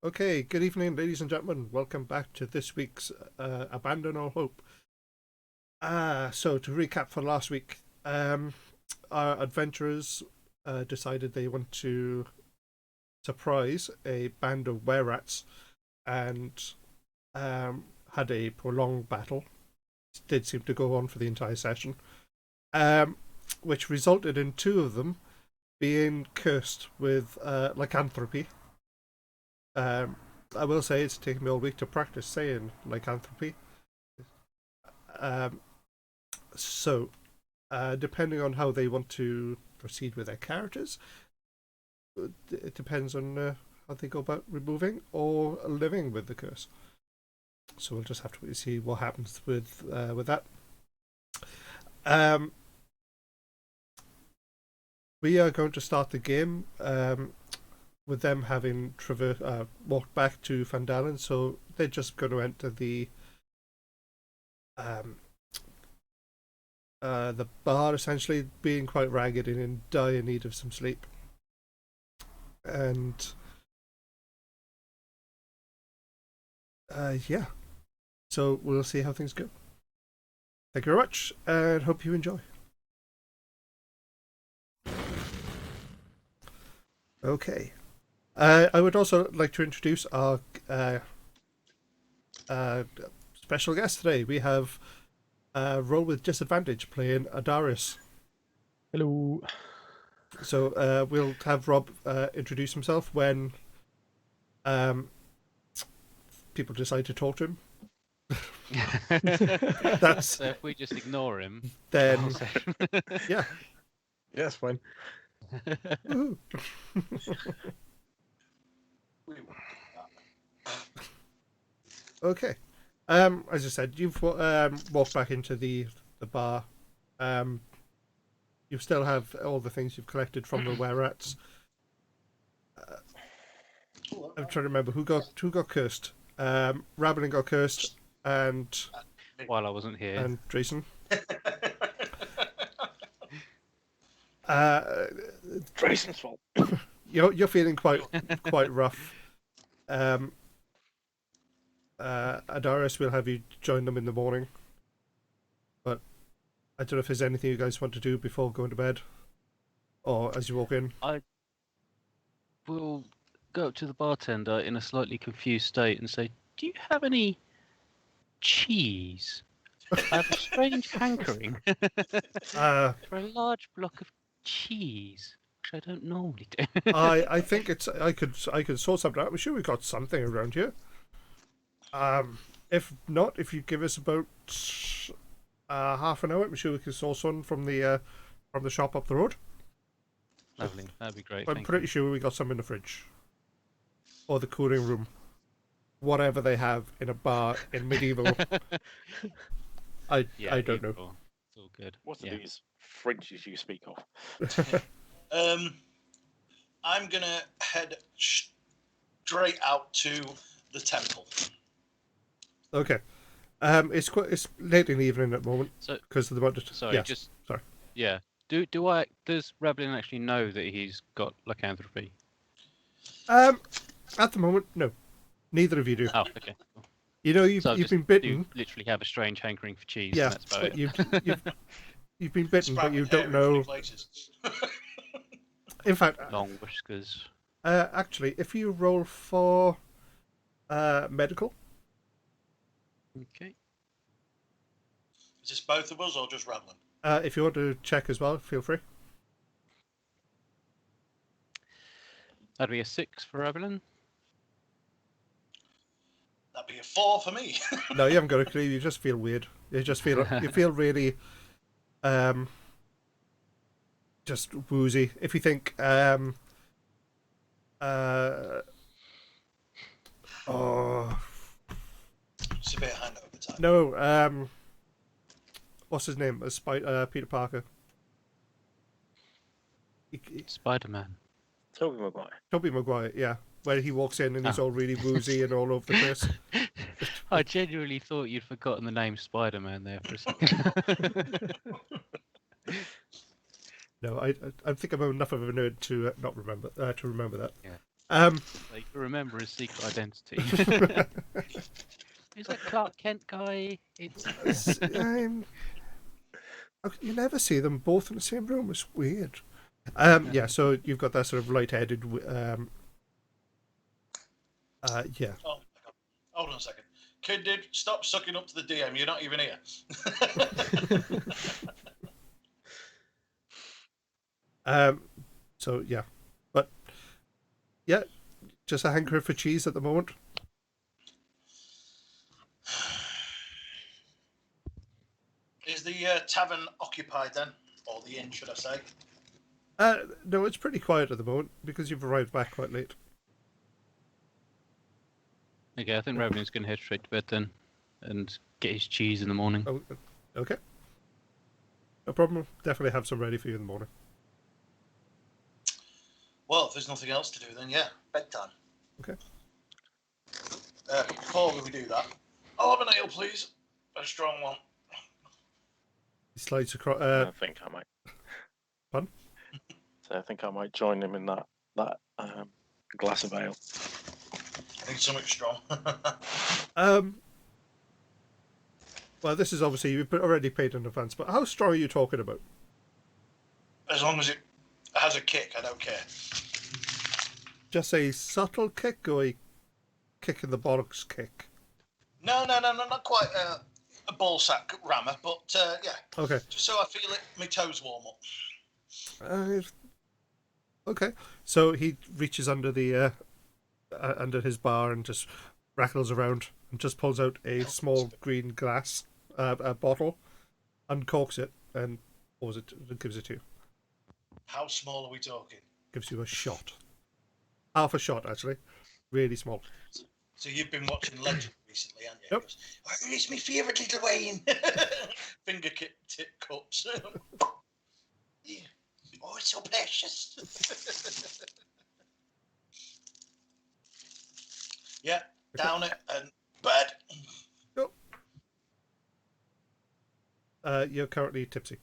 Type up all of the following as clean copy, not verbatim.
Okay, good evening, ladies and gentlemen. Welcome back to this week's Abandon All Hope. So to recap for last week, our adventurers decided they want to surprise a band of were-rats and had a prolonged battle. It did seem to go on for the entire session, which resulted in two of them being cursed with lycanthropy. I will say it's taken me all week to practice saying lycanthropy. Um, so, depending on how they want to proceed with their characters, it depends on how they go about removing or living with the curse. So we'll just have to see what happens with that. We are going to start the game with them having walked back to Van Dalen, so they're just going to enter the bar, essentially being quite ragged and in dire need of some sleep. And yeah, so we'll see how things go. Thank you very much, and hope you enjoy. Okay. I would also like to introduce our special guest today. We have Roll with Disadvantage playing Adaris. Hello. So we'll have Rob introduce himself when people decide to talk to him. That's So if we just ignore him, then yeah. Yeah, that's fine. Okay. As I said, you've walked back into the bar. You still have all the things you've collected from the were-rats. I'm trying to remember who got cursed. Rabbling got cursed, and while I wasn't here, and Drayson. Drayson's fault. You're feeling quite rough. Adaris will have you join them in the morning, but I don't know if there's anything you guys want to do before going to bed, or as you walk in. I will go up to the bartender in a slightly confused state and say, "Do you have any cheese? I have a strange hankering for a large block of cheese, which I don't normally do." I think it's I could sort something out. I'm sure we've got something around here. If not, if you give us about half an hour, I'm sure we can source one from the shop up the road. Lovely, that'd be great. I'm pretty sure we got some in the fridge or the cooling room, whatever they have in a bar in medieval. I don't know. It's all good. What are these Frenchies you speak of? I'm gonna head straight out to the temple. Okay. It's late in the evening at the moment. So because of the budget. sorry, Yes. Sorry. Yeah. Does Rablin actually know that he's got lycanthropy? At the moment, no. Neither of you do. Oh, okay. Cool. You know, you've been bitten. You literally have a strange hankering for cheese. Yeah, And that's about but it. you've been bitten, but you don't Sprouting know. hair in places. In fact, Long whiskers. actually, if you roll for medical, Okay. Is this both of us or just Ramlin? if you want to check as well, feel free. That'd be a 6 for Rablin. That'd be a 4 for me. No, you haven't got a clue. You just feel weird. You just feel really just woozy. If you think oh Severe hangover time. no, what's his name? Peter Parker. Spider-Man. Tobey Maguire, yeah. Where he walks in and he's all really woozy and all over the place. I genuinely thought you'd forgotten the name Spider-Man there for a second. No, I think I'm enough of a nerd to not remember to remember that. Yeah. Like, remember his secret identity. Who's that Clark Kent guy? It's You never see them both in the same room. It's weird. Yeah, so you've got that sort of light-headed. Yeah. Oh my God. Hold on a second. Kid, dude, stop sucking up to the DM. You're not even here. So yeah, but yeah, just a hankering for cheese at the moment. Is the tavern occupied then? Or the inn, should I say? No, it's pretty quiet at the moment because you've arrived back quite late. Okay, I think Revenant's going to head straight to bed then, and get his cheese in the morning. Oh, okay. No problem. Definitely have some ready for you in the morning. Well, if there's nothing else to do, then yeah, bedtime. Okay. Before we do that, I'll have an ale, please. A strong one. He slides across. I think I might. Pardon? So I think I might join him in that glass of ale. I need something strong. Well, this is obviously you've already paid in advance, but how strong are you talking about? As long as it has a kick, I don't care. Just a subtle kick or a kick in the bollocks kick? No, not quite a ball sack rammer, but yeah. Okay. Just so I feel it, my toes warm up. Okay. So he reaches under the under his bar and just rattles around and just pulls out a small green glass a bottle, uncorks it, and pours it and gives it to you. How small are we talking? Gives you a shot. Half a shot, actually. Really small. So you've been watching Legend recently, haven't you? Yep. Goes, oh, it's my favourite little Wayne. Finger tip cups. Yeah. Oh, it's so precious. Yeah, down it and bed. You're currently tipsy.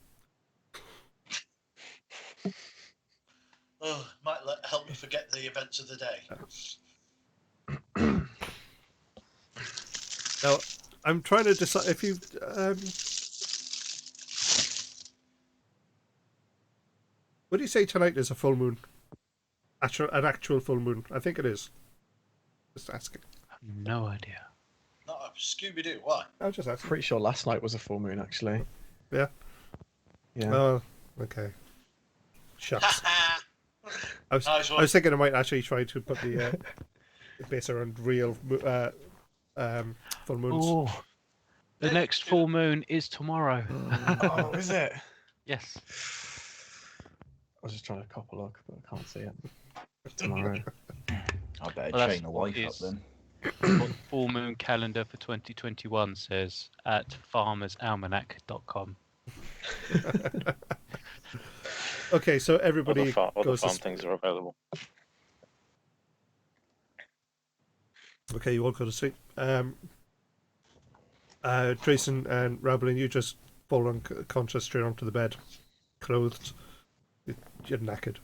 Oh, might help me forget the events of the day. Now, I'm trying to decide if you. Would you say tonight is a full moon? An actual full moon? I think it is. Just asking. No idea. Not a Scooby-Doo, why? I was just asking. Pretty sure last night was a full moon, actually. Yeah. Yeah. Oh, okay. Shucks. I Nice one. was thinking I might actually try to put the base around real full moons. Oh, the next full moon is tomorrow. Oh, is it? Yes. I was just trying to cop a look, but I can't see it. Tomorrow. I better Well, chain the wife up is- then. What the full moon calendar for 2021 says at farmersalmanac.com. Okay, so everybody Other goes farm to things are available. Okay, you all go to sleep. Trayson and Rablin, you just fall unconscious straight onto the bed, clothed. You're knackered.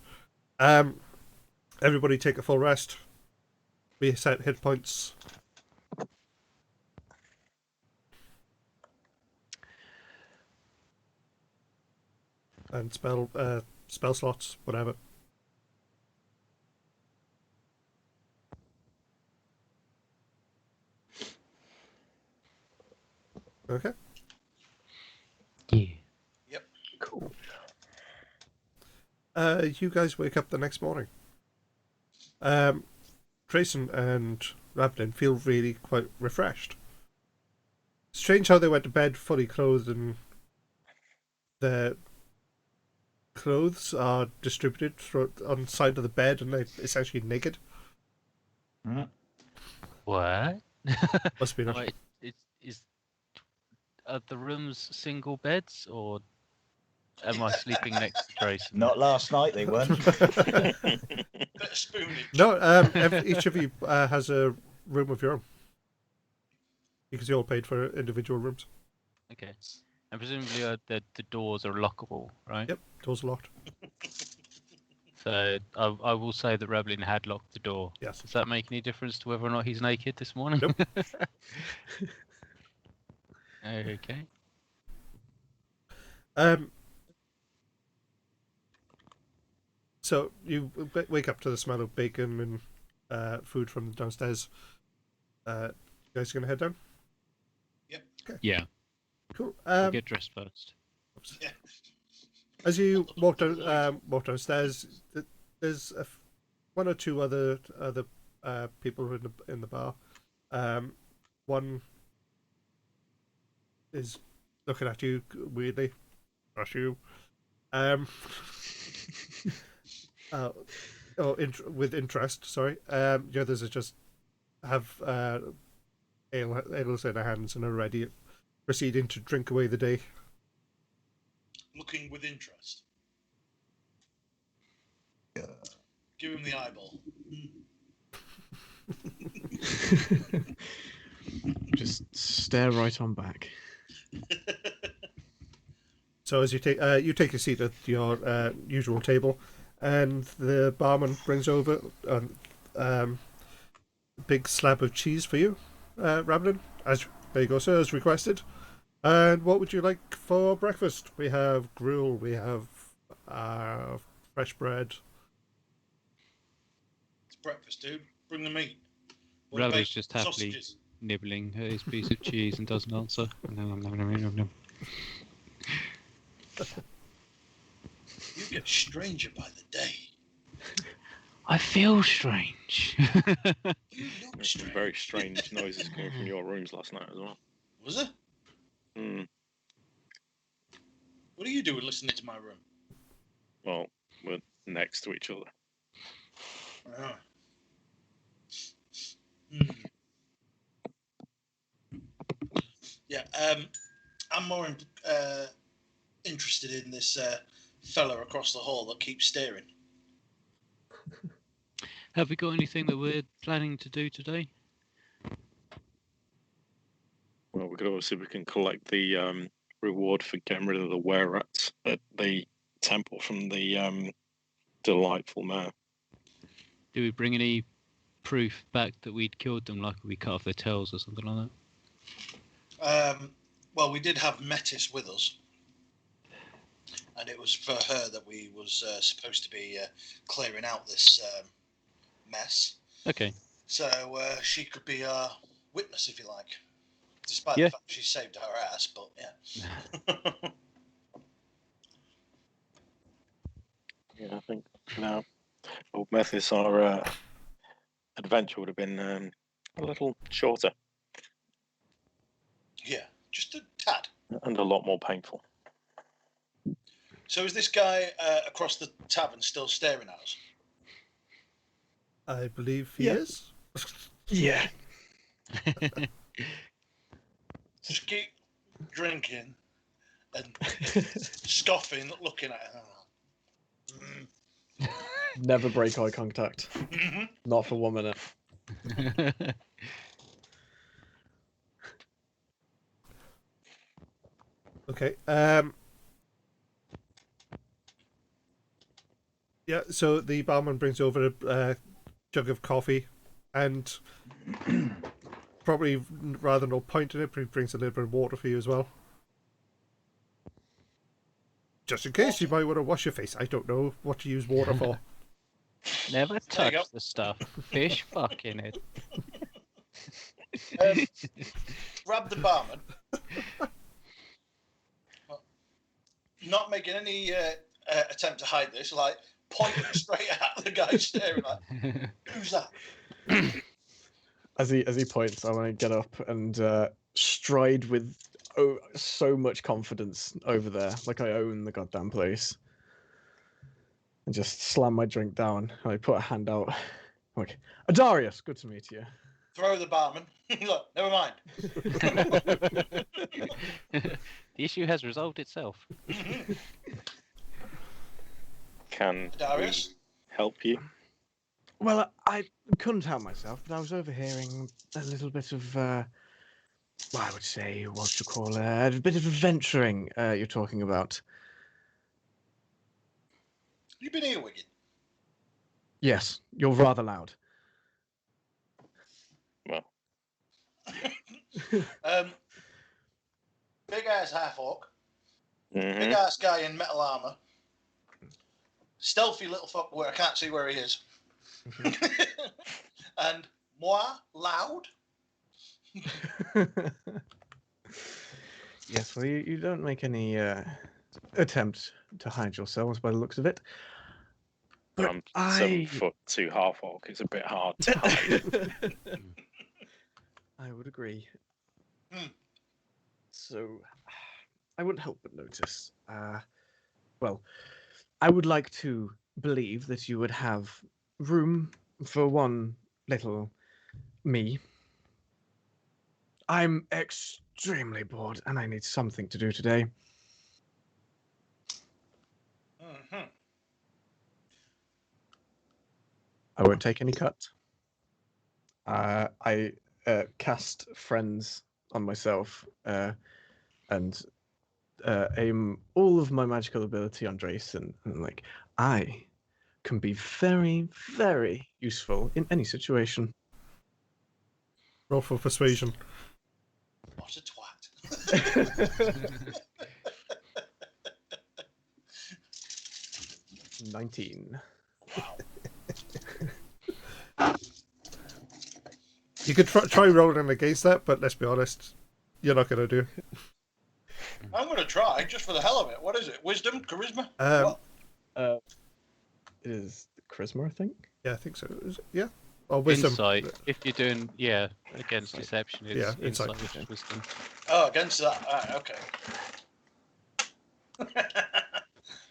Everybody take a full rest. Reset hit points. And spell slots, whatever. Okay. Yeah. Yep. Cool. You guys wake up the next morning. Trayson and Rablin feel really quite refreshed. Strange how they went to bed fully clothed and their clothes are distributed on the side of the bed and they're essentially naked. What? Must be Wait, are the rooms single beds or am I sleeping next to Tracy? Not last night, they weren't. Bit of spoonage. No, each of you has a room of your own. Because you all paid for individual rooms. Okay. And presumably the doors are lockable, right? Yep, doors are locked. So I will say that Rebelin had locked the door. Yes. Does that make any difference to whether or not he's naked this morning? Nope. Okay. So you wake up to the smell of bacon and food from downstairs. You guys gonna head down? Yeah. Cool. I'll get dressed first. Yeah. As you walk downstairs, there's one or two other people in the bar. One is looking at you weirdly. Rush you. With interest. Sorry. The others are just have ales in their hands and are ready, proceeding to drink away the day. Looking with interest. Give him the eyeball. Just stare right on back. So as you take a seat at your usual table, and the barman brings over a big slab of cheese for you, Rebelin. There you go, sir, as requested. And what would you like for breakfast? We have gruel, we have fresh bread. It's breakfast, dude. Bring the meat. Rebel's just happily sausages. nibbling at his piece of cheese and doesn't answer. You get stranger by the day. I feel strange. You look There's some strange. very strange noises coming from your rooms last night as well. Was it? Hmm. What are you doing listening to my room? Well, we're next to each other. Ah. Hmm. Yeah, I'm more interested in this fella across the hall that keeps staring. Have we got anything that we're planning to do today? Well, we could obviously we can collect the reward for getting rid of the were-rats at the temple from the delightful man. Do we bring any proof back that we'd killed them, like we cut off their tails or something like that? Well, we did have Metis with us, and it was for her that we was supposed to be clearing out this mess. Okay. So she could be our witness, if you like, despite Yeah. the fact she saved our ass. But yeah. Yeah, I think now old Methis, our adventure would have been a little shorter Yeah, just a tad. and a lot more painful. So is this guy across the tavern still staring at us? I believe he Yeah. is. Yeah. Just keep drinking and scoffing, looking at him. Never break eye contact. Mhm. Not for 1 minute. Okay. Yeah. So the barman brings over a jug of coffee, and probably rather no point in it, but he brings a little bit of water for you as well. Just in case you might want to wash your face. I don't know what to use water for. Never There you go. touch the stuff. Fish fucking it. Grab the barman. Not making any attempt to hide this, like pointing straight at the guy staring like, who's that? As he points, I want to get up and stride with so much confidence over there, like I own the goddamn place, and just slam my drink down. I put a hand out. I'm like, Adarius, good to meet you. Throw the barman. Look, never mind. The issue has resolved itself. Can Darius? we help you? Well, I couldn't help myself, but I was overhearing a little bit of, well, I would say, what you call a bit of adventuring you're talking about. You been here, Wigan? Yes, you're rather loud. Well, Big ass half orc, mhm. big ass guy in metal armor, stealthy little fuck where I can't see where he is, and moi loud. Yes, well, you don't make any attempt to hide yourselves by the looks of it. But I'm 7'2" half orc. It's a bit hard to hide. I would agree. Hmm. So, I wouldn't help but notice. Well, I would like to believe that you would have room for one little me. I'm extremely bored and I need something to do today. Mm-hmm. I won't take any cut. I cast friends on myself and aim all of my magical ability on Drayson. And like, I can be very, very useful in any situation. Roll for persuasion. What a twat. 19. Wow. You could try rolling against that, but let's be honest, you're not going to do. I'm going to try just for the hell of it. What is it? Wisdom? Charisma? What? It is charisma, I think. Yeah, I think so. Is it? Yeah. Or wisdom. Insight. If you're doing, against deception, it's Yeah, insight, insight. with wisdom. Oh, against that. Right, okay.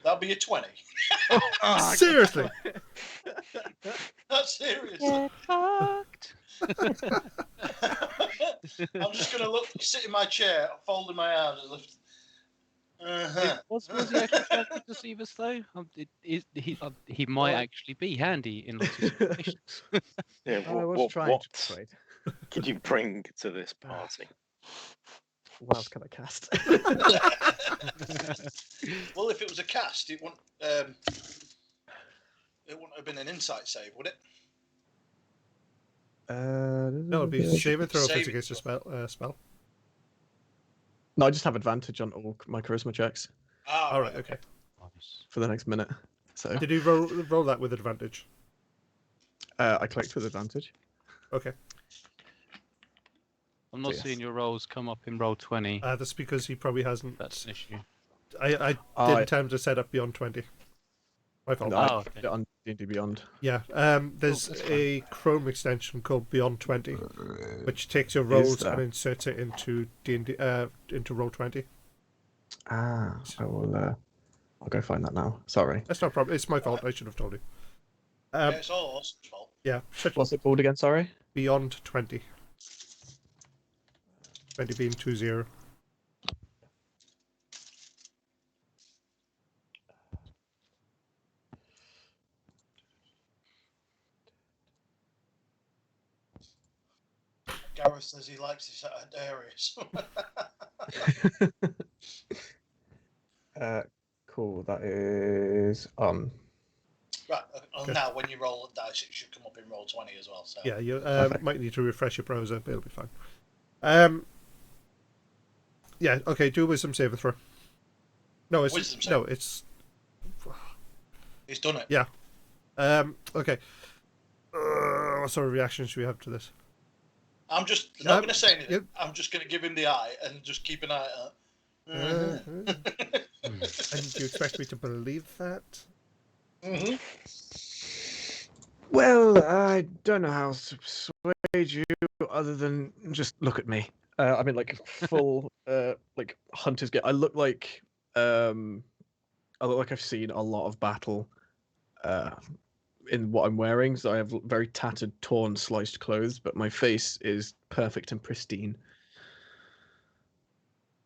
That'll be a 20. Seriously. That's serious. Get fucked. I'm just going to sit in my chair, folding my arms and lift. Was he actually trying to deceive us though? He might actually be handy in lots of situations. Yeah, I was trying to persuade. could you bring to this party? What else can I cast? Well, if it was a cast, it wouldn't have been an insight save, would it? No, it'd be save and throw if it's Saving against a spell. No, I just have advantage on all my charisma checks Ah, All right, okay. Nice. for the next minute. So Did you roll that with advantage? I clicked with advantage. Okay. I'm not Yes. seeing your rolls come up in roll 20. That's because he probably hasn't. That's an issue. I didn't tell him to set up beyond 20. My fault. No, Oh, I okay. did it on D&D Beyond. Yeah. There's that's a Chrome extension called Beyond 20, which takes your Is rolls there? and inserts it into D&D into roll 20. I will. I'll go find that now. Sorry. That's no problem. It's my fault. I should have told you. Yeah, it's all Austin's fault. Yeah. What's it called again? Sorry. Beyond 20. 20 being 20. Gareth says he likes it at Darius. Cool. That is on. Right, Okay. now when you roll the dice, it should come up in roll 20 as well. So. Yeah, you Perfect. might need to refresh your browser, but it'll be fine. Yeah, okay, do a wisdom saving throw. No, it's Wisdom save. no, it's He's done it. yeah. Okay. What sort of reaction should we have to this? I'm just not going to say anything. Yep. I'm just going to give him the eye and just keep an eye out. And you expect me to believe that? Mm-hmm. Well, I don't know how to persuade you other than just look at me. I mean, like full, like hunters get. I look like I've seen a lot of battle, in what I'm wearing. So I have very tattered, torn, sliced clothes, but my face is perfect and pristine.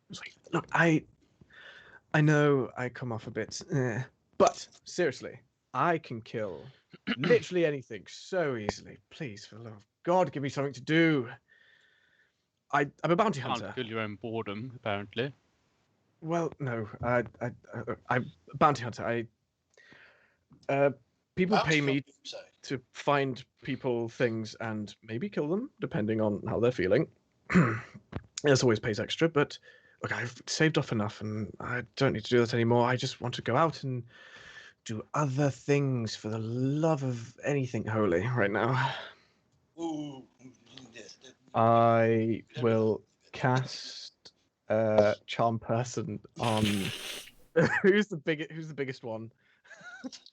It's like, look, I know I come off a bit, but seriously, I can kill literally anything so easily. Please, for the love of God, give me something to do. I'm a bounty hunter. Can't kill your own boredom, apparently. Well, no, I'm a bounty hunter. People Bounty pay me hunt, you say? to find people things and maybe kill them, depending on how they're feeling. This always pays extra, but look, I've saved off enough and I don't need to do that anymore. I just want to go out and do other things for the love of anything holy right now. Ooh. I will cast Charm Person on who's the biggest one?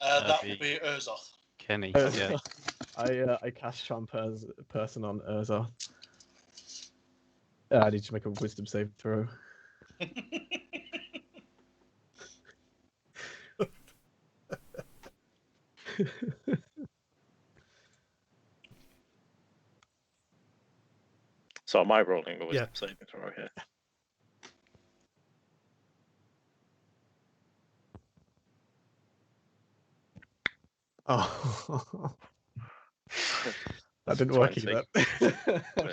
That would be Urzoth. Kenny. Urza. Yeah. I cast Charm Person on Urza. I need to make a wisdom save throw. So am I rolling the Yeah. wisdom saving throw here? Oh. That didn't work 20. either.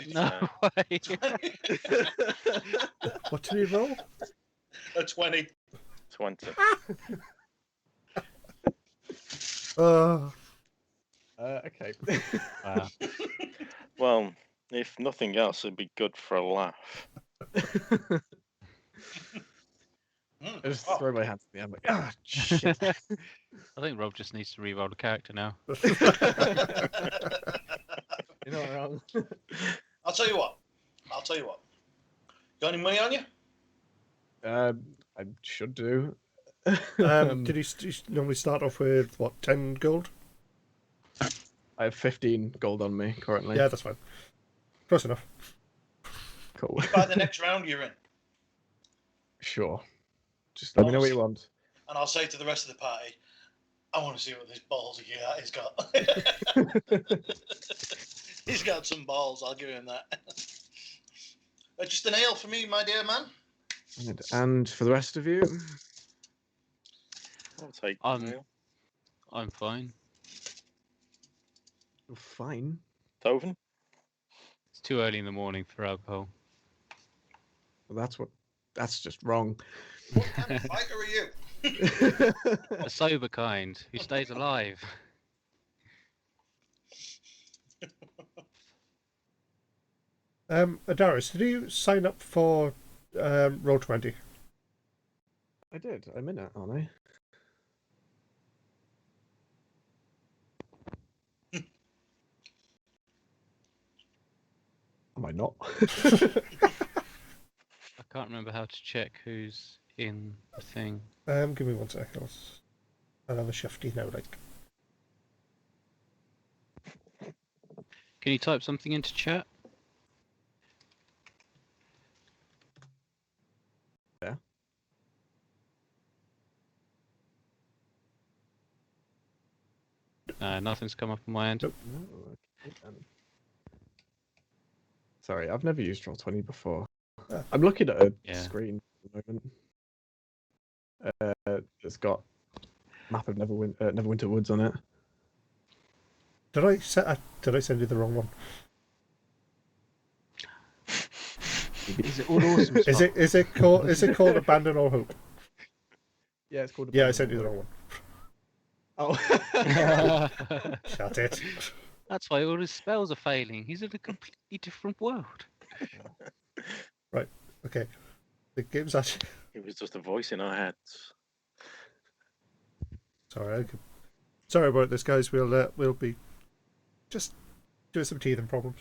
No way. What did he roll? A 20. 20. Okay. Wow. Well, if nothing else, it'd be good for a laugh. I just throw my hands in the air. I'm like, ah, shit. I think Rob just needs to re-roll the character now. You're not wrong. I'll tell you what. Got any money on you? I should do. Did he normally start off with, what, 10 gold? I have 15 gold on me currently. Yeah, that's fine. Close enough. Cool. By the next round you're in. Sure. Just let me know what you want. And I'll say to the rest of the party, I want to see what this balls he's got. He's got some balls, I'll give him that. Just an ale for me, my dear man. And for the rest of you? I'll take I'm fine. You're fine. Toven? It's too early in the morning for alcohol. Well, that's just wrong. What kind of fighter are you? The sober kind who stays alive. Adaris, did you sign up for Roll20? I did. I'm in it, aren't I? Am I not? I can't remember how to check who's in the thing. Give me 1 sec. I'll have a shifty now, like. Can you type something into chat? Yeah. Nothing's come up on my end. Nope. No, okay, then. Sorry, I've never used Roll20 before. Ah. I'm looking at a Yeah. screen at the moment. It's got map of Neverwinter Woods on it. Did I send you the wrong one? Is it all awesome Is stuff? it called Abandon All Hope? Yeah, it's called. Yeah, I sent you the wrong one. Oh. Shut it. That's why all his spells are failing. He's in a completely different world. Okay. The game's actually. It was just a voice in our heads. Sorry about this, guys. We'll be just doing some teething problems.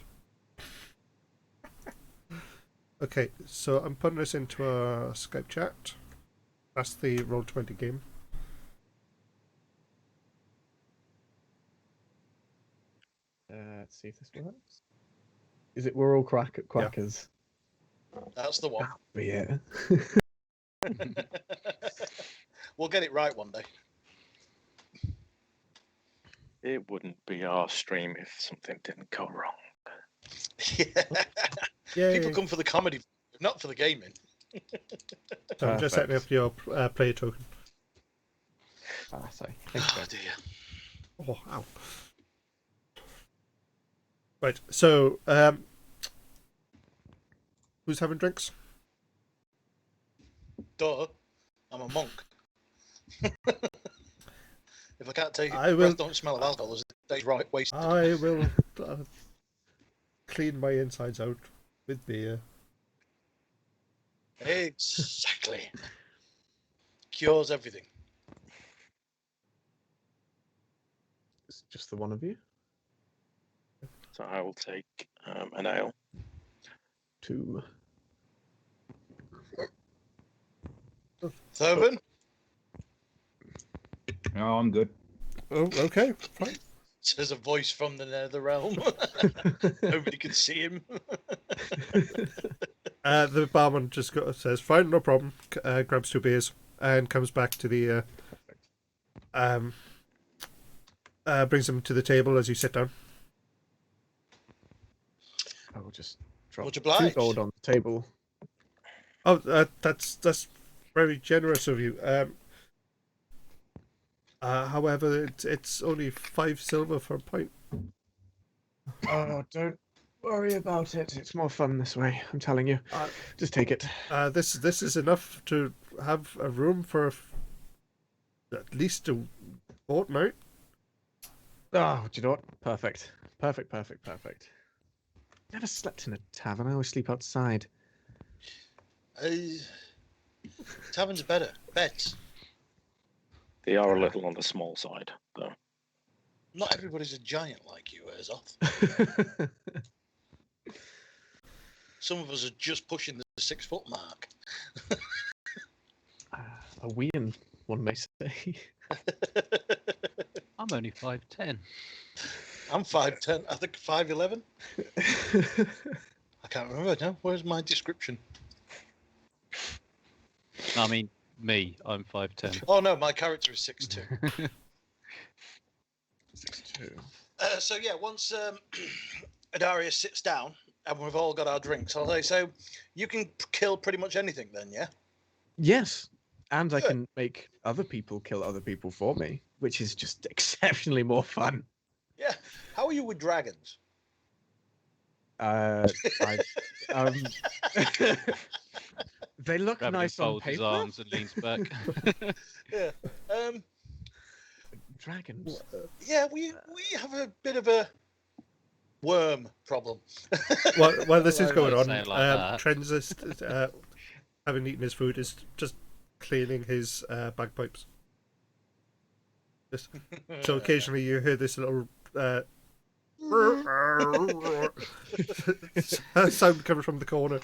Okay, so I'm putting this into a Skype chat. That's the Roll20 game. Let's see if this works. Is it We're All Crackers? That's the one. That'll be it. We'll get it right one day. It wouldn't be our stream if something didn't go wrong. Yay. People come for the comedy, not for the gaming. So I'm just setting up your player token. Sorry. Thank you. Dear. Oh, ow. Right, so who's having drinks? Duh. I'm a monk. If I can't take it, I breath will- don't smell of alcohol. There's a day's right wasted. I will clean my insides out with beer. Exactly. Cures everything. It's just the one of you. So I will take an ale. 2. Thurban? No, I'm good. Oh, okay, fine. Says a voice from the nether realm. Nobody can see him. The barman just says, "Fine, no problem." Grabs 2 beers and comes back to the. Brings them to the table as you sit down. I will just drop Much 2 obliged. gold on the table. Oh, that's very generous of you. However, it's only 5 silver for a pint. Oh, don't worry about it. It's more fun this way. I'm telling you. Uh, Just take it. This is enough to have a room for at least a fortnight. Oh, do you know what? Perfect. Perfect. Never slept in a tavern. I always sleep outside. Taverns are better. Beds. They are a little on the small side, though. Not everybody's a giant like you, Erzoth. Some of us are just pushing the 6-foot mark. A wee, one may say. I'm only 5'10". I'm 5'10". I think 5'11". I can't remember now. Where's my description? I mean, me, I'm 5'10". Oh no, my character is 6'2". 6'2". So yeah, once Adarius sits down and we've all got our drinks, I'll say, so you can kill pretty much anything then, yeah? Yes, and I Good. can make other people kill other people for me, which is just exceptionally more fun. Yeah. How are you with dragons? I, they look Rabbit nice on folds his paper. arms and leans back. Yeah. Dragons. Yeah, we have a bit of a worm problem. While this is Right, going right, on, say it like that. Tren's having eaten his food, is just cleaning his bagpipes. Just, so occasionally you hear this little sound coming from the corner.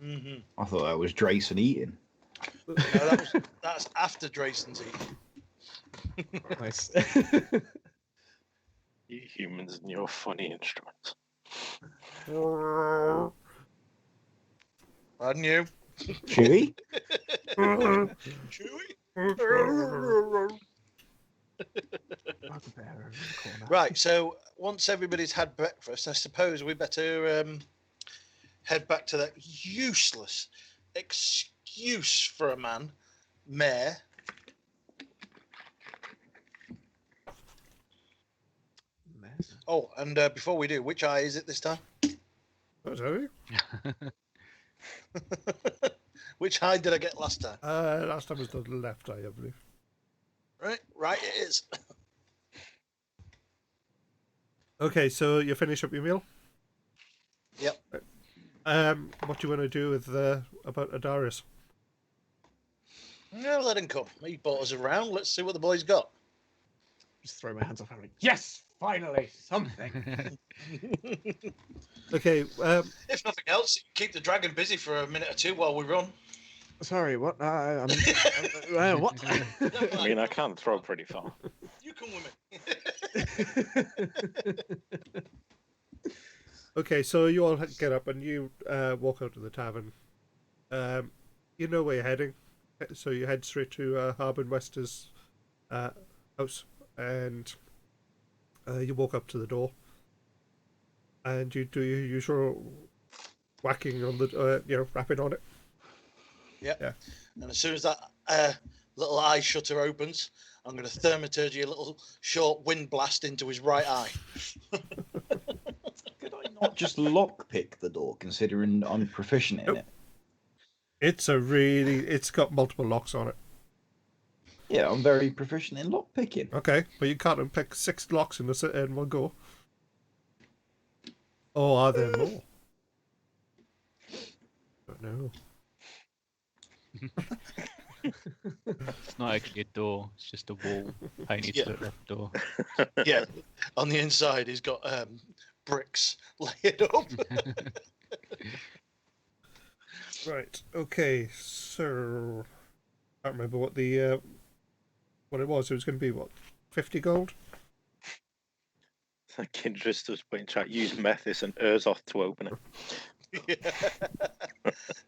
Mm-hmm. I thought that was Drayson eating. No, that's after Drayson's eaten. Nice. You humans and your funny instruments. And you? Chewy? Chewy? Right, so once everybody's had breakfast, I suppose we better head back to that useless excuse for a man, Mayor. Oh, and before we do, which eye is it this time? Oh, sorry. Which eye did I get last time? Last time was the left eye, I believe. Right, it is. Okay, so you finish up your meal. Yep. What do you want to do with about Adarius? Yeah, let him come. He brought us around. Let's see what the boy's got. Just throw my hands up. I'm like, yes, finally, something. Okay. If nothing else, keep the dragon busy for a minute or two while we run. Sorry, what? What? I mean, I can throw pretty far. You come with me. Okay, so you all get up and you walk out to the tavern. You know where you're heading, so you head straight to Harbin Wester's house, and you walk up to the door, and you do your usual whacking on the, rapping on it. Yep. Yeah. And as soon as that little eye shutter opens, I'm going to thaumaturgy a little short wind blast into his right eye. Could I not just lockpick the door, considering I'm proficient in Nope. it? It's got multiple locks on it. Yeah, I'm very proficient in lock picking. Okay, but you can't unpick 6 locks in one go. Oh, are there more? I don't know. It's not actually a door. It's just a wall painted Yeah. to look like a door. Yeah, on the inside he's got bricks laid up. Right. Okay. So I can't remember what the what it was. It was going to be what, 50 gold? Kindred's just been trying to use Methis and Urzoth to open it. Yeah.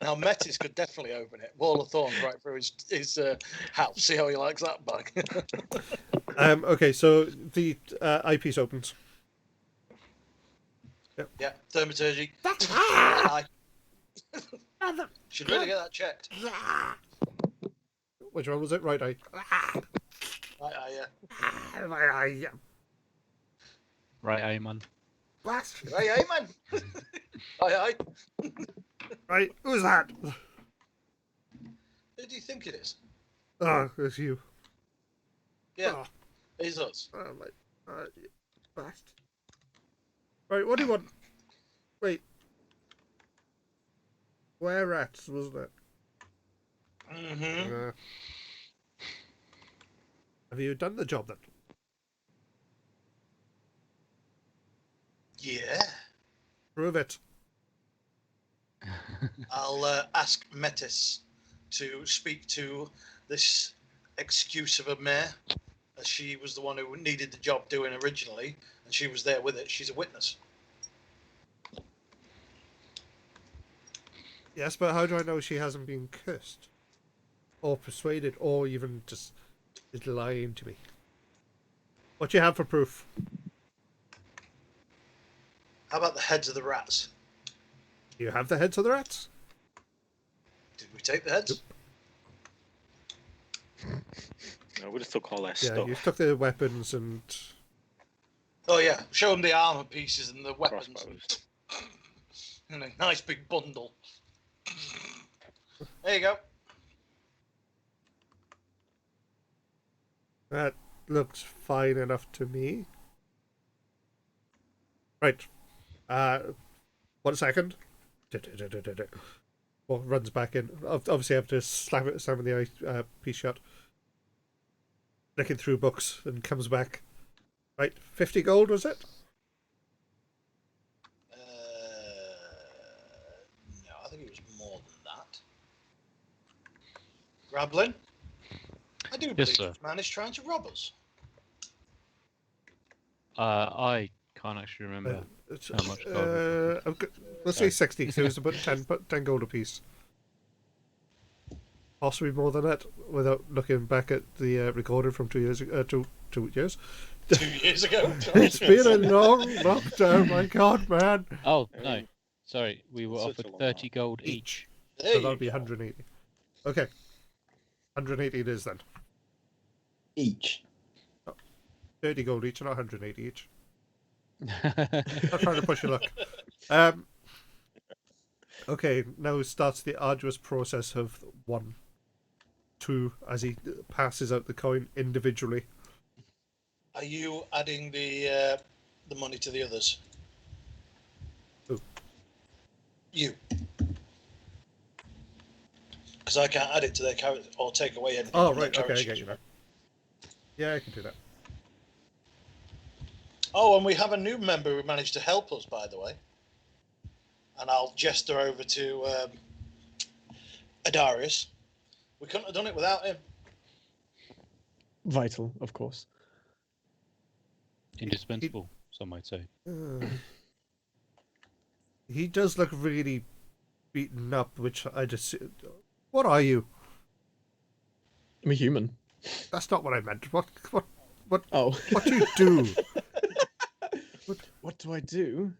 Now Metis could definitely open it. Wall of Thorns right through his house. See how he likes that bag. Okay. So the eyepiece opens. Yeah, thaumaturgy. Aye. Should really get that checked. Which one was it? Right eye. Aye, yeah. Right eye. Right, Aemon. What? Aye, man. Aye. Right. Who's that? Who do you think it is? Oh, it's you. Yeah, Oh, it's us. oh my. You bastard. Right. What do you want? Wait. Where rats, wasn't it? Mm-hmm. Have you done the job then? Yeah. Prove it. I'll ask Metis to speak to this excuse of a mare, as she was the one who needed the job doing originally, and she was there with it. She's a witness. Yes, but how do I know she hasn't been cursed? Or persuaded, or even just is lying to me? What do you have for proof? How about the heads of the rats? You have the heads of the rats? Did we take the heads? No, we just took all their Yeah, stuff. you took the weapons and... Oh yeah, show them the armor pieces and the weapons. Crossbows. And a nice big bundle. There you go. That looks fine enough to me. Right. 1 second. Well, runs back in. Obviously, I have to slam the eye piece shut. Looking through books and comes back. Right, 50 gold, was it? No, I think it was more than that. Grablin? I do believe sir. this man is trying to rob us. I can't actually remember. How much gold? Let's say 60, because it was about 10 gold apiece. Possibly more than that, without looking back at the recording from 2 years ago. 2 years. 2 years ago. It's been a long lockdown, my god, man. Oh, no. Sorry, we were Such a offered long 30 gold each. There So you that'll be go. 180. Okay. 180 it is then. Each. 30 gold each, not 180 each. Not trying to push your luck. Okay, now starts the arduous process of 1, 2, as he passes out the coin individually. Are you adding the money to the others? Who? You. Because I can't add it to their character or take away anything. Oh, from their right, okay, I character get sheet. you now. Yeah, I can do that. Oh, and we have a new member who managed to help us, by the way. And I'll gesture over to Adarius. We couldn't have done it without him. Vital, of course. Indispensable, some might say. He does look really beaten up, which I just... What are you? I'm a human. That's not what I meant. What Oh. do you do? What do I do?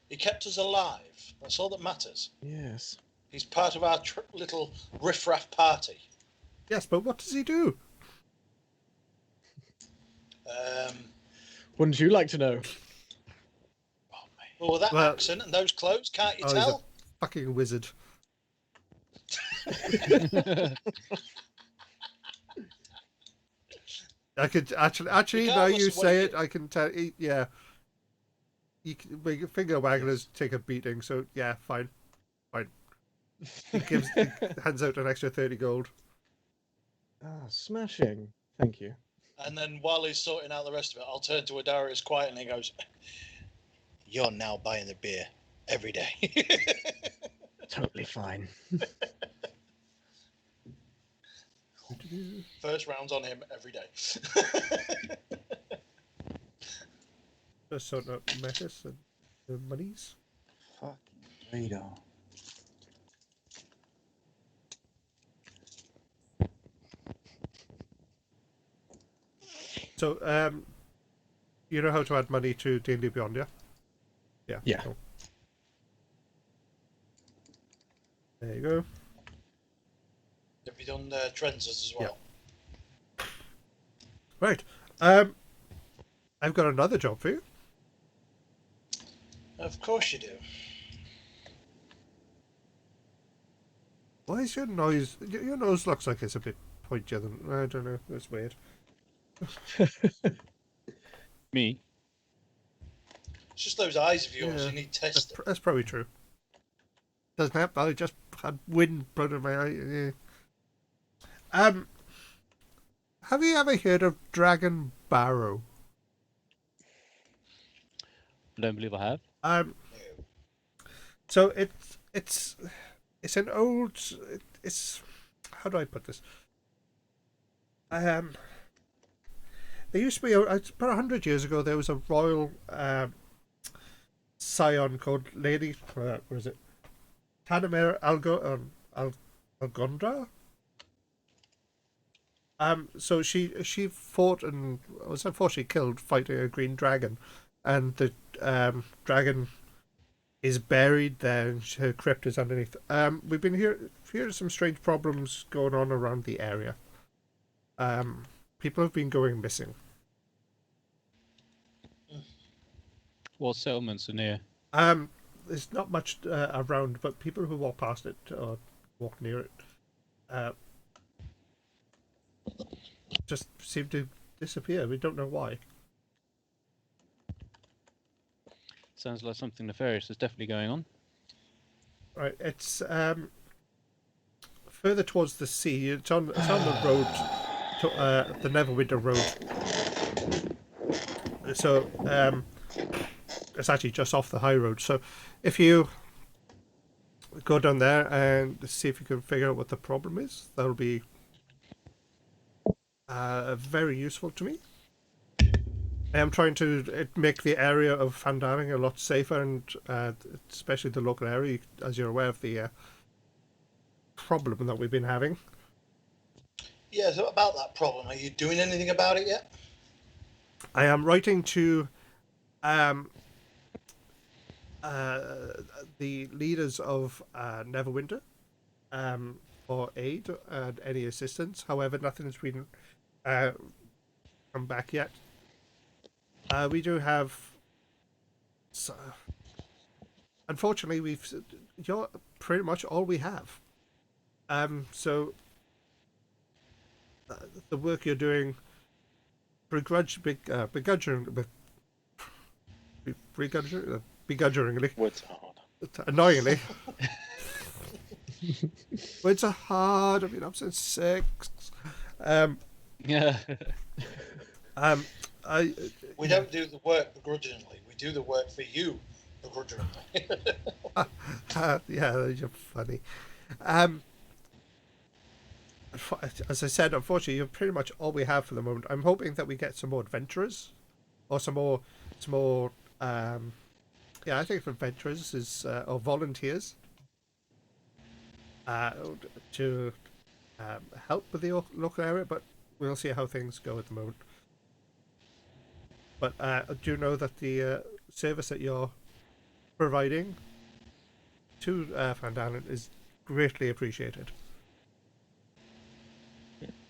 He kept us alive. That's all that matters. Yes. He's part of our little riffraff party. Yes, but what does he do? Wouldn't you like to know? Well, with that Well- accent and those clothes, can't you Oh, he's a tell? fucking wizard. I could actually now Regardless you of what say he it, I can tell. Yeah, you can, make finger wagglers take a beating. So yeah, fine. He hands out an extra 30 gold. Smashing. Thank you. And then while he's sorting out the rest of it, I'll turn to Adarius quietly and he goes, "You're now buying the beer every day." Totally fine. First round's on him every day. Just sorting out metis and the monies. Fucking radar. So, you know how to add money to D&D Beyond, yeah? Yeah. Cool. There you go. Have you done trends as well? Right. I've got another job for you. Of course you do. Why is your nose? Your nose looks like it's a bit pointier than I don't know. That's weird. Me? It's just those eyes of yours. Yeah, You need testing. That's probably true. Doesn't have. I just had wind blown in my eye. Yeah. Have you ever heard of Dragon Barrow? I don't believe I have. So it's an old. It's how do I put this? There used to be about 100 years ago. There was a royal scion called Lady. Where is it? Tanamir Algondra. So she fought and was unfortunately killed fighting a green dragon, and the dragon is buried there, and her crypt is underneath. We've been hearing some strange problems going on around the area. People have been going missing. What settlements are near? There's not much around, but people who walk past it or walk near it just seem to disappear. We don't know why. Sounds like something nefarious is definitely going on. Right, it's further towards the sea. It's on the road to the Neverwinter Road. So it's actually just off the high road. So if you go down there and see if you can figure out what the problem is, that'll be very useful to me. I am trying to make the area of Fandaring a lot safer, and especially the local area, as you're aware of the problem that we've been having. Yeah, so about that problem, are you doing anything about it yet? I am writing to the leaders of Neverwinter for aid and any assistance. However, nothing has been come back yet. We do have. Unfortunately, you're pretty much all we have. So the work you're doing, begrudgingly, Words are hard. annoyingly. Words are hard. I've been up since 6. Yeah. We don't do the work begrudgingly. We do the work for you begrudgingly. Yeah, you're funny. As I said, unfortunately, you're pretty much all we have for the moment. I'm hoping that we get some more adventurers, or some more. Yeah, I think adventurers is or volunteers to help with the local area, but we'll see how things go at the moment. But I do know that the service that you're providing to Van Dalen is greatly appreciated.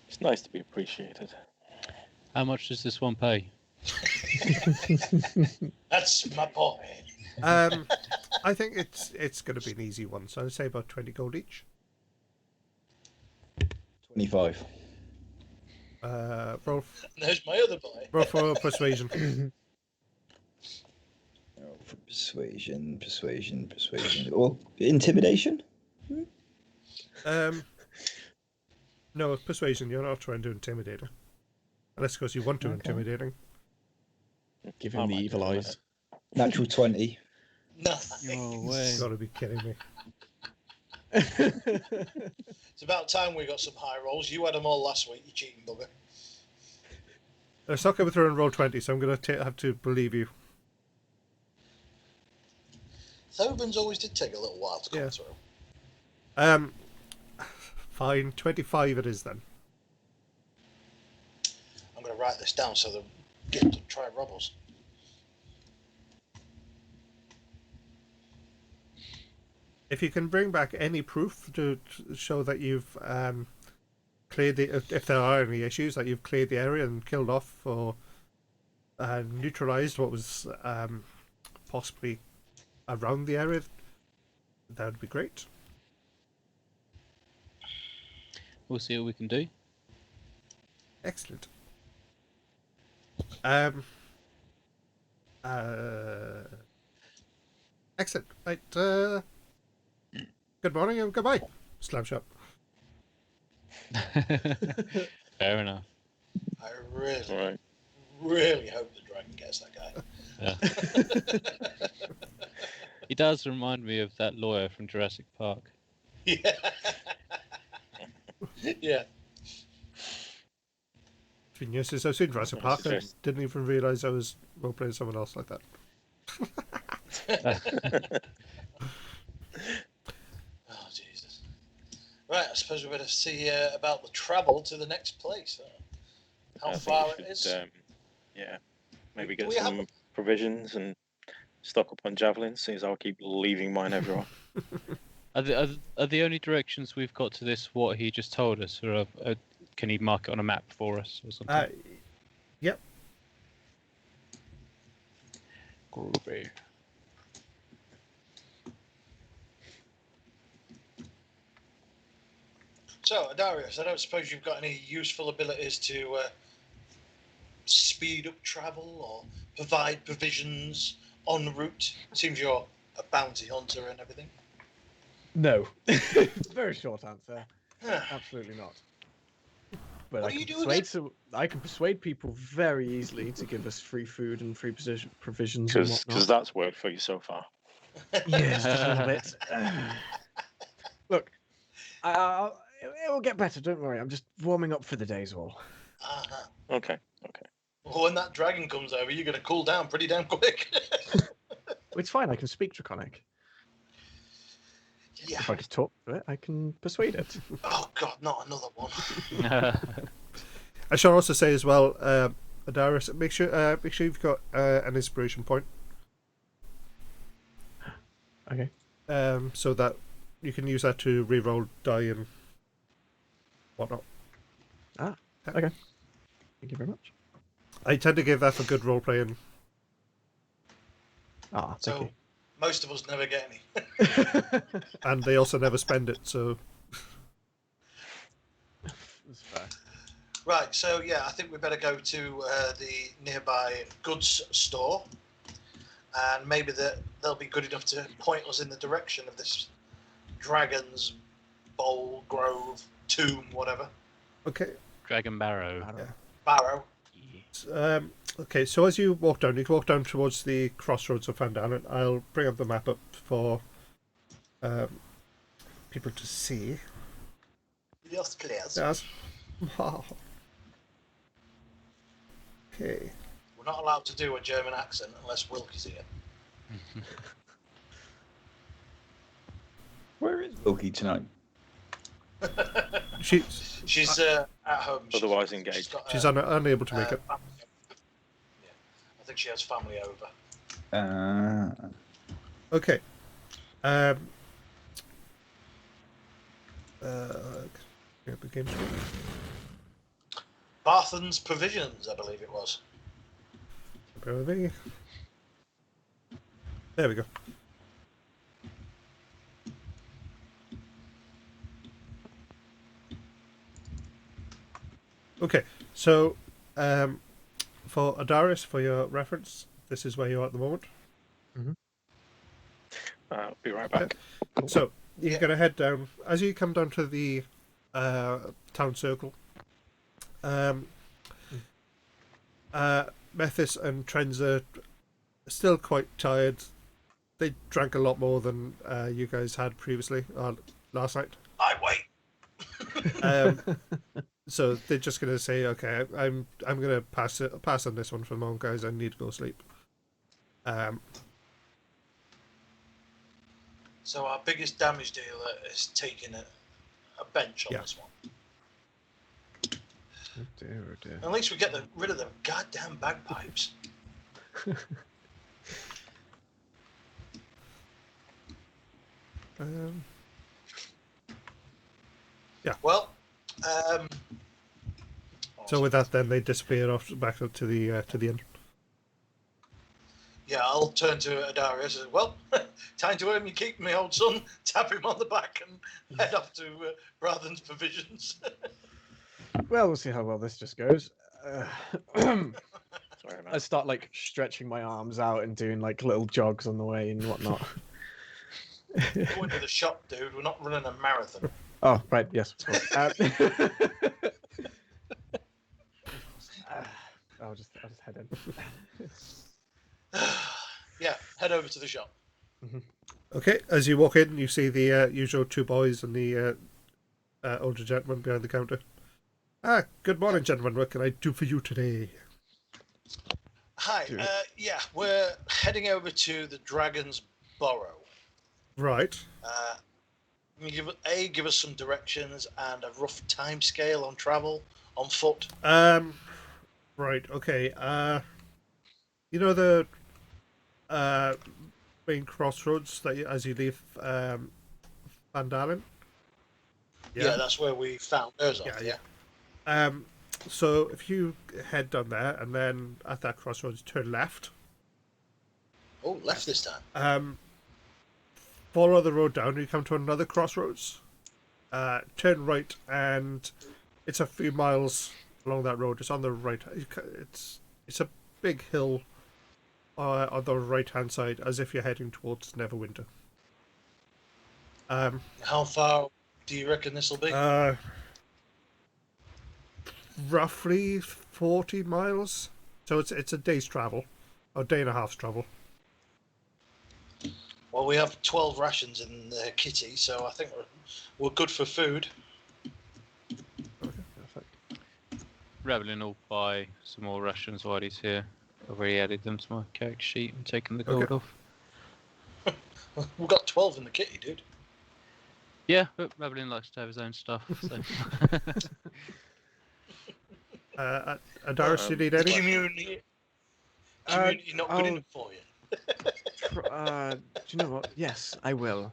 It's nice to be appreciated. How much does this one pay? That's my boy. I think it's going to be an easy one, so I'd say about 20 gold each. 25. Roll And there's my other boy. roll for persuasion. Oh, for persuasion. Or intimidation? No, persuasion. You're not trying to intimidate her, unless because you want to Okay. intimidate her. Give I him the might evil do eyes. Natural 20. Nothing. No way. Got to be kidding me. It's about time we got some high rolls. You had them all last week, you cheating bugger. It's not coming through on roll 20, so I'm going to have to believe you. Thobin's always did take a little while to come Yeah. through. Fine, 25 it is then. I'm going to write this down so they get to try and rob us. If you can bring back any proof to show that you've cleared the, if there are any issues, that you've cleared the area and killed off or neutralized what was possibly around the area, that would be great. We'll see what we can do. Excellent. Excellent. Right. Good morning and goodbye. Slam shop. Fair enough. I really, Right. really hope the dragon gets that guy. Yeah. He does remind me of that lawyer from Jurassic Park. Yeah. Yeah. Genius is I've seen Jurassic Park. I Suggest- didn't even realise I was role playing someone else like that. Oh, Jesus. Right, I suppose we better see about the travel to the next place. How I think far we it should, is. Yeah. Maybe Do get we have- some provisions and stock up on javelins, since I'll keep leaving mine everywhere. Are the only directions we've got to this what he just told us, or can he mark it on a map for us or something? Yep. Groovy. So, Darius, I don't suppose you've got any useful abilities to speed up travel or provide provisions en route. Seems you're a bounty hunter and everything. No. Very short answer. Absolutely not. But What I do you can do persuade I can persuade people very easily to give us free food and free provisions and Because whatnot. that's worked for you so far. Yes, just a little bit. Look, it will get better. Don't worry. I'm just warming up for the day's war. Uh-huh. Okay. Well, when that dragon comes over, you're going to cool down pretty damn quick. It's fine. I can speak Draconic. Yeah. If I can talk to it, I can persuade it. Oh, God, not another one. I shall also say as well, Darius, make sure you've got an inspiration point, Okay. so that you can use that to re-roll die and whatnot. Okay. Thank you very much. I tend to give that for good role playing. Ah, thank So, most of us never get any. you. And they also never spend it, so That's fair. Right, so yeah, I think we better go to the nearby goods store, and maybe they'll be good enough to point us in the direction of this dragon's bowl, grove, tomb, whatever. okay. Dragon Barrow. Barrow. Okay, so as you walk down towards the crossroads of Fandan, and I'll bring up the map up for people to see. Yes, please. Yes. Okay. We're not allowed to do a German accent unless Wilkie's here. Where is Wilkie tonight? She's At home. Otherwise engaged. unable to make it. Yeah, I think she has family over. Okay. The game's Barthen's Provisions, I believe it was. bear with me. There we go. Okay, So, for Adaris, for your reference, this is where you are at the moment. Be right back. So you're going to head down. As you come down to the town circle, Methis and Trends are still quite tired. They drank a lot more than you guys had previously, last night. I wait. So they're just going to say, "Okay, I'm going to pass on this one for the moment, guys. I need to go sleep." So our biggest damage dealer is taking a bench on Yeah. this one. Oh dear. At least we get rid of the goddamn bagpipes. Well, So with that, then they disappear off back to the end. yeah, I'll turn to Adaria and say, well, time to earn me keep, my old son. Tap him on the back and head off to Brathen's Provisions. Well, we'll see how well this just goes. Sorry, I start like stretching my arms out and doing like little jogs on the way and whatnot. Go into the shop, dude. We're not running a marathon. Oh, right, yes. Of course. I'll just head in. Yeah, head over to the shop. Okay, as you walk in, you see the usual two boys and the older gentleman behind the counter. Good morning, gentlemen. What can I do for you today? Hi, yeah, we're heading over to the Dragon's Burrow. Right. Can you give us some directions and a rough time scale on travel on foot? Right. Okay. You know the main crossroads that as you leave Van Dalen? Yeah, that's where we found Urzoth, yeah. So if you head down there and then at that crossroads turn left. Oh, left this time. Follow the road down, you come to another crossroads. Turn right, and it's a few miles along that road. It's on the right. It's a big hill on the right hand side, as if you're heading towards Neverwinter. How far do you reckon this will be? Roughly 40 miles. So it's a day's travel, or a day and a half's travel. Well, we have 12 rations in the kitty, so I think we're good for food. Rebelin will buy some more rations while he's here. I've already added them to my character sheet and taken the gold off. We've got 12 in the kitty, dude. Yeah, but Rebelin likes to have his own stuff. So. Adaris, you need any? Community not good enough for you. Do you know what? Yes, I will.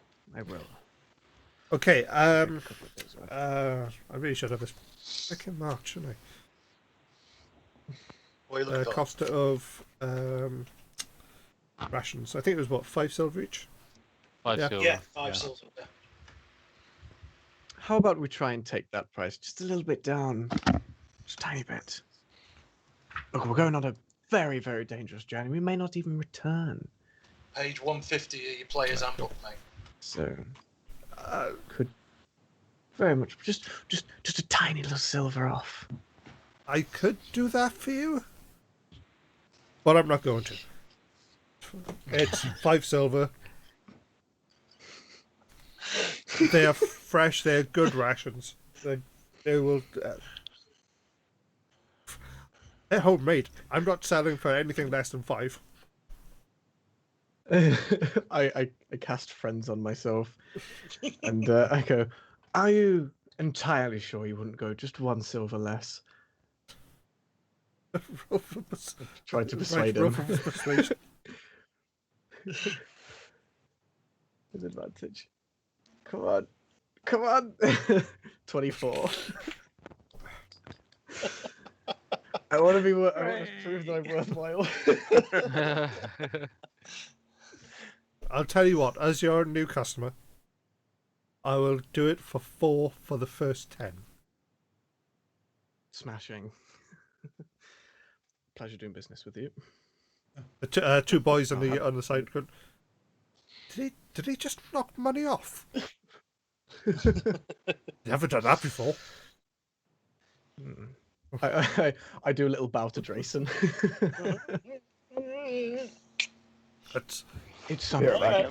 Okay. I A couple of days left. really should have this freaking mark, shouldn't What are you I? looking for? Cost of rations. I think it was what, 5 silver each. 5 Yeah. silver. Yeah, 5 silver. Yeah. How about we try and take that price just a little bit down? Just a tiny bit. Look, we're going on a very, very dangerous journey. We may not even return. Page 150 of your player's handbook, mate. So, could very much just a tiny little silver off. I could do that for you, but I'm not going to. It's 5 silver. They are fresh. They're good rations. They will. They're homemade. I'm not selling for anything less than 5. I cast friends on myself, and I go, "Are you entirely sure you wouldn't go just 1 silver less?" Try to persuade him. Disadvantage. Come on. 24. I want to prove that I'm worthwhile. I'll tell you what. As your new customer, I will do it for 4 for the first 10. Smashing. Pleasure doing business with you. Two boys on the side. Going, did he just knock money off? Never done that before. I do a little bow to Drayson. It's something. All right.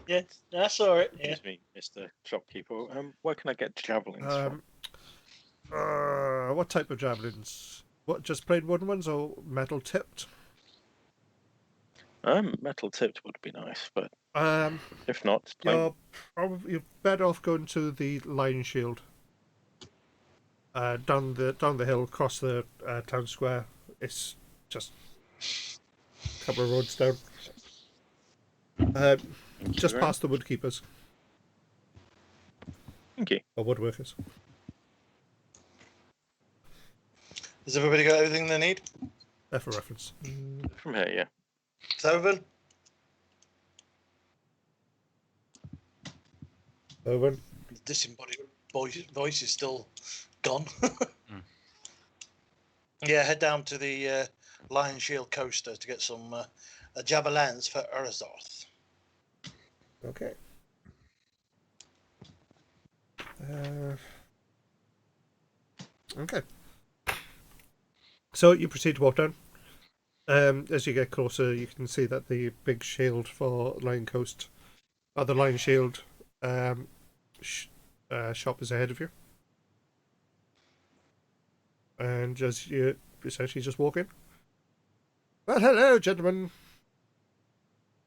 Yes, I saw it. Yeah. Excuse me, Mr. Shopkeeper. Where can I get javelins from? What type of javelins? What, just plain wooden ones or metal tipped? Metal tipped would be nice, but if not, it's you're better off going to the Lion Shield. Down the hill, across the town square. It's just a couple of roads down. Just past the woodkeepers. Thank you. Or woodworkers. Has everybody got everything they need? There for reference. From here, yeah. Thoven? Owen? The disembodied voice is still gone. Yeah, head down to the Lion Shield coaster to get some javelins for Urzarth. Okay. Okay. So you proceed to walk down. As you get closer, you can see that the big shield for Lion Coast, or the Lion Shield shop is ahead of you. And as you essentially just walk in. Well, hello, gentlemen.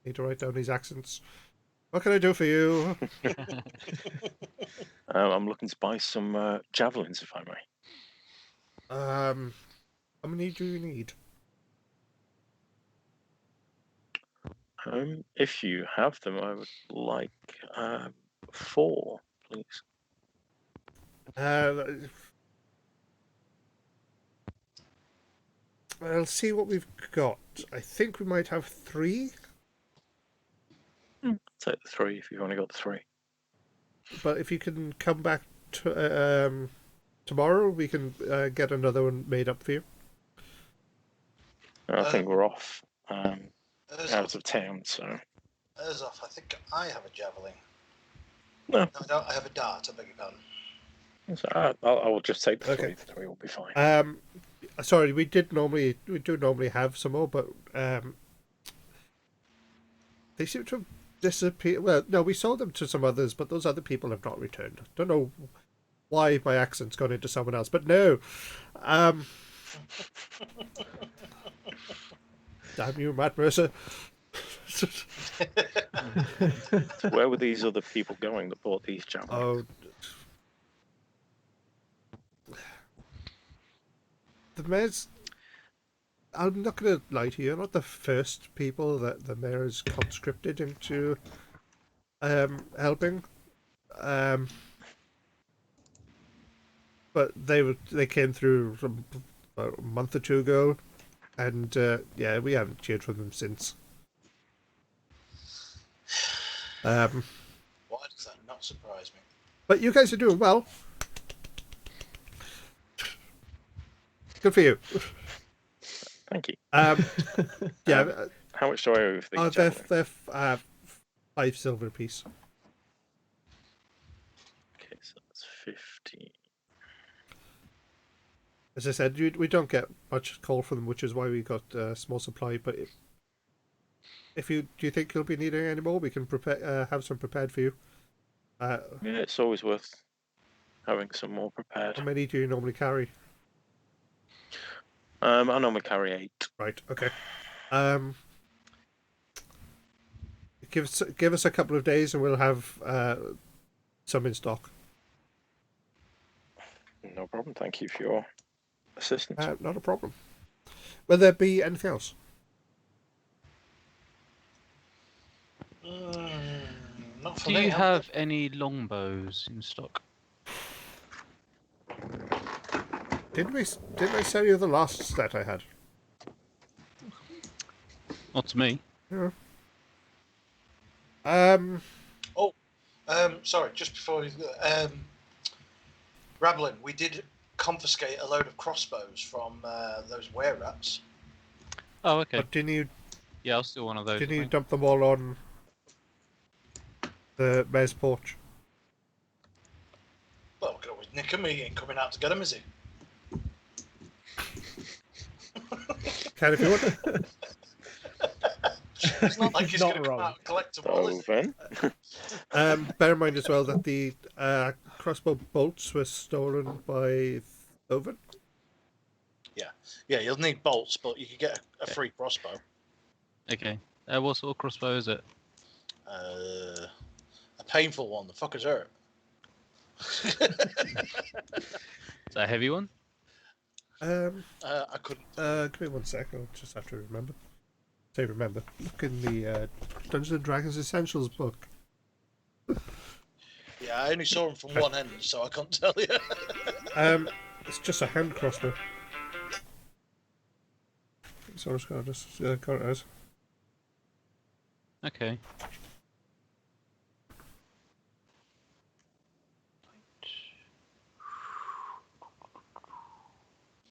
Need to write down these accents. What can I do for you? I'm looking to buy some javelins, if I may. How many do you need? If you have them, I would like 4, please. I'll see what we've got. I think we might have 3. Take the 3 if you've only got the 3. But if you can come back to, tomorrow, we can get another one made up for you. I think we're off out of town, so. Urzarth, I think I have a javelin. No, I don't. I have a dart. I beg your pardon. So I will just take the 3. Okay. The 3 will be fine. Sorry, we do normally have some more, but they seem to have disappeared. Well, no, we sold them to some others, but those other people have not returned. Don't know why my accent's gone into someone else, but no. Damn you, Matt Mercer. So where were these other people going that bought these javelins? The mayor's... I'm not going to lie to you, you're not the first people that the mayor has conscripted into helping. But they came through about a month or 2 ago, and yeah, we haven't cheered for them since. Why does that not surprise me? But you guys are doing well. Good for you. Thank you. Yeah. How much do I owe for these javelins? They're 5 silver apiece. Okay, so that's 15. As I said, we don't get much call for them, which is why we got a small supply. But if do you think you'll be needing any more? We can have some prepared for you. Yeah, it's always worth having some more prepared. How many do you normally carry? I normally carry 8. Right. Okay. Give us a couple of days, and we'll have some in stock. No problem. Thank you for your assistance. Not a problem. Will there be anything else? Not for Do me. you have any longbows in stock? Didn't I sell you the last set I had? Not to me. Yeah. Sorry, just before Rablin, we did confiscate a load of crossbows from those were-rats. Oh, okay. But didn't you Yeah, I'll steal one of those. didn't I you think. dump them all on the mayor's porch? Well, we could always nick him. He ain't coming out to get him, is he? Can if you want. It's not like he's Not going to come wrong. out and collect them all, is So he? then, Bear in mind as well that the crossbow bolts were stolen by Oven. Yeah, you'll need bolts, but you could get a free crossbow. Okay. What sort of crossbow is it? A painful one. The fuckers hurt. Is that a heavy one? I couldn't. Give me 1 second. I'll just have to remember. Say remember. Look in the Dungeons and Dragons Essentials book. Yeah, I only saw him from one end, so I can't tell you. It's just a hand crossbow. So I'm just gonna count it as. Okay.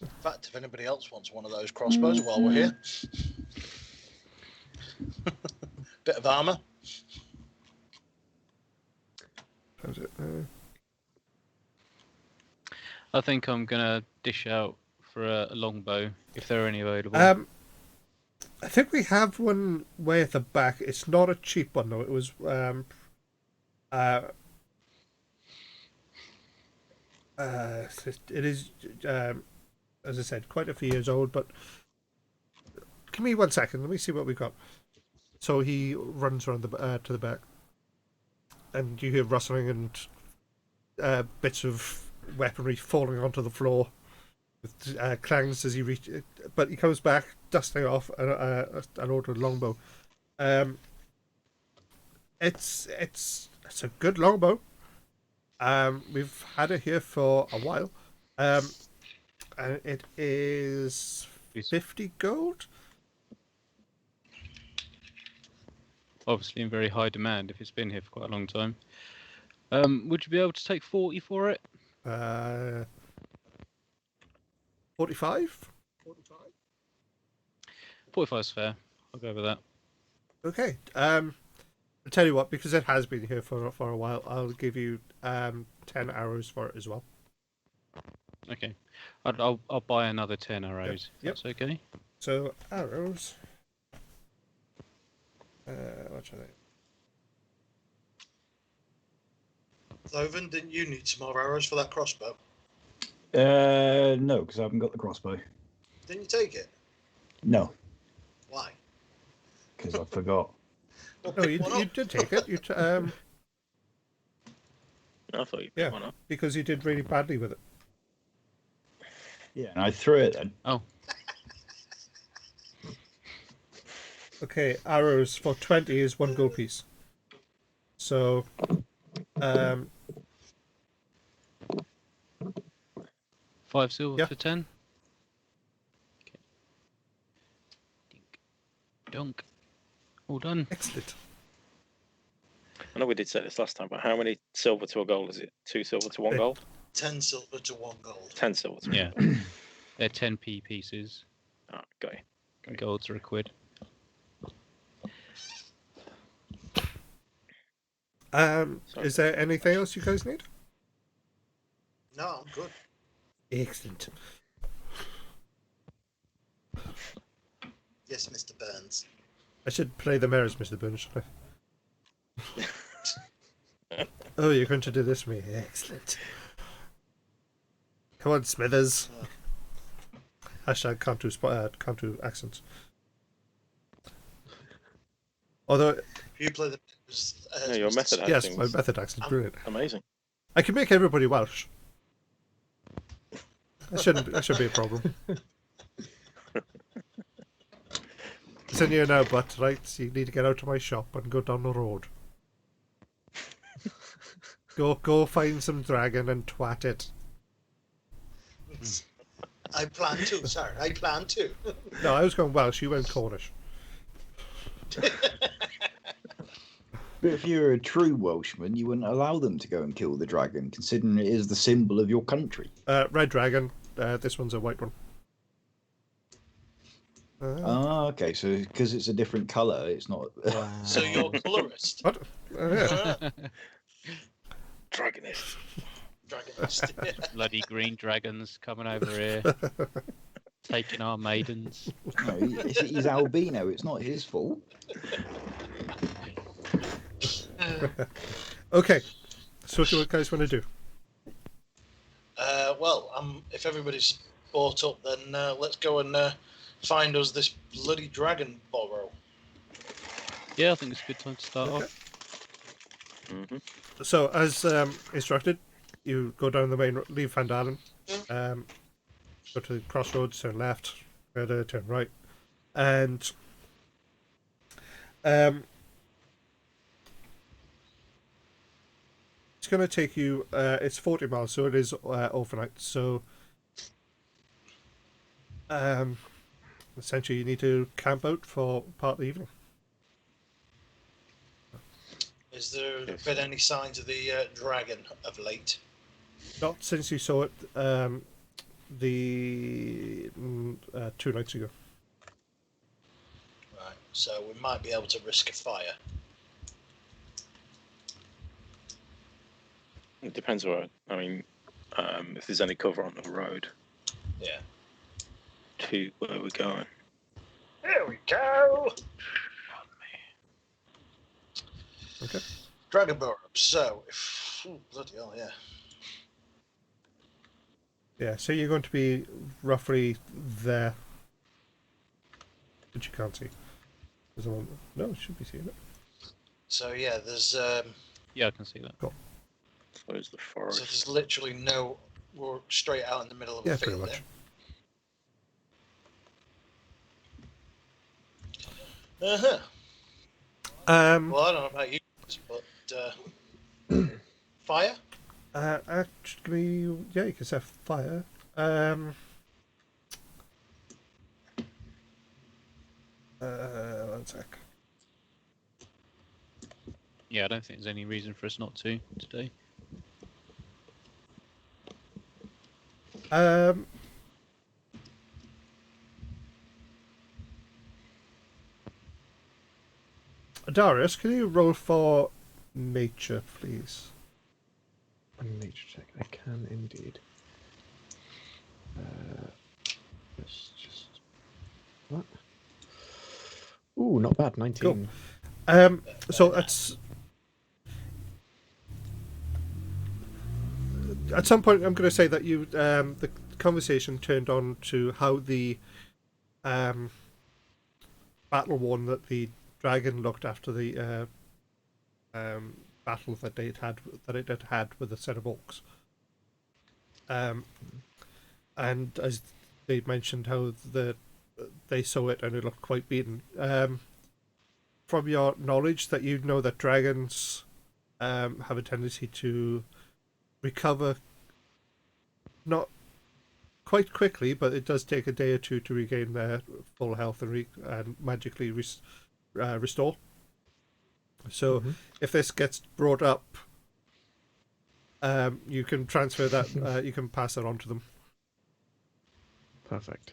In fact, if anybody else wants one of those crossbows while we're here, bit of armour. How's it? I think I'm gonna dish out for a longbow if there are any available. I think we have one way at the back. It's not a cheap one though. It was it is as I said, quite a few years old. But give me 1 second. Let me see what we got. So he runs around the to the back, and you hear rustling and bits of weaponry falling onto the floor with clangs as he reaches. But he comes back, dusting off an ordered longbow. It's a good longbow. We've had it here for a while. And it is 50 gold. Obviously in very high demand if it's been here for quite a long time. Would you be able to take 40 for it? 45. 45 is fair. I'll go with that. Okay. I'll tell you what, because it has been here for a while, I'll give you 10 arrows for it as well. Okay. I'll buy another 10 arrows. Yep. That's okay. So arrows. What should I? Loven, didn't you need some more arrows for that crossbow? No, because I haven't got the crossbow. Didn't you take it? No, Why? because I forgot. Well, No, pick one you up. did take it. I thought you picked Yeah. one up. Because you did really badly with it. Yeah, and I threw it then. Oh, Okay, arrows for 20 is 1 gold piece. So, 5 silver Yeah. for 10. Okay. Dink. Dunk. All done. excellent. I know we did say this last time, but how many silver to a gold is it? 2 silver to 1 gold? 10 silver to 1 gold. 10 silver to Yeah. They're 10p pieces. Oh, got you. And golds are a quid. Is there anything else you guys need? No, I'm good. Excellent. Yes, Mr. Burns. I should play the mayor as Mr. Burns, should I? Oh, you're going to do this for me. Excellent. Come on, Smithers. Hashtag can't do accents. Although, You play the. Yeah, your method yes, acting my was method accent's brilliant. amazing. I can make everybody Welsh. That shouldn't be a problem. It's in here now, but right, so you need to get out of my shop and go down the road. Go find some dragon and twat it. I plan to, sir. I plan to. No, I was going Welsh, you went Cornish. But if you're a true Welshman, you wouldn't allow them to go and kill the dragon, considering it is the symbol of your country. Red dragon. This one's a white one. Okay. So because it's a different colour, it's not. So you're colorist. What? Yeah. Dragonist. Dragonist. Yeah. Bloody green dragons coming over here, taking our maidens. No, he's albino. It's not his fault. Okay. So what do you guys want to do? If everybody's bought up, then let's go and find us this bloody dragon borrow. Yeah, I think it's a good time to start Okay. off. Mm-hmm. So, as instructed, you go down the main road, leave Van Dalen, go to the crossroads, turn left, further, turn right, and it's going to take you. It's 40 miles, so it is overnight. So, essentially, you need to camp out for part of the evening. Is there Yes. been any signs of the dragon of late? Not since you saw it the 2 nights ago. Right. So we might be able to risk a fire. It depends where. I mean, if there's any cover on the road Yeah. to where we're going. There we go. Okay. Dragon borrow. So, bloody hell, yeah. Yeah, so you're going to be roughly there. But you can't see. There's one. No, you should be seeing it. So yeah, there's Yeah, I can see that. So is the so forest. there's literally no. We're straight out in the middle of Yeah, a pretty field. much. There. Uh-huh. Well, I don't know about you, but fire. Actually, yeah, you can set fire. One sec. Yeah, I don't think there's any reason for us not to today. Darius, can you roll for nature, please? A nature check. I can indeed. Let's just. What? Ooh, not bad. 19. Cool. So that's at some point. I'm going to say that you the conversation turned on to how the battle one that the dragon looked after the battle that it had with a set of orcs. And as they mentioned, how they saw it and it looked quite beaten. From your knowledge, that you know that dragons have a tendency to recover, not quite quickly, but it does take a day or two to regain their full health and magically restore. So if this gets brought up, you can transfer that, you can pass that on to them. Perfect.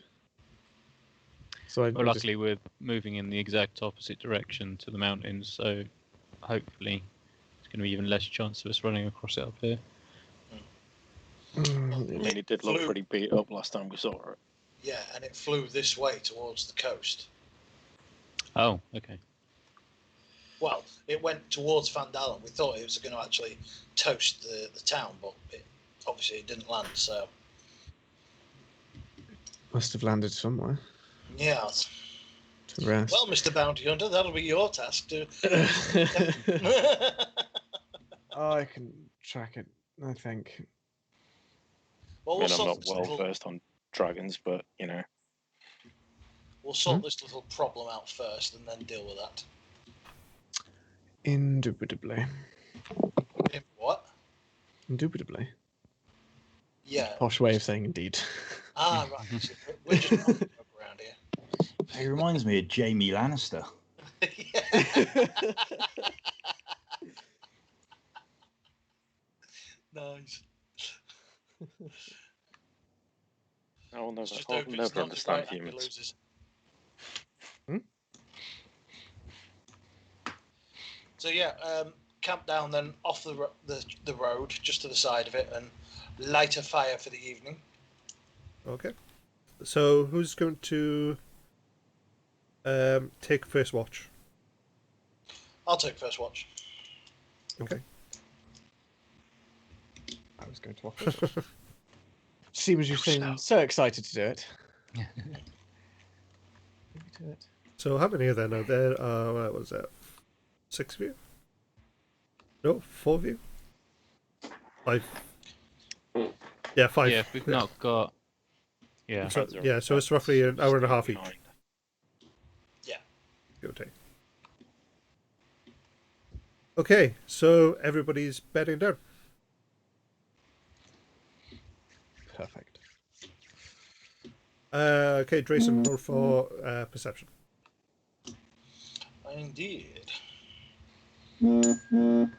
So I Well, just- luckily we're moving in the exact opposite direction to the mountains, so hopefully there's going to be even less chance of us running across it up here. I mean, it did look Flew. pretty beat up last time we saw it. Yeah, and it flew this way towards the coast. Oh, okay. Well, it went towards Van Dalen. We thought it was going to actually toast the town, but obviously it didn't land. So Must have landed somewhere. yeah. To rest. Well, Mr. Bounty Hunter, that'll be your task to. Oh, I can track it, I think. Well, I we'll mean, I'm sort not this well little, versed on dragons, but you know, we'll sort this little problem out first, and then deal with that. Indubitably. What? Indubitably. Yeah. Posh way of saying indeed. Ah, right. So we're just not around here. It reminds me of Jamie Lannister. Yeah. Nice. I'll It's never, just I'll hope it's never not understand the right hand who humans. loses. So yeah, camp down then off the road, just to the side of it, and light a fire for the evening. Okay. So who's going to take first watch? I'll take first watch. Okay. I was going to offer. Seems you seem so excited to do it. Leave me to it. So how many are there now? There are, what was that? 6 of you? No, 4 of you? 5. Yeah, 5. Yeah, if we've not got. Yeah. So, yeah, so it's roughly an hour and a half each. Yeah. Give or take. Okay, so everybody's bedding down. Perfect. Okay, Drayson, roll for perception. Indeed. That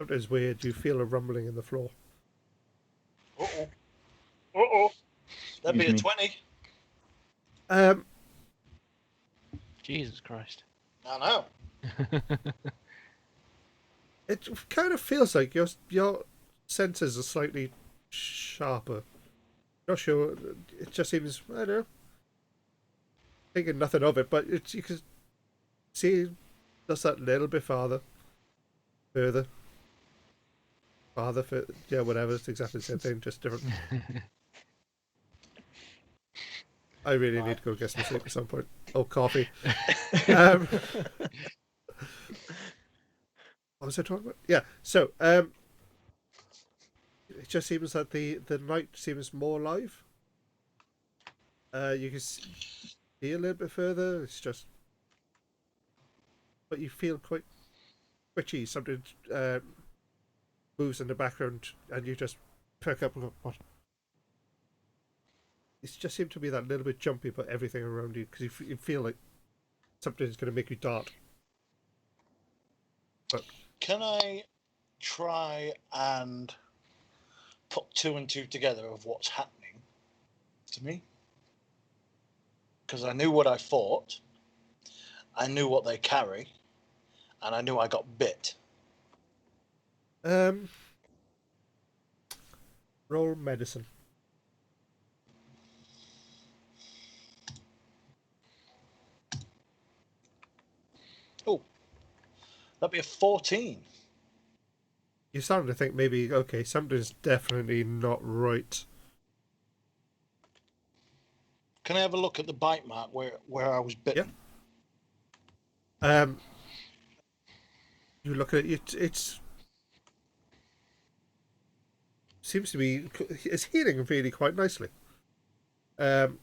is weird. You feel a rumbling in the floor. Uh-oh. Uh-oh. That'd be a Excuse me. 20. Jesus Christ. I know. It kind of feels like your senses are slightly sharper. Not sure. It just seems, I don't know. Thinking nothing of it, but you can see just that little bit further. Yeah, whatever. It's exactly the same thing, just different. I really need to go get some sleep at some point. Oh, coffee. What was I talking about? Yeah, so it just seems that the night seems more alive. You can see a little bit further. It's just, but you feel quite twitchy. Something moves in the background, and you just perk up and go, "What?" It just seemed to be that little bit jumpy about everything around you because you feel like something's going to make you dart. But Can I try and put 2 and 2 together of what's happening to me? Because I knew what I fought, I knew what they carry, and I knew I got bit. roll medicine. Oh, that'd be a 14. You're starting to think maybe, okay, something's definitely not right. Can I have a look at the bite mark where I was bitten? You look at it, it's seems to be, it's healing really quite nicely. The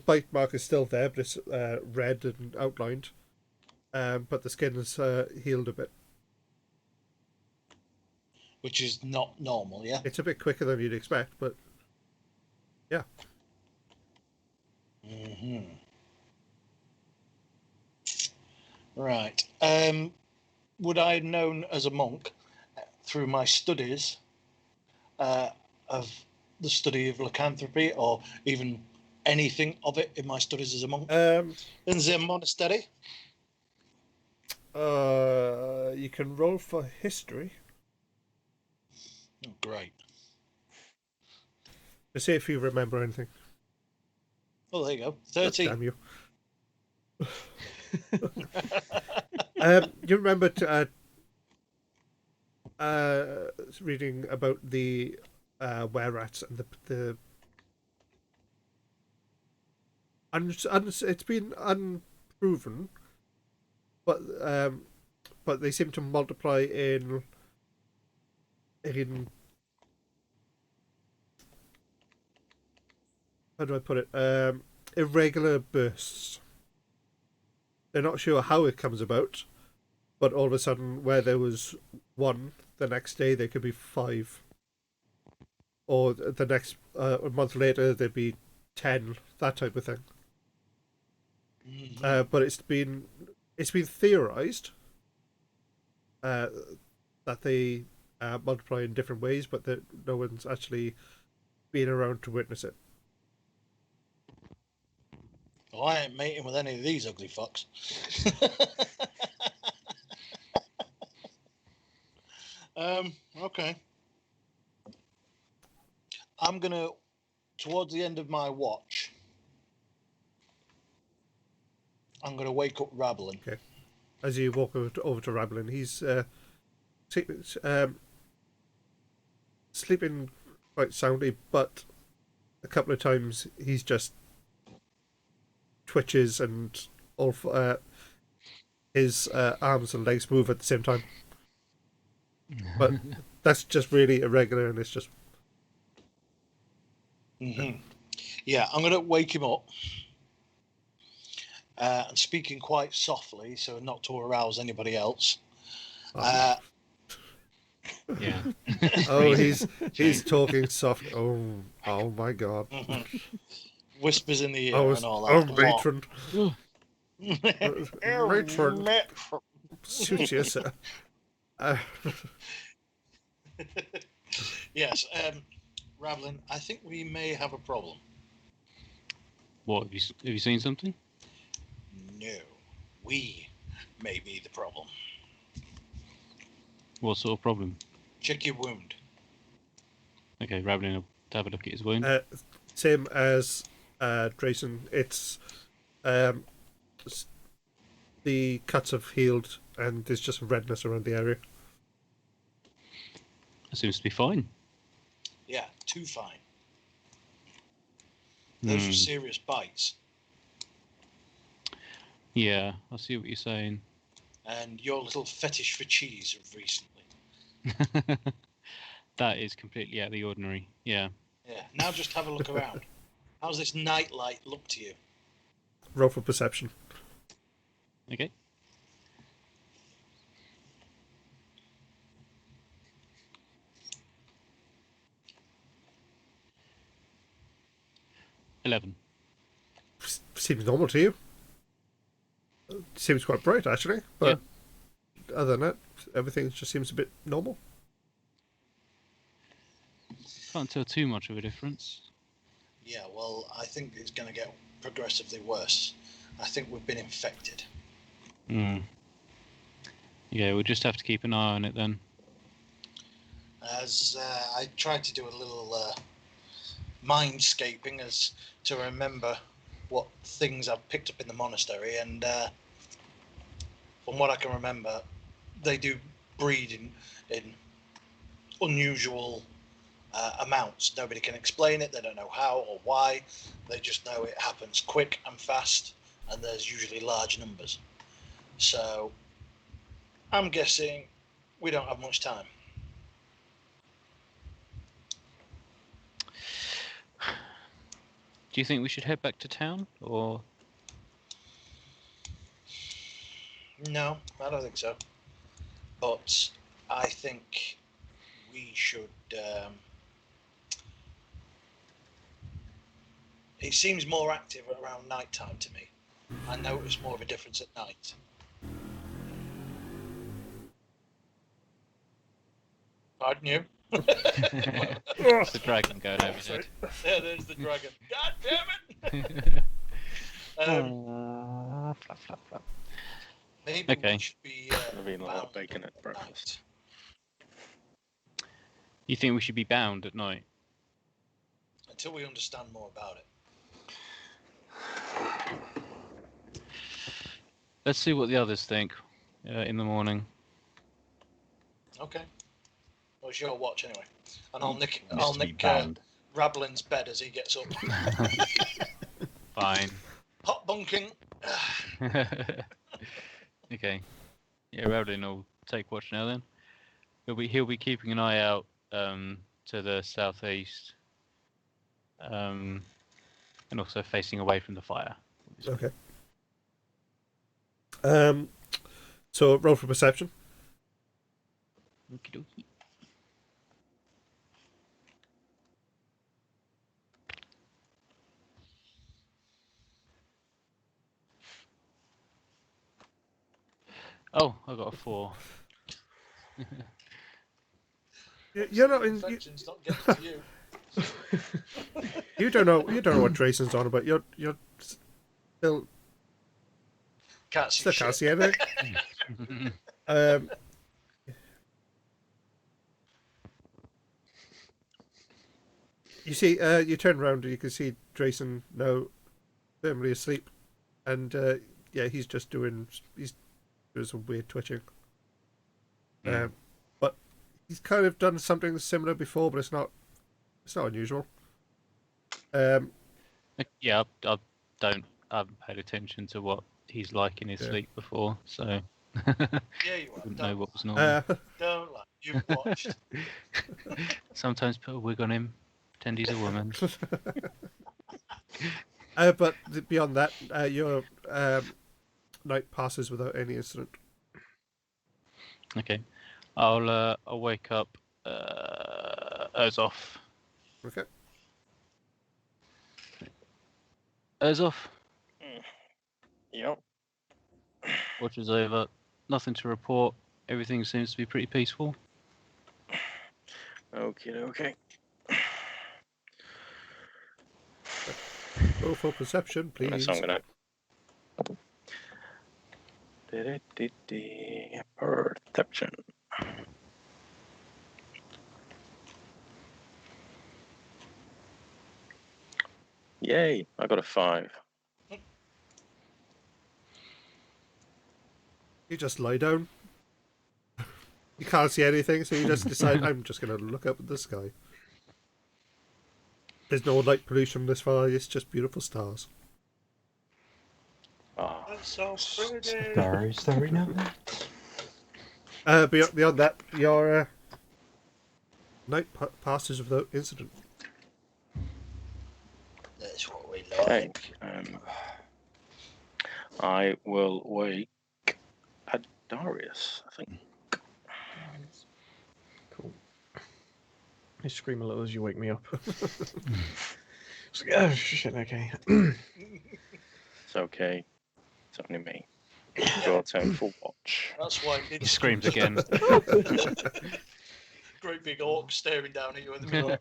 bite mark is still there, but it's red and outlined. But the skin is healed a bit. Which is not normal, yeah? It's a bit quicker than you'd expect, but yeah. Mm-hmm. Right. Would I have known as a monk through my studies of the study of lycanthropy, or even anything of it in my studies as a monk in the monastery? You can roll for history Oh, great. to see if you remember anything. Oh, there you go. God 13. damn you. You remember reading about the were-rats and it's been unproven, but they seem to multiply in how do I put it? Irregular bursts. They're not sure how it comes about, but all of a sudden, where there was 1, the next day there could be 5, or the next a month later there'd be 10. That type of thing. Mm-hmm. But it's been theorized that they multiply in different ways, but that no one's actually been around to witness it. Oh, I ain't mating with any of these ugly fucks. Okay. I'm gonna, towards the end of my watch, I'm gonna wake up Rablin. Okay. As you walk over to Rablin, he's sleeping quite soundly, but a couple of times he's just twitches and all his arms and legs move at the same time. But that's just really irregular, and it's just Mm-hmm. Yeah, I'm gonna wake him up. And speaking quite softly, so not to arouse anybody else. Yeah. oh, he's talking soft. Oh my God! Whispers in the ear Oh, and all oh, that. matron, Matron. matron, suit you, sir. Yes, Ravlin, I think we may have a problem. What have you seen something? No, we may be the problem. What sort of problem? Check your wound. Okay, Raveling will have a look at his wound. Same as Drayson. It's the cuts have healed, and there's just redness around the area. It seems to be fine. Yeah, too fine. Those were serious bites. Yeah, I see what you're saying. And your little fetish for cheese of recently. That is completely out of the ordinary. Yeah. Yeah, now just have a look around. How's this nightlight look to you? Roll for perception. Okay. $11. Seems normal to you. Seems quite bright, actually. But other than that, everything just seems a bit normal. Can't tell too much of a difference. Yeah, well, I think it's going to get progressively worse. I think we've been infected. Yeah, we'll just have to keep an eye on it then. As I tried to do a little mindscaping as to remember what things I've picked up in the monastery, and from what I can remember, they do breed in unusual amounts. Nobody can explain it. They don't know how or why. They just know it happens quick and fast, and there's usually large numbers. So I'm guessing we don't have much time. Do you think we should head back to town, or? No, I don't think so. But I think we should. It seems more active around night time to me. I notice more of a difference at night. Pardon you? It's the dragon going over his head. Yeah, there's the dragon. God damn it! Flap, flap, flap. Maybe Okay. we should be. I've eaten a lot of bound bacon at at breakfast. You think we should be bound at night? until we understand more about it. Let's see what the others think in the morning. Okay. Well, it's your watch anyway, and I'll nick Needs to be banned. Rablin's bed as he gets up. Fine. Hot bunking. Okay. Yeah, Rowlin will take watch now then. He'll be keeping an eye out to the southeast, and also facing away from the fire. Okay. So roll for perception. Okie dokie. Oh, I got a 4. You're not in. Infection's not getting to you. You don't know. You don't know what Drayson's on about. You're still Can't see can't shit. see anything. You see, you turn around and you can see Drayson now firmly asleep, and yeah, he's doing some weird twitching. But he's kind of done something similar before, but it's not unusual. Yeah, I haven't paid attention to what he's like in his sleep before, so Yeah, you are. wouldn't know what was normal. Don't lie. You've watched. Sometimes put a wig on him, pretend he's a woman. But beyond that, your night passes without any incident. Okay, I'll wake up Urzoff. Okay. Urzoff, Yep. watch is over. Nothing to report. Everything seems to be pretty peaceful. Okay. Roll for perception, please. So I'm gonna. Perception. Yay! I got a 5. You just lie down. You can't see anything, so you just decide, I'm just going to look up at the sky. There's no light pollution this far, it's just beautiful stars. Ah, That's so pretty. Starry night. Beyond that, your night passes without incident. That's what we okay. like. I will wake Darius, I think. Cool. I scream a little as you wake me up. It's like, oh shit, okay. It's okay. It's only me. Your turn for watch. That's why He screams again. Great big orc staring down at you in the middle.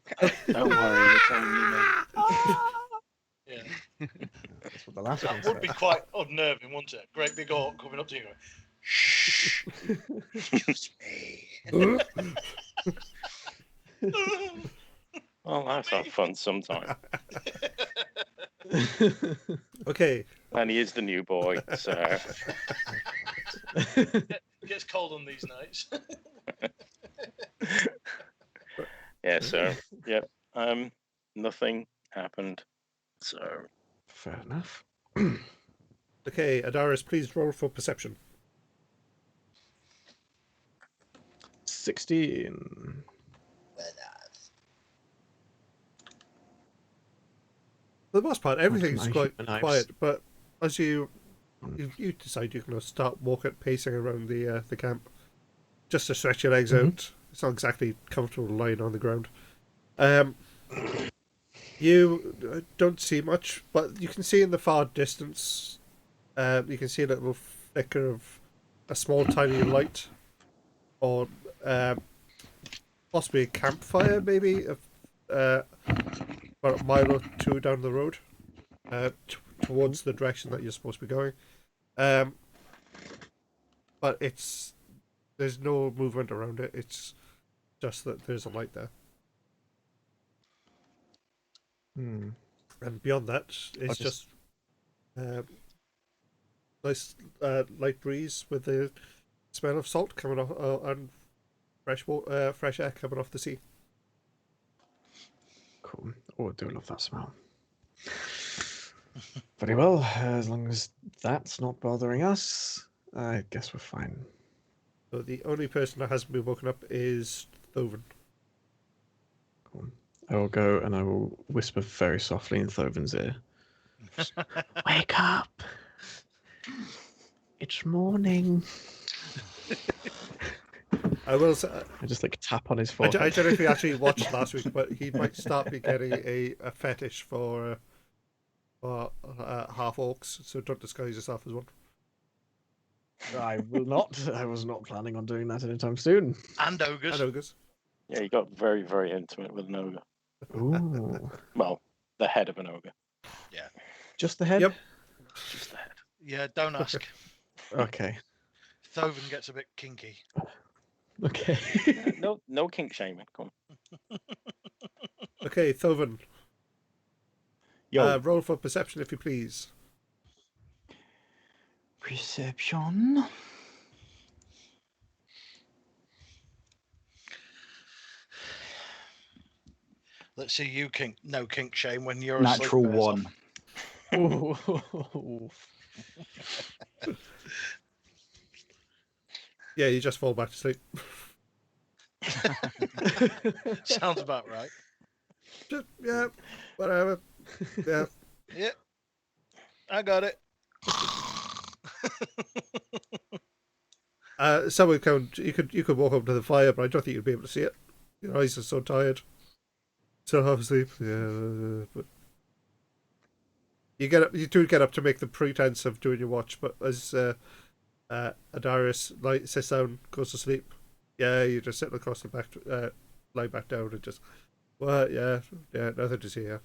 Don't worry, it's only me. Yeah, That's what the last one that would be said. quite unnerving, wouldn't it? Great big orc coming up to you going, "Shh, excuse me." Well, let's have fun sometime. Okay. And he is the new boy, so. Gets cold on these nights. Yeah, so, yep. Nothing happened, so. Fair enough. Okay, Adaris, please roll for perception. 16. For the most part, everything's can I quite humanize? quiet, but as you decide you're going to start pacing around the camp, just to stretch your legs out. It's not exactly comfortable lying on the ground. You don't see much, but you can see in the far distance, you can see a little flicker of a small tiny light, or possibly a campfire, maybe, about a mile or two down the road, towards the direction that you're supposed to be going. But there's no movement around it. It's just that there's a light there. Hmm. And beyond that, it's just nice light breeze with the smell of salt coming off and fresh air coming off the sea. Cool. Oh, I do love that smell. Very well. As long as that's not bothering us, I guess we're fine. So the only person that hasn't been woken up is Thoven. Cool. I will go and I will whisper very softly in Thoven's ear. Wake up! It's morning. I will say, I just like tap on his I forehead. don't know if you actually watched last week, but he might start be getting a fetish for half orcs. So don't disguise yourself as one. I will not. I was not planning on doing that anytime soon. And ogres. And ogres. Yeah, you got very, very intimate with an ogre. Ooh. Well, the head of an ogre. Just the head? Yep. Just the head. Yeah, don't ask. Okay. Thoven gets a bit kinky. Okay. No kink shaming. Come on. Okay, Thoven. Yo, Roll for perception, if you please. perception. Let's see you no kink shame when you're Natural asleep. one. Ooh. Yeah, you just fall back to sleep. Sounds about right. Just, yeah, whatever. Yeah. Yep. I got it. Someone you could walk up to the fire, but I don't think you'd be able to see it. Your eyes are so tired. So half asleep. Yeah, but you do get up to make the pretense of doing your watch, but as Adarius sits down, goes to sleep. Yeah, you just sit across the back, lie back down and just, what? Yeah, nothing to see here.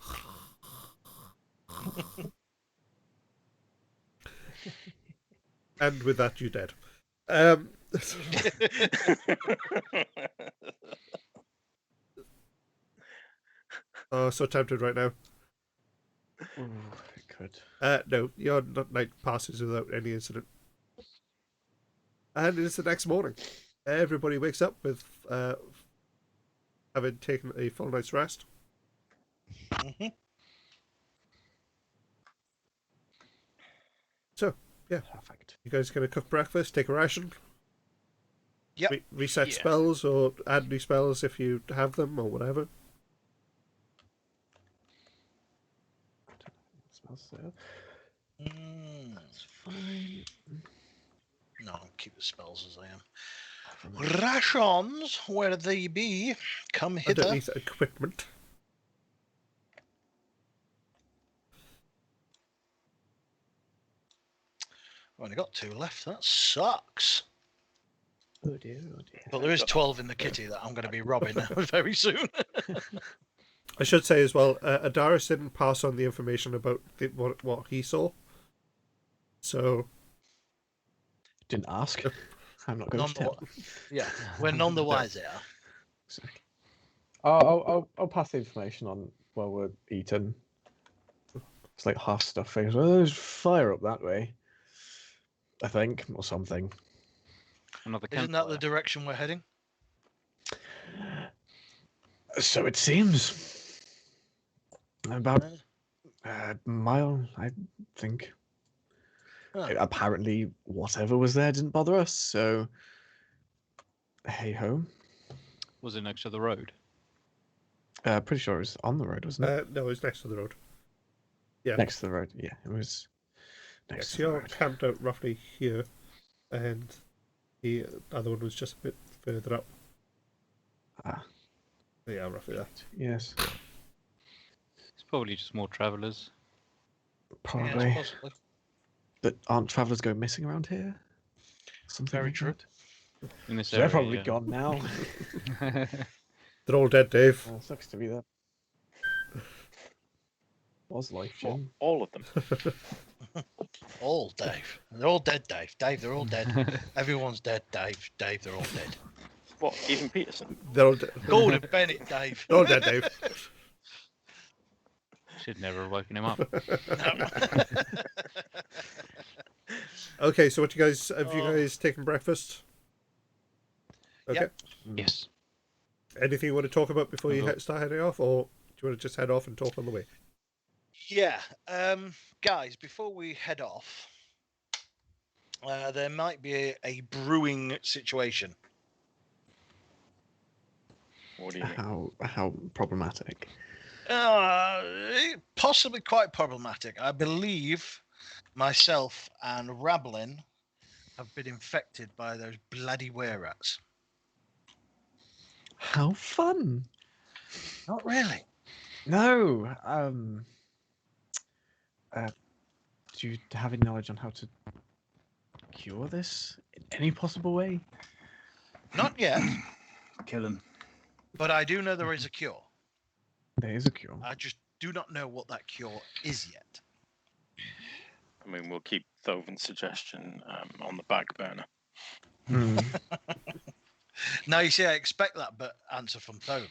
And with that, you're dead. Oh, so tempted right now. Ooh, it could. No, your night passes without any incident. And it's the next morning. Everybody wakes up with having taken a full night's rest. Mhm. So, yeah, Perfect. you guys gonna cook breakfast, take a ration, Yep. reset Yeah. spells, or add new spells if you have them, or whatever. Smells so. Mm. That's fine. No, I'll keep the spells as I am. From there. Rations, where they be, come hither. Underneath equipment. I've only got 2 left. That sucks. Oh dear, oh dear. But there is 12 in the kitty that I'm going to be robbing very soon. I should say as well, Adaris didn't pass on the information about what he saw. So, Didn't ask. I'm not going to tell. Yeah, we're none the wiser. Exactly. I'll pass the information on while we're eating. It's like half stuff things. Well, there's fire up that way, I think, or something. Another Isn't that the campfire. direction we're heading? So it seems. About a mile, I think. Huh. Apparently, whatever was there didn't bother us, so hey ho. Was it next to the road? Pretty sure it was on the road, wasn't it? no, it's next to the road. Yeah. Next to the road, yeah, it was next Yes, to the you're road. camped out roughly here, and the other one was just a bit further up. Ah, Yeah, roughly there. yes, It's probably just more travellers. probably. Yes, possibly. But aren't travellers going missing around here? Something Very like true. that? In this So area. they're probably yeah. gone now. They're all dead, Dave. Sucks to be that. Was life, Well, Jim. all of them. All Dave. They're all dead, Dave. Dave, they're all dead. Everyone's dead, Dave. Dave, they're all dead. What? Even Peterson? They're all dead. Gordon Bennett, Dave. They're all dead, Dave. Should never have woken him up. Okay, so what you guys have you Oh. guys taken breakfast? Okay. Yep. Yes. Anything you want to talk about before you No. start heading off, or do you want to just head off and talk on the way? Yeah, guys, before we head off, there might be a brewing situation. What do you mean? How problematic? Possibly quite problematic. I believe myself and Rablin have been infected by those bloody were-rats. How fun! Not really. No. Do you have any knowledge on how to cure this in any possible way? Not yet, Kill him. but I do know there is a cure. There is a cure. I just do not know what that cure is yet. I mean, we'll keep Thovan's suggestion on the back burner. Hmm. Now, you see, I expect that answer from Thoven.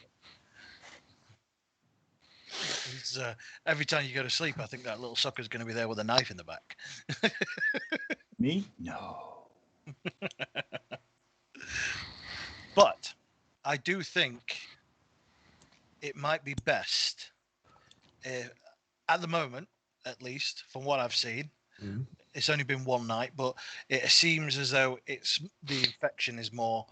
Every time you go to sleep, I think that little sucker's going to be there with a knife in the back. Me? No. But I do think it might be best, at the moment, at least, from what I've seen. Mm. It's only been one night, but it seems as though the infection is more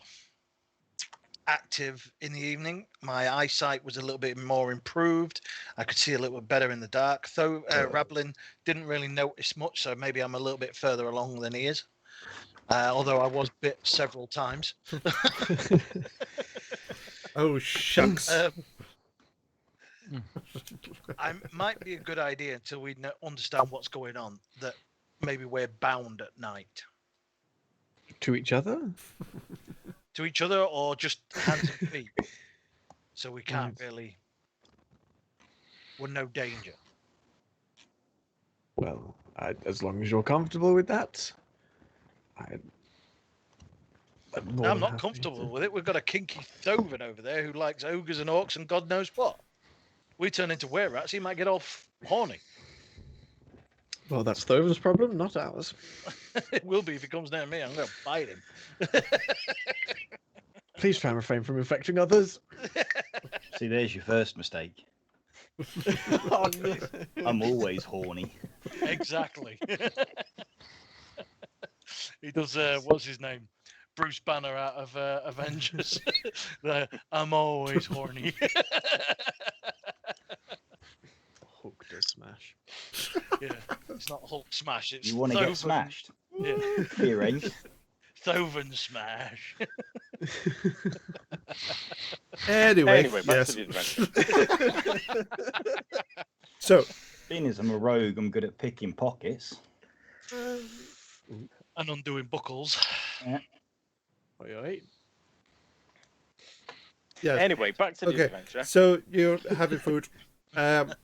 active in the evening. My eyesight was a little bit more improved. I could see a little bit better in the dark. Though Rablin didn't really notice much, so maybe I'm a little bit further along than he is. Although I was bit several times. Oh, shucks. I might be a good idea until we understand what's going on, that maybe we're bound at night. To each other? To each other, or just hands and feet. So we can't Right. really... We're no danger. Well, as long as you're comfortable with that, I'm more I'm than not happy comfortable to- with it. We've got a kinky Thoven over there who likes ogres and orcs and God knows what. We turn into were-rats, he might get all horny. Well, that's Thoven's problem, not ours. It will be if he comes near me. I'm going to bite him. Please try and refrain from infecting others. See, there's your first mistake. Oh, no. I'm always horny. Exactly. He does, what's his name? Bruce Banner out of Avengers. I'm always horny. Hulk does smash. Yeah, it's not Hulk smash. It's You want to Thoven. get smashed? Yeah, Be arranged. Thoven smash. Anyway, Back yes. to the adventure. So, Being as I'm a rogue, I'm good at picking pockets. And undoing buckles. Oi, oi. yeah. Anyway, back to the Okay, adventure. so you're having food. Do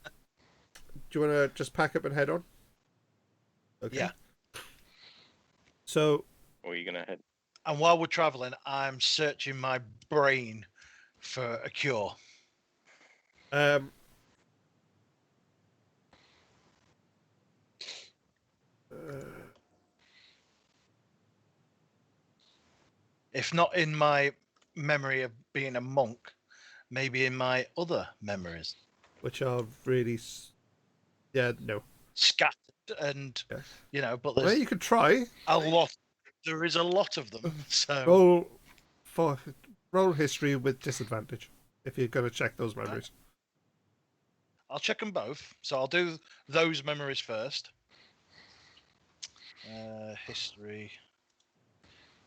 you want to just pack up and head on? Okay. Yeah. So, Or are you going to head? And while we're traveling, I'm searching my brain for a cure. um, If not in my memory of being a monk, maybe in my other memories. which are really, yeah, no. Scattered and, Yeah. but Well, there's you could try. a lot. There is a lot of them. So Roll history with disadvantage if you're going to check those memories. I'll check them both. So I'll do those memories first. History,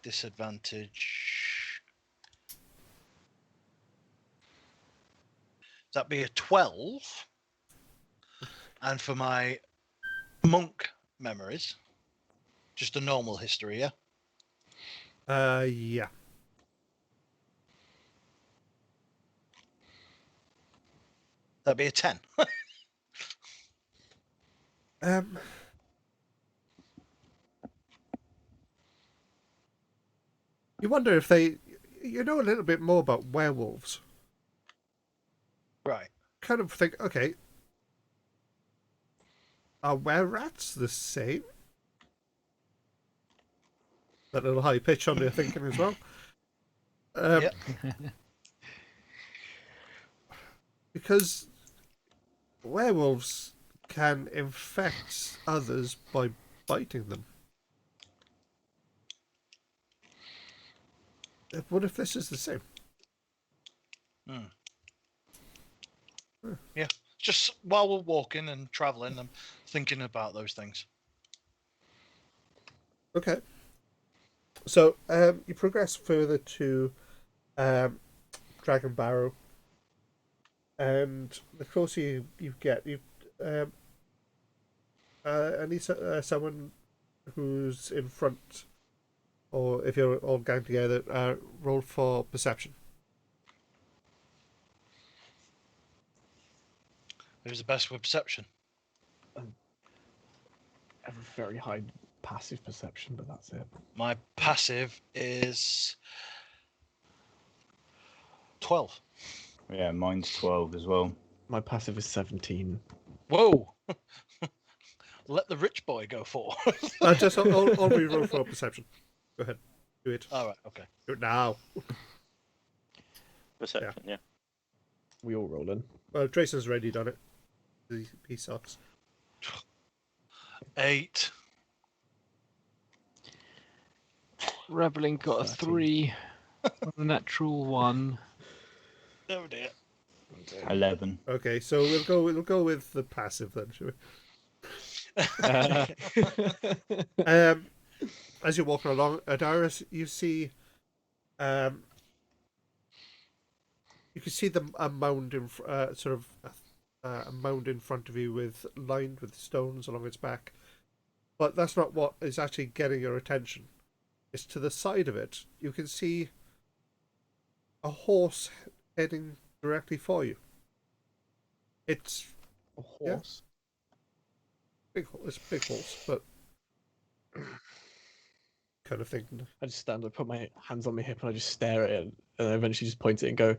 disadvantage. That'd be a 12. And for my monk memories, just a normal history, yeah? Yeah. That'd be a 10. You wonder if you know a little bit more about werewolves. Right. Kind of think, okay, are were-rats the same? That little high pitch on their thinking as well. Yep. Because werewolves can infect others by biting them. What if this is the same? Yeah. Just while we're walking and traveling, I'm thinking about those things. Okay. So you progress further to Dragon Barrow, and the closer you get, I need someone who's in front or if you're all gang together, roll for perception. Who's the best with perception? I have a very high passive perception, but that's it. My passive is 12. Yeah, mine's 12 as well. My passive is 17. Whoa! Let the rich boy go for. Just all re-roll for perception. Go ahead. Do it. All right. Okay. Do it now. Perception, yeah. We all roll in. Well, Trayson's already done it. He sucks. 8. Rebelling got a 13. 3 on a natural 1. Oh dear. 11. Okay, so we'll go with the passive then, shall we? As you're walking along, Adaris, you see, you can see a mound in a mound in front of you lined with stones along its back, but that's not what is actually getting your attention. It's to the side of it. You can see a horse heading directly for you. It's A horse? it's a big horse, but kind of thing. I just stand up, put my hands on my hip, and I just stare at it, and I eventually just point it and go,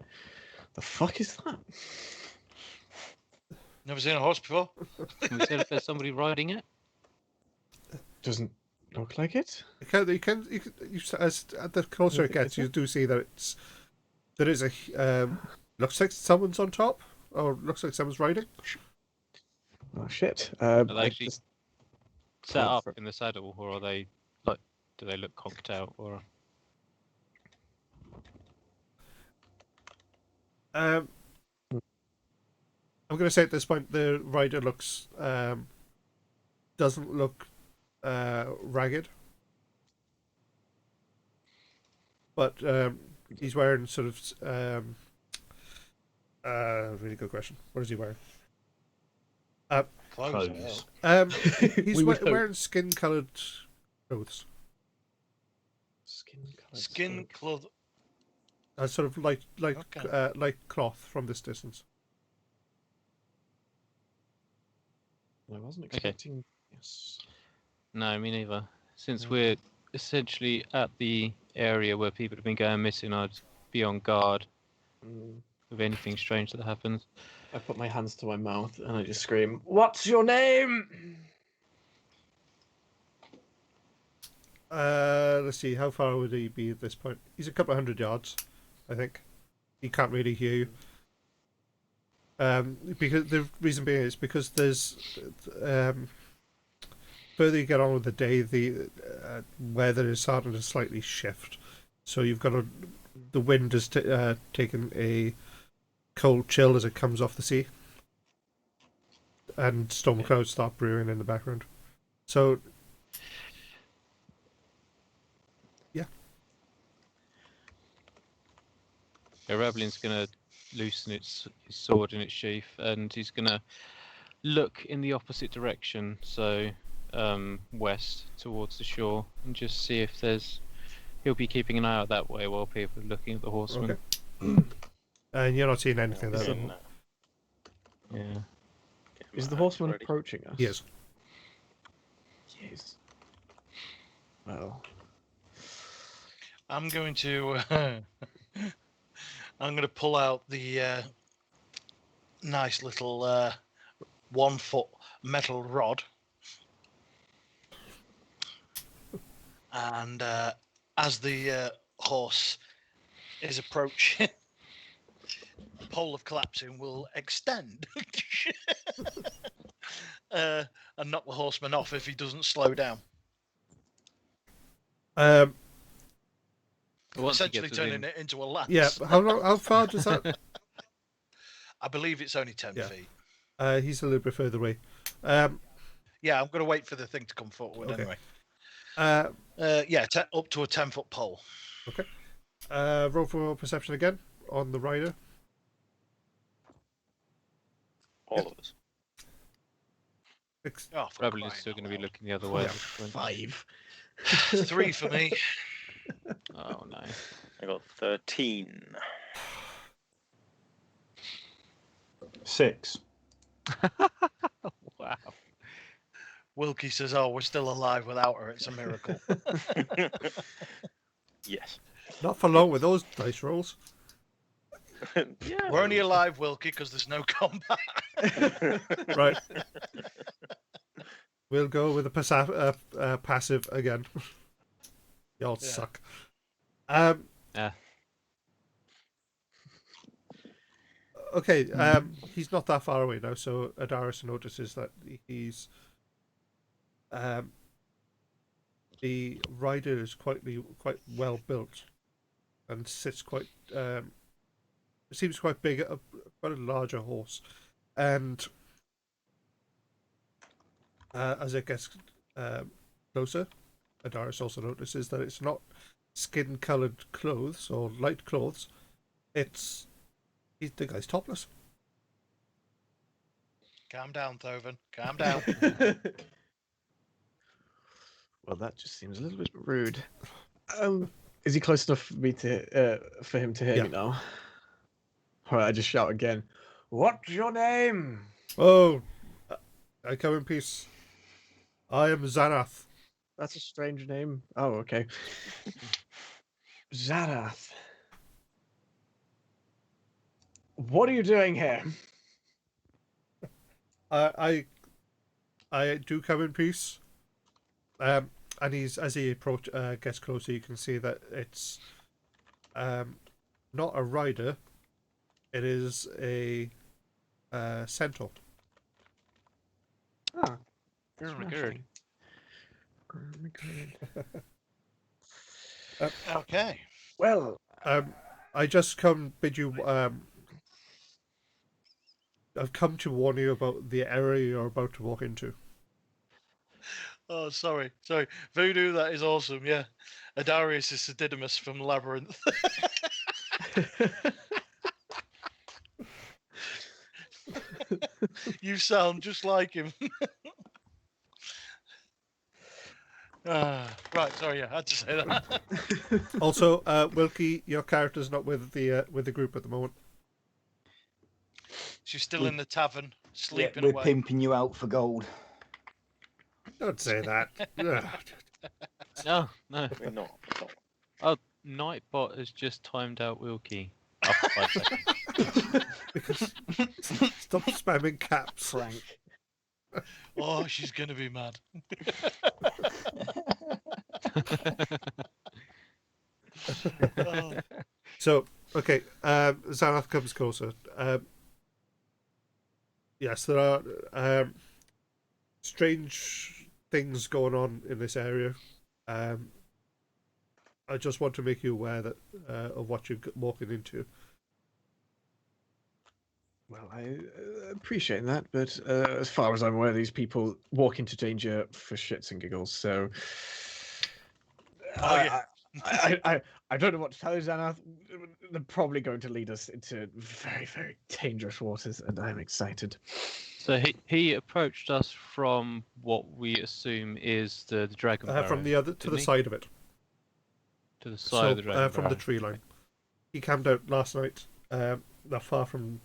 "The fuck is that?" Never seen a horse before. Can we tell if there's somebody riding it? Doesn't look like it. As the closer it gets, you do see that there is a looks like someone's on top, or looks like someone's riding. Oh shit! Are they I actually just set point up for- in the saddle, or are they like? Do they look cocked out, or? I'm going to say at this point the rider doesn't look ragged, but he's wearing sort of really good question. What is he wearing? Clothes. He's We would hope. wearing skin-coloured clothes. Skin cloth. Sort of light Okay. light cloth from this distance. I wasn't Okay. expecting. Yes. No, me neither. Since Mm. we're essentially at the area where people have been going missing, I'd be on guard with anything strange that happens. I put my hands to my mouth and I just scream, "What's your name?" Let's see, how far would he be at this point? He's a couple of 100 yards, I think. He can't really hear you. Because the reason being is because there's further you get on with the day, the weather is starting to slightly shift. So you've got the wind has taken a cold chill as it comes off the sea, and storm clouds start brewing in the background. So Yeah, Rebelling's gonna loosen his sword in its sheath, and he's gonna look in the opposite direction, so west towards the shore, and just see if there's. He'll be keeping an eye out that way while people are looking at the horsemen. okay. And you're not seeing anything there. Then, Yeah. get Is my the axe horseman ready. approaching us? Yes. Yes. Well, I'm going to. I'm going to pull out the nice little 1 foot metal rod, and as the horse is approaching, the pole of collapsing will extend and knock the horseman off if he doesn't slow down. Once he Essentially gets turning within, it into a lance. Yeah. How far does that? I believe it's only 10 Yeah. feet. He's a little bit further away. Yeah, I'm going to wait for the thing to come forward Okay. anyway. Uh, Yeah, up to a 10-foot pole. roll for perception again on the rider. All of us. Six. Oh, for Rebelling's crying still out going to be loud. looking the other way. Yeah. at this point. 5. 3 for me. Oh no. I got 13. 6. Wow. Wilkie says, "Oh, we're still alive without her. It's a miracle." Yes. Not for long with those dice rolls. Yeah. We're only alive, Wilkie, because there's no combat. Right. We'll go with the passive again. Y'all Yeah. suck. Yeah. Okay, he's not that far away now, so Adaris notices that he's the rider is quite well built and sits quite seems quite big, quite a larger horse, and as it gets closer, Adaris also notices that it's not skin-colored clothes or light clothes. The guy's topless. Calm down, Thoven. Calm down. Well, that just seems a little bit rude. Is he close enough for me to for him to hear me now? All right, I just shout again. What's your name? Oh, I come in peace. I am Xanath. That's a strange name. Oh, okay. Zarath. What are you doing here? I do come in peace. And as he gets closer, you can see that it's not a rider. It is a centaur. Ah, Good. Okay. Well, I just come bid you. I've come to warn you about the area you're about to walk into. Oh, sorry. Voodoo, that is awesome. Yeah. Adarius is Didymus from Labyrinth. You sound just like him. Right. Sorry. Yeah, I had to say that. Also, Wilkie, your character's not with the group at the moment. She's still in the tavern, Yeah, sleeping we're away. pimping you out for gold. Don't say that. Ugh. No, no. We're not. Oh, Nightbot has just timed out Wilkie. After 5 seconds. Because stop spamming caps. Frank. Oh, she's gonna be mad. Oh, So, okay, Xanath comes closer. Yes, there are strange things going on in this area. I just want to make you aware that of what you're walking into. Well, I appreciate that, but as far as I'm aware, these people walk into danger for shits and giggles. So, yeah. I don't know what to tell you, Xanath. They're probably going to lead us into very, very dangerous waters, and I'm excited. So he approached us from what we assume is the dragon barrow, From the other to didn't the he? side of it. To the side of the dragon from barrow. the tree line. He camped out last night, not far from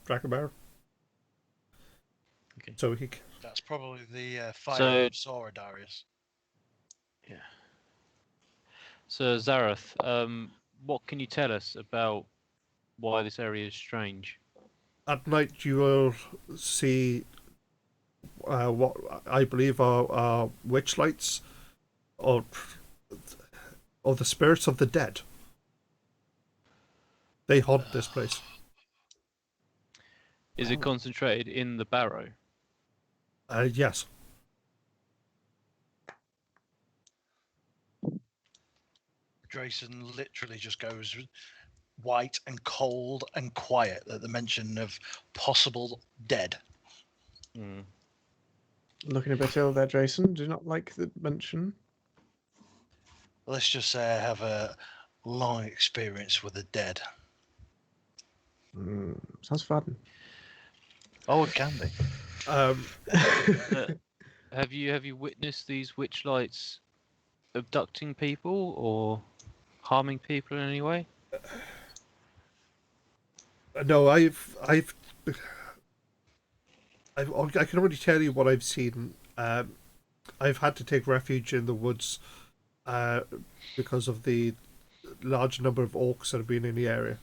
Dragon Barrow. Okay. So he. That's probably the fire So- of Sora, Darius. Yeah. So Zarath, what can you tell us about why this area is strange? At night, you will see what I believe are witch lights, or the spirits of the dead. They haunt this place. Is it concentrated in the barrow? Yes. Drayson literally just goes white and cold and quiet at the mention of possible dead. Hmm. Looking a bit ill there, Jason. Do you not like the mention? Let's just say I have a long experience with the dead. Sounds fun. Oh, it can be. Have you witnessed these witch lights abducting people, or? harming people in any way? No, I can only tell you what I've seen. I've had to take refuge in the woods because of the large number of orcs that have been in the area.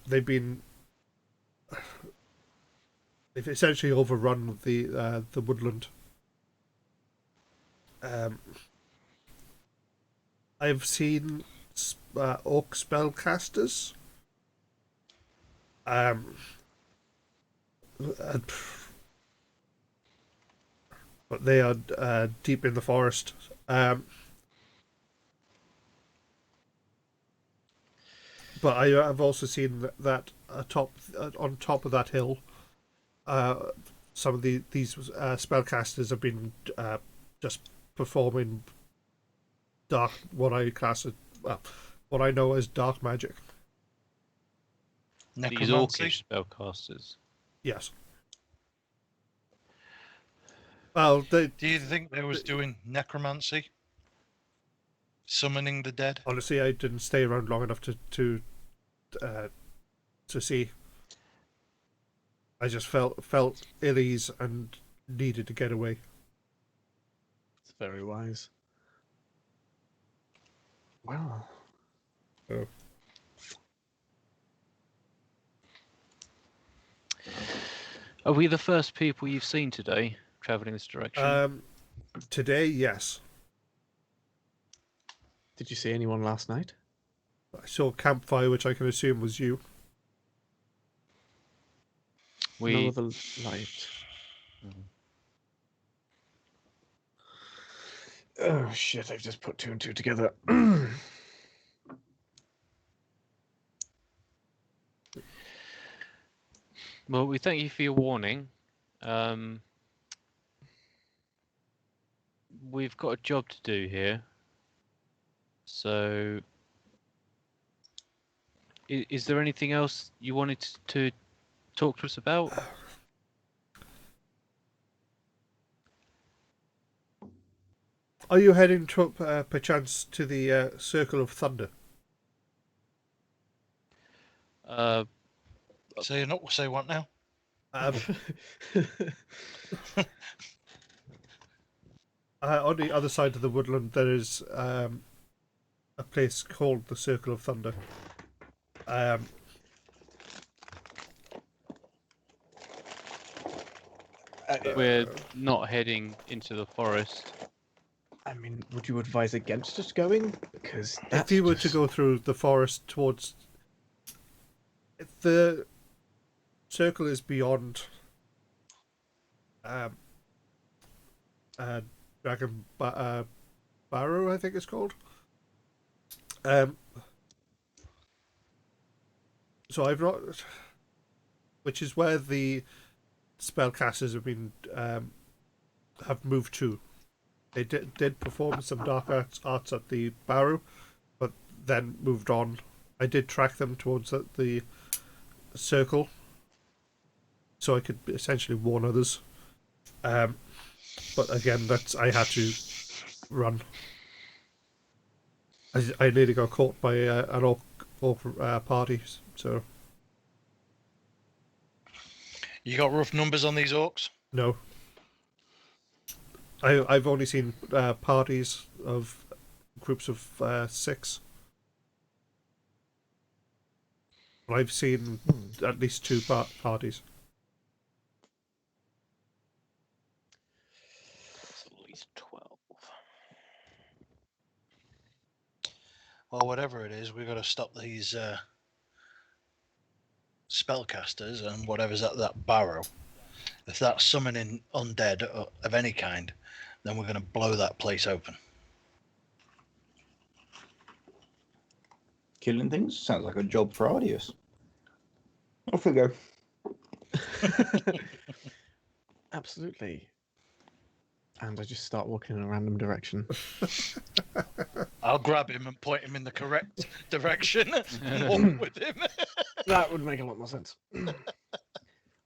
They've essentially overrun the woodland. I've seen orc spellcasters. And- but they are deep in the forest. But I have also seen that on top of that hill, some of these spellcasters have been just performing what I know as dark magic. These Necromancy. orcish spellcasters. Yes. Well, Do you think they was doing necromancy? Summoning the dead? honestly, I didn't stay around long enough to see. I just felt ill ease and needed to get away. It's very wise. Wow. Oh. Are we the first people you've seen today travelling this direction? Today, yes. Did you see anyone last night? I saw a campfire, which I can assume was you. No other light. Oh shit! I've just put 2 and 2 together. Well, we thank you for your warning. We've got a job to do here. So, is there anything else you wanted to talk to us about? Are you heading perchance to the Circle of Thunder? Say what now? On the other side of the woodland, there is a place called the Circle of Thunder. We're not heading into the forest. I mean, would you advise against us going? Because if you were to go through the forest towards the circle is beyond Dragon Barrow, I think it's called. So I've not, which is where the spellcasters have been have moved to. They did perform some dark arts at the Barrow, but then moved on. I did track them towards the circle, so I could essentially warn others. But again, I had to run. I nearly got caught by an orc party. So You got rough numbers on these orcs? no. I've only seen parties of groups of 6. I've seen at least 2 parties. It's at least 12. Well, whatever it is, we've got to stop these spellcasters and whatever's at that barrow. If that's summoning undead of any kind, then we're going to blow that place open. Killing things sounds like a job for Ardius. Off we go. Absolutely. And I just start walking in a random direction. I'll grab him and point him in the correct direction and walk with him. That would make a lot more sense.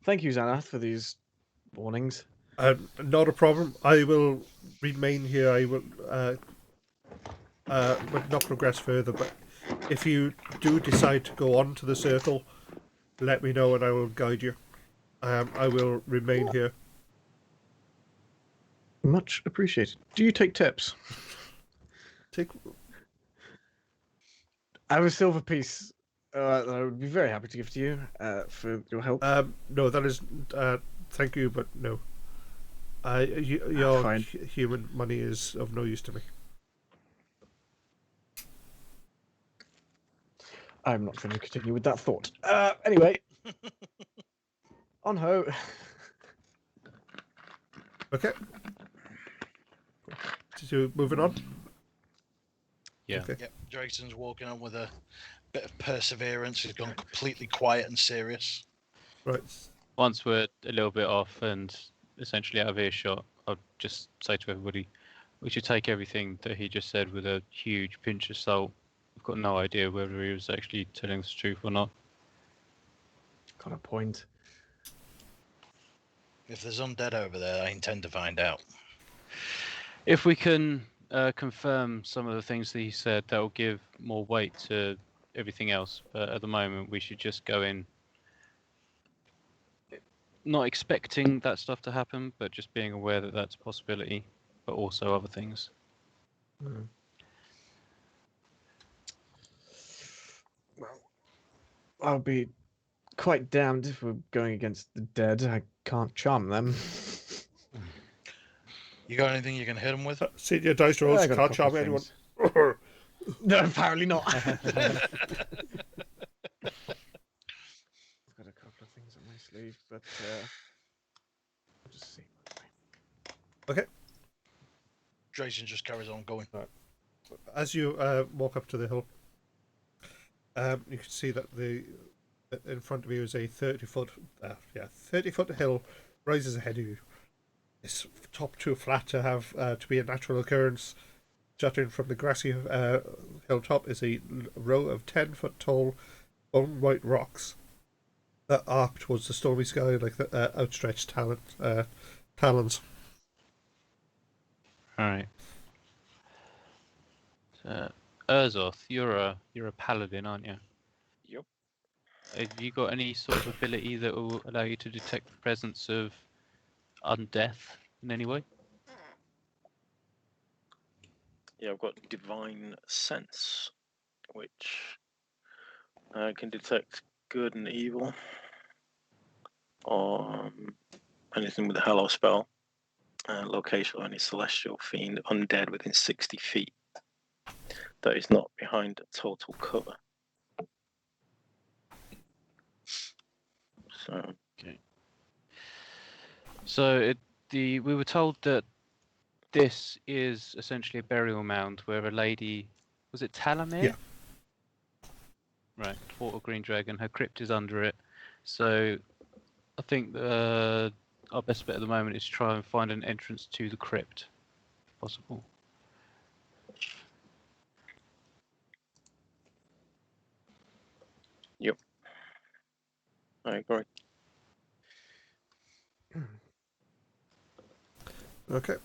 Thank you, Xanath, for these warnings. Not a problem. I will remain here. I will but not progress further. But if you do decide to go on to the circle, let me know and I will guide you. I will remain here. Much appreciated. Do you take tips? Take. I have a silver piece that I would be very happy to give to you for your help. No, that is. Thank you, but no. Your Fine. human money is of no use to me. I'm not going to continue with that thought. Anyway, on ho. Okay. So moving on. Yeah. Okay. Yep, Drayson's walking on with a bit of perseverance. He's gone completely quiet and serious. Right. Once we're a little bit off and essentially out of earshot, I'll just say to everybody, we should take everything that he just said with a huge pinch of salt. We've got no idea whether he was actually telling us the truth or not. Got a point. If there's undead over there, I intend to find out. If we can confirm some of the things that he said, that will give more weight to everything else. But at the moment, we should just go in not expecting that stuff to happen, but just being aware that that's a possibility, but also other things. Well, I'll be quite damned if we're going against the dead. I can't charm them. You got anything you can hit him with? See your dice rolls. I got a Can't couple charm of anyone. things. No, apparently not. I've got a couple of things up my sleeve, but I'll just see. Okay. Drayson just carries on going. As you walk up to the hill, you can see that in front of you is a 30-foot hill rises ahead of you. It's top too flat to have to be a natural occurrence. Jutting from the grassy hilltop is a row of 10-foot tall bone white rocks that arc towards the stormy sky like the outstretched talons. All right. So, Urzoth, you're a paladin, aren't you? Yep. Have you got any sort of ability that will allow you to detect the presence of undeath in any way? Yeah, I've got divine sense, which can detect good and evil, or anything with a hello spell. Location of any celestial fiend undead within 60 feet that is not behind a total cover. So So we were told that this is essentially a burial mound where a lady, was it Talamir? Yeah. Right, fought a green dragon. Her crypt is under it. So I think our best bet at the moment is try and find an entrance to the crypt, if possible. Yep, I agree. Okay.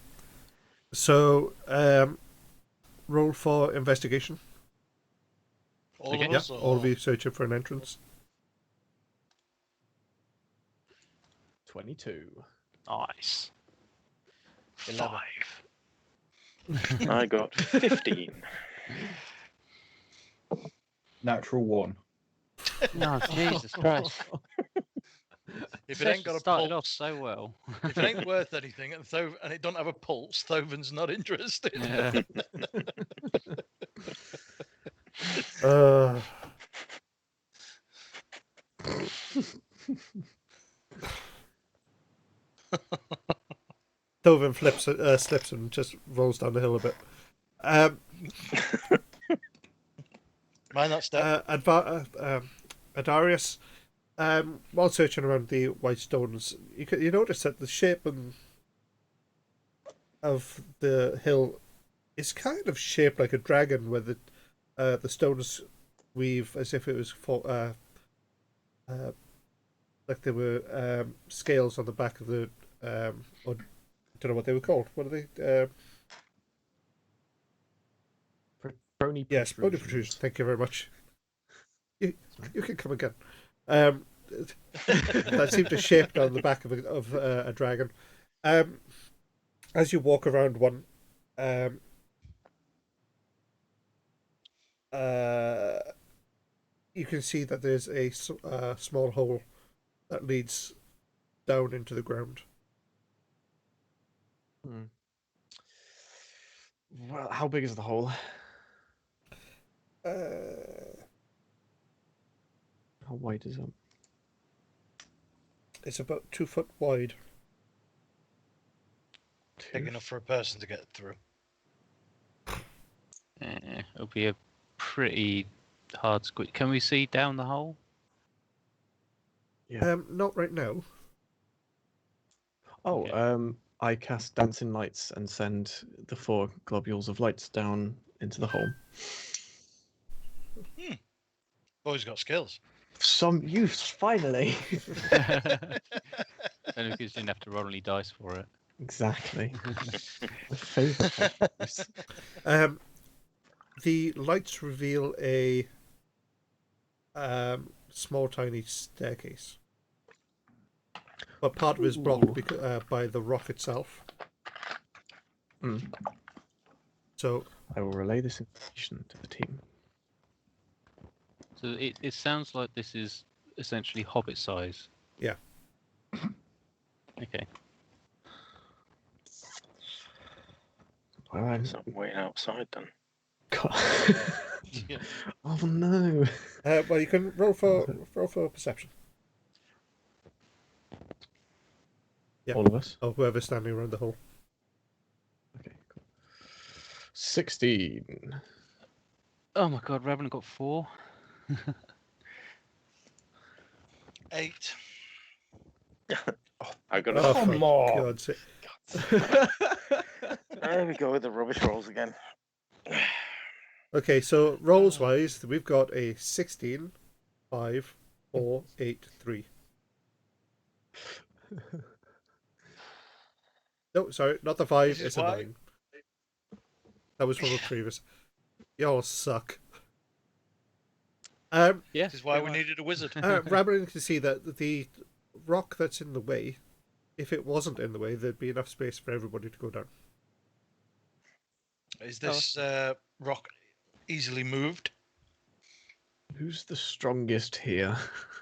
So roll for investigation. All Okay. of Yeah, us? all of or- you searching for an entrance. 22. Nice. 11. 5. I got 15. Natural one. No, Jesus Christ. If it ain't got a started pulse, off so well. if it ain't worth anything, and it don't have a pulse, Thovan's not interested. Yeah. Uh, Dovin slips and just rolls down the hill a bit. Mind that step. Adarius, while searching around the white stones, you notice that the shape of the hill is kind of shaped like a dragon, where the stones weave as if it was like there were scales on the back of the or I don't know what they were called. What are they? Bony Yes, bony protrusion. Thank you very much. You can come again. That seemed to shape down the back of a dragon. As you walk around one, you can see that there's a small hole that leads down into the ground. Well, how big is the hole? Uh, How wide is it? it's about 2 foot wide. Big enough for a person to get through. It'll be a pretty hard squeeze. Can we see down the hole? Yeah. Not right now. Oh, Okay. I cast Dancing Lights and send the 4 globules of lights down into the hole. Boy's got skills. Some use, finally. Only because you didn't have to roll any dice for it. Exactly. My favourite use. The lights reveal a small, tiny staircase, but part of it is blocked by the rock itself. So I will relay this information to the team. So it sounds like this is essentially Hobbit size. Yeah. Okay. Well, I'm... It's not waiting outside then. Yeah. Oh no! well, you can roll for perception. Yeah. All of us. Or whoever's standing around the hole. Okay, cool. 16. Oh my god, Raven got 4. 8. I got Oh, a for three. on! God's sake. There we go with the rubbish rolls again. Okay, so rolls wise, we've got a 16, 5, 4, 8, 3. No, sorry, not the 5, This is it's a why- 9. That was from the previous. Y'all suck. Yeah. This is why we needed a wizard. Rabbit can see that the rock that's in the way, if it wasn't in the way, there'd be enough space for everybody to go down. Is this rock easily moved? Who's the strongest here?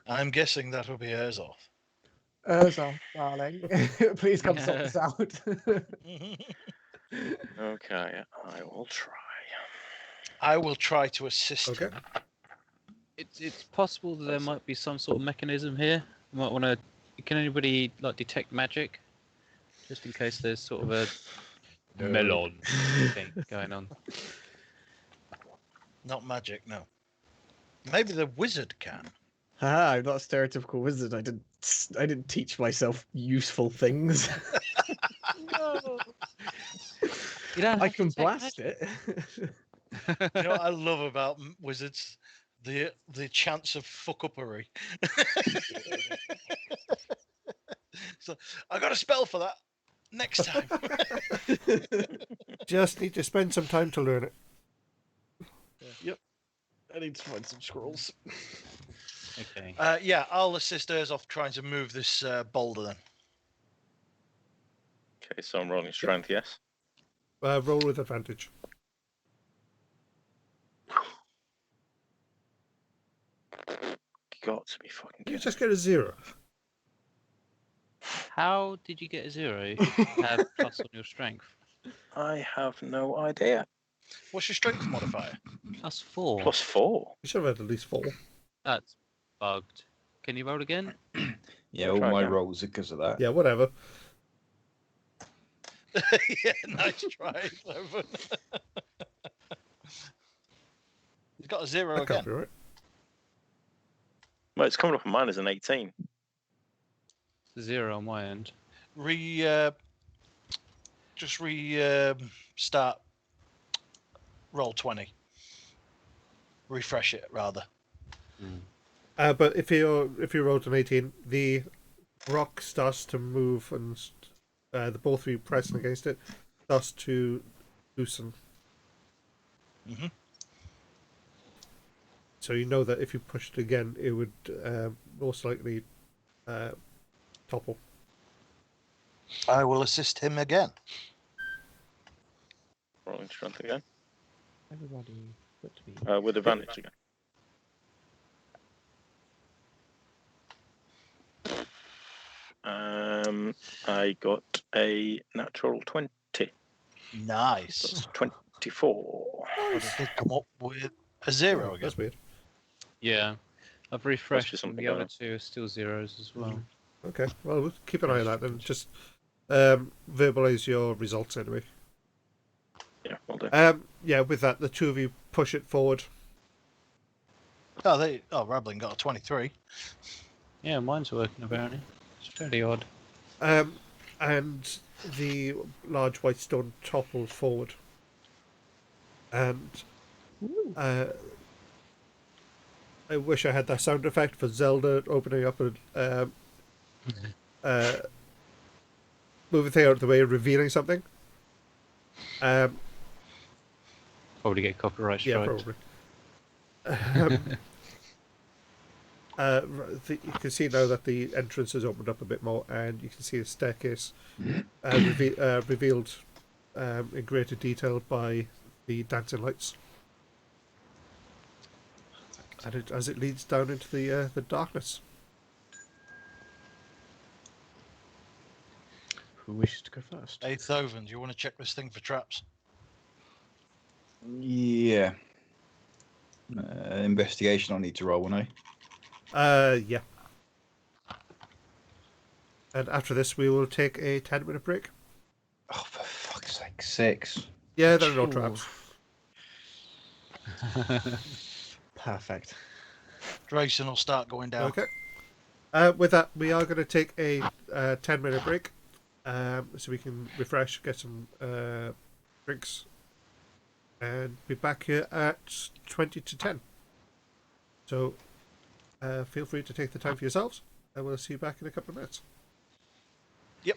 I'm guessing that will be Erzov. Urza, darling. Please come sort this out. Okay, I will try. I will try to assist Okay. him. It's possible that there might be some sort of mechanism here. You might want to. Can anybody like detect magic, just in case there's sort of a melon thing going on? Not magic, no. Maybe the wizard can. Haha, I'm not a stereotypical wizard. I didn't teach myself useful things. No. You don't I have to can detect blast magic. it. You know what I love about wizards? The chance of fuck-uppery. So I got a spell for that. Next time. Just need to spend some time to learn it. Yep. I need to find some scrolls. Okay. Yeah, I'll assist Erzov trying to move this boulder then. Okay, so I'm rolling strength, yes? Roll with advantage. Got to be fucking You kidding. just get a 0. How did you get a 0 if you have plus on your strength? I have no idea. What's your strength modifier? Plus 4. Plus 4. You should have had at least 4. That's bugged. Can you roll again? Yeah, all Try my again. rolls are because of that. Yeah, whatever. Yeah, nice try, Cloven. He's got a 0 That can't again. be right. Well, it's coming up on mine as an 18. It's a 0 on my end. Start roll 20. Refresh it rather. But if you rolled an 18, the rock starts to move, and the both of you pressing against it starts to loosen. Mhm. So you know that if you pushed it again, it would most likely topple. I will assist him again. Rolling strength again. Everybody but me. With advantage again. I got a natural 20. Nice. That's 24. But it did come up with a 0 again. That's weird. Yeah, I've be refreshed, and something the other going two are still zeros as well. Okay, well, we'll keep an eye on that and just verbalise your results anyway. Yeah, will do. Yeah, with that, the two of you push it forward. Rablin got a 23. Yeah, mine's working apparently. It's fairly odd. And the large white stone topples forward. And I wish I had that sound effect for Zelda opening up and moving thing out of the way and revealing something. Probably get copyright Yeah, striked. probably. You can see now that the entrance has opened up a bit more, and you can see the staircase revealed in greater detail by the dancing lights, and as it leads down into the darkness. Who wishes to go first? Hey, Thoven, do you want to check this thing for traps? Yeah. Investigation. I need to roll, won't I? Yeah. And after this, we will take a 10-minute break. Oh, for fuck's sake, 6. Yeah, there are no traps. Perfect. Grayson will start going down. Okay. With that, we are going to take a 10-minute break, so we can refresh, get some drinks, and be back here at 20 to 10. So feel free to take the time for yourselves, and we'll see you back in a couple of minutes. Yep.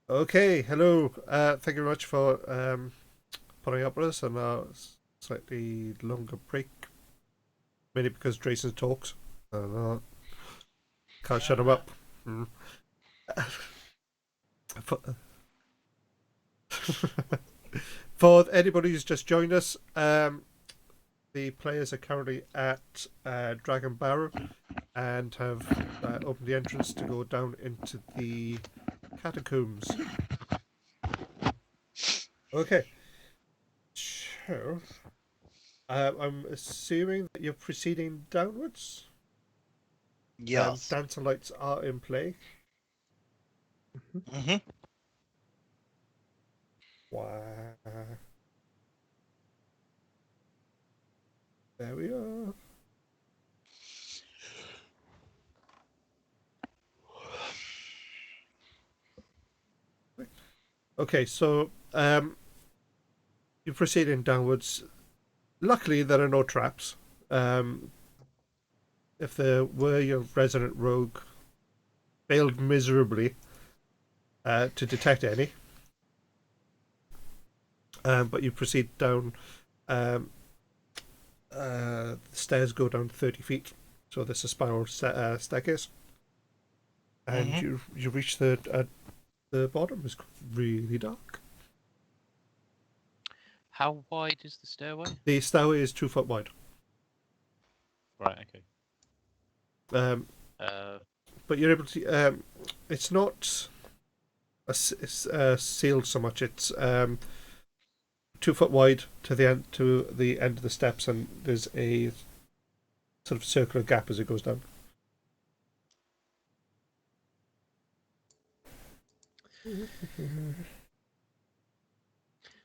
Okay, hello. Thank you very much for putting up with us on our slightly longer break. Mainly because Jason talks. Can't shut him up. Mm. For anybody who's just joined us, the players are currently at Dragon Barrow and have opened the entrance to go down into the catacombs. Okay. So, I'm assuming that you're proceeding downwards. Yes. Dancer lights are in play. hmm Wow. There we are. Okay, so you're proceeding downwards. Luckily, there are no traps. If there were, your resident rogue failed miserably to detect any. But you proceed down. The stairs go down 30 feet, so there's a spiral staircase, and you reach the bottom. It's really dark. How wide is the stairway? The stairway is 2 foot wide. Right. Okay. But you're able to. It's not sealed so much. It's 2 foot wide to the end of the steps, and there's a sort of circular gap as it goes down.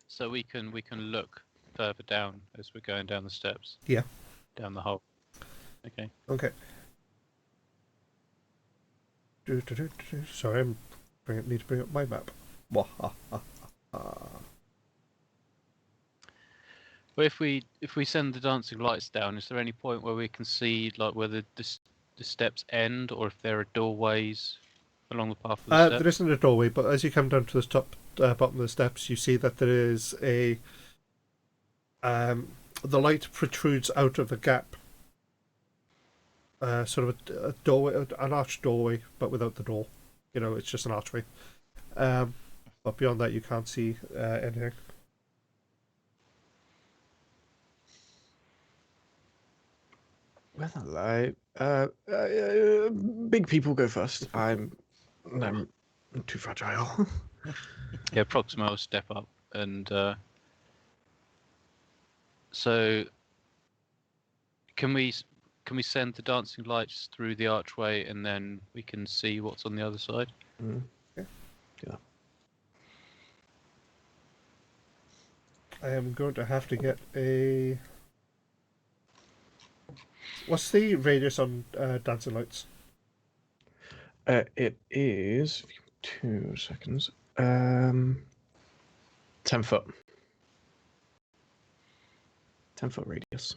So we can look further down as we're going down the steps. Yeah. Down the hole. Okay. Okay. Sorry, need to bring up my map. But if we send the dancing lights down, is there any point where we can see like where the steps end, or if there are doorways along the path of the steps? There isn't a doorway, but as you come down to the top bottom of the steps, you see that there is a the light protrudes out of the gap. Sort of a doorway, an arched doorway, but without the door. You know, it's just an archway. But beyond that, you can't see anything. Well, big people go first. I'm too fragile. Yeah, Proximo will step up, and so can we send the dancing lights through the archway, and then we can see what's on the other side? Yeah. I am going to have to get a. What's the radius on dancing lights? It is 2 seconds. 10 foot. 10-foot radius.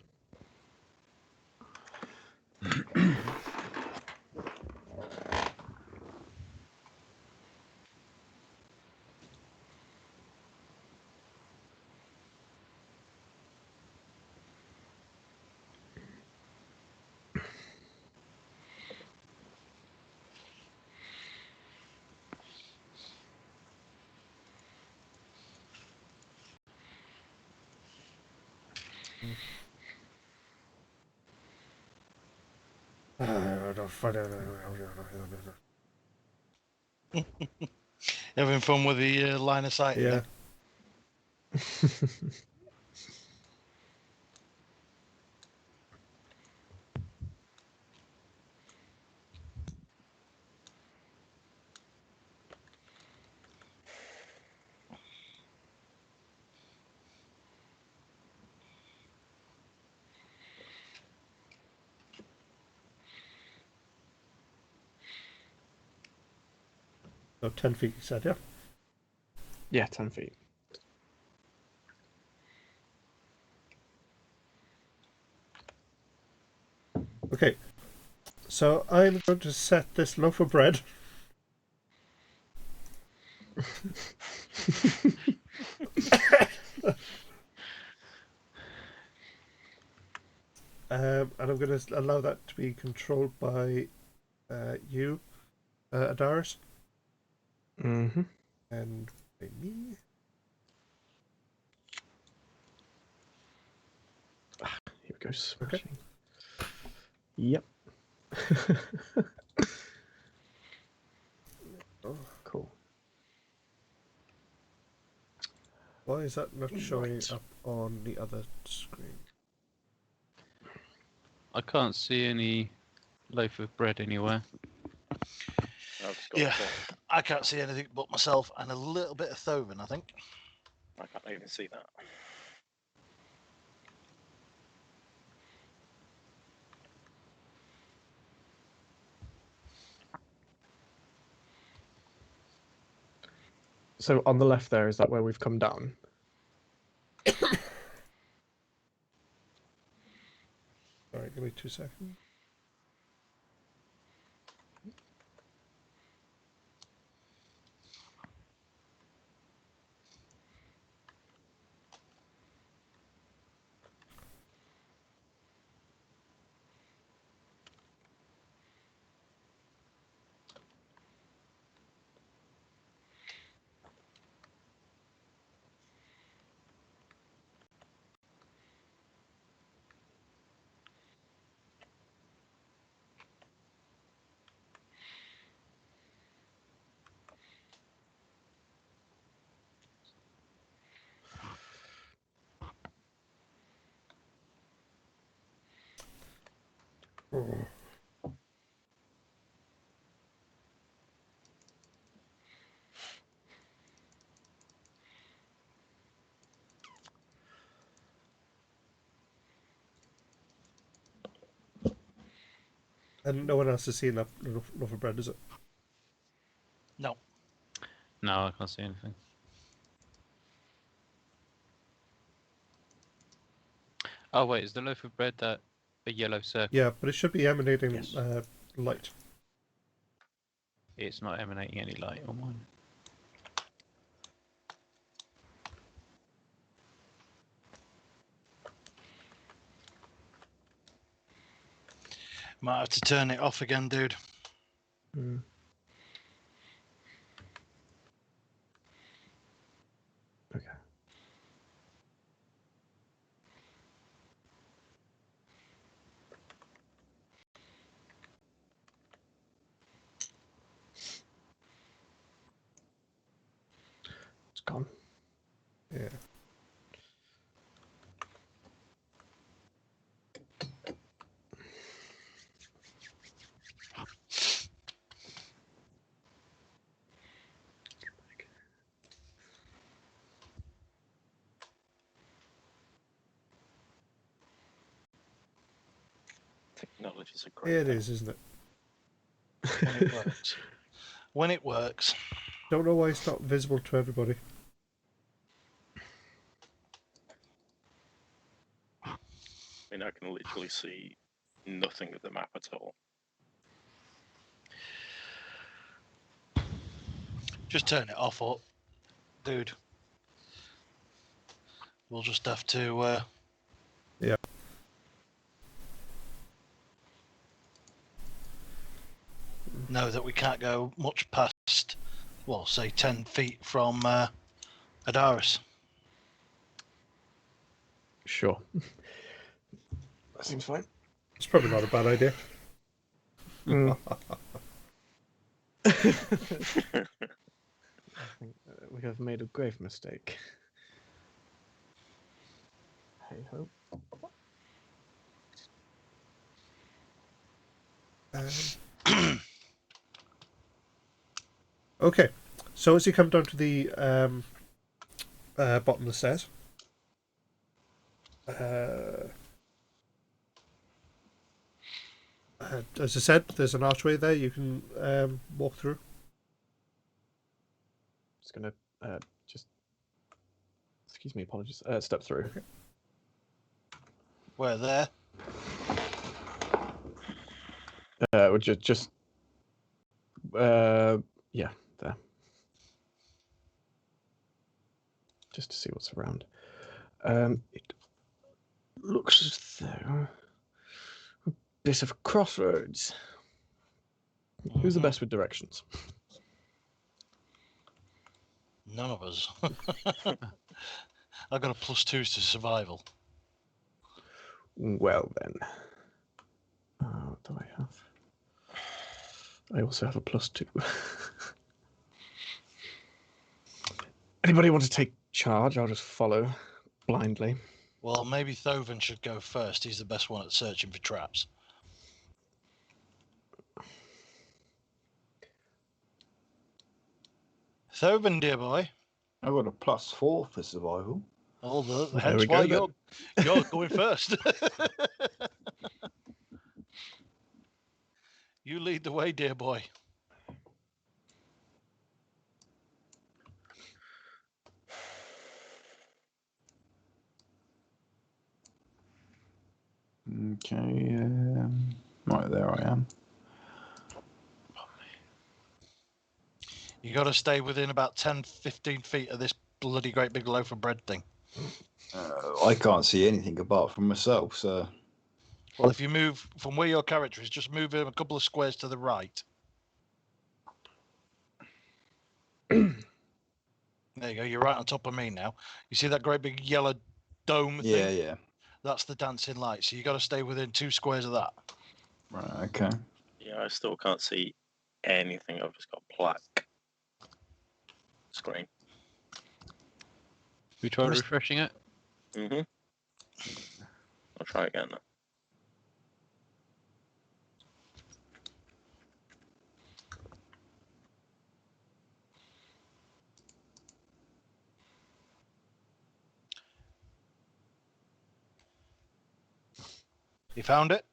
Having fun with the line of sight. Yeah. So 10 feet, you said, yeah? Yeah, 10 feet. Okay. So I'm going to set this loaf of bread And I'm going to allow that to be controlled by you, Adaris, Mm-hmm. and by me. Here we go. Smashing. Yep. Oh, Cool. why is that not showing Right. up on the other screen? I can't see any loaf of bread anywhere. I've got Yeah, one. I can't see anything but myself and a little bit of Thoven, I think. I can't even see that. So on the left there, is that where we've come down? Sorry, give me 2 seconds. Oh. And no one else has seen that loaf of bread, is it? No. No, I can't see anything. Oh wait, is the loaf of bread that a yellow circle? Yeah, but it should be emanating Yes. light. It's not emanating any light on mine. Might have to turn it off again, dude. Mm. Okay. It's gone. Yeah. Technology's a great It thing. is, isn't it? When it works. When it works. Don't know why it's not visible to everybody. I mean, I can literally see nothing of the map at all. Just turn it off, up, dude. We'll just have to. Yeah. Know that we can't go much past, well, say 10 feet from Adaris. Sure. That seems fine. It's probably not a bad idea. Mm. I think we have made a grave mistake. Hey ho. Okay, so as you come down to the bottom of the stairs, as I said, there's an archway there you can walk through. Just gonna just excuse me, apologies. Step through. Okay. We're there. Would you just yeah, there. just to see what's around. It looks as though a bit of a crossroads. Who's the best with directions? None of us. I got a +2 to survival. Well then, what do I have? I also have a +2. Anybody want to take charge? I'll just follow blindly. Well, maybe Thoven should go first. He's the best one at searching for traps. Thoven, dear boy. I got a +4 for survival. Hence why you're going first. You lead the way, dear boy. Okay, right, there I am. You got to stay within about 10, 15 feet of this bloody great big loaf of bread thing. I can't see anything apart from myself, so... Well, if you move from where your character is, just move him a couple of squares to the right. There you go. You're right on top of me now. You see that great big yellow dome thing? Yeah, yeah. That's the dancing light. So you got to stay within 2 squares of that. Right, okay. Yeah, I still can't see anything. I've just got black screen. We try refreshing it. I'll try again now. You found it?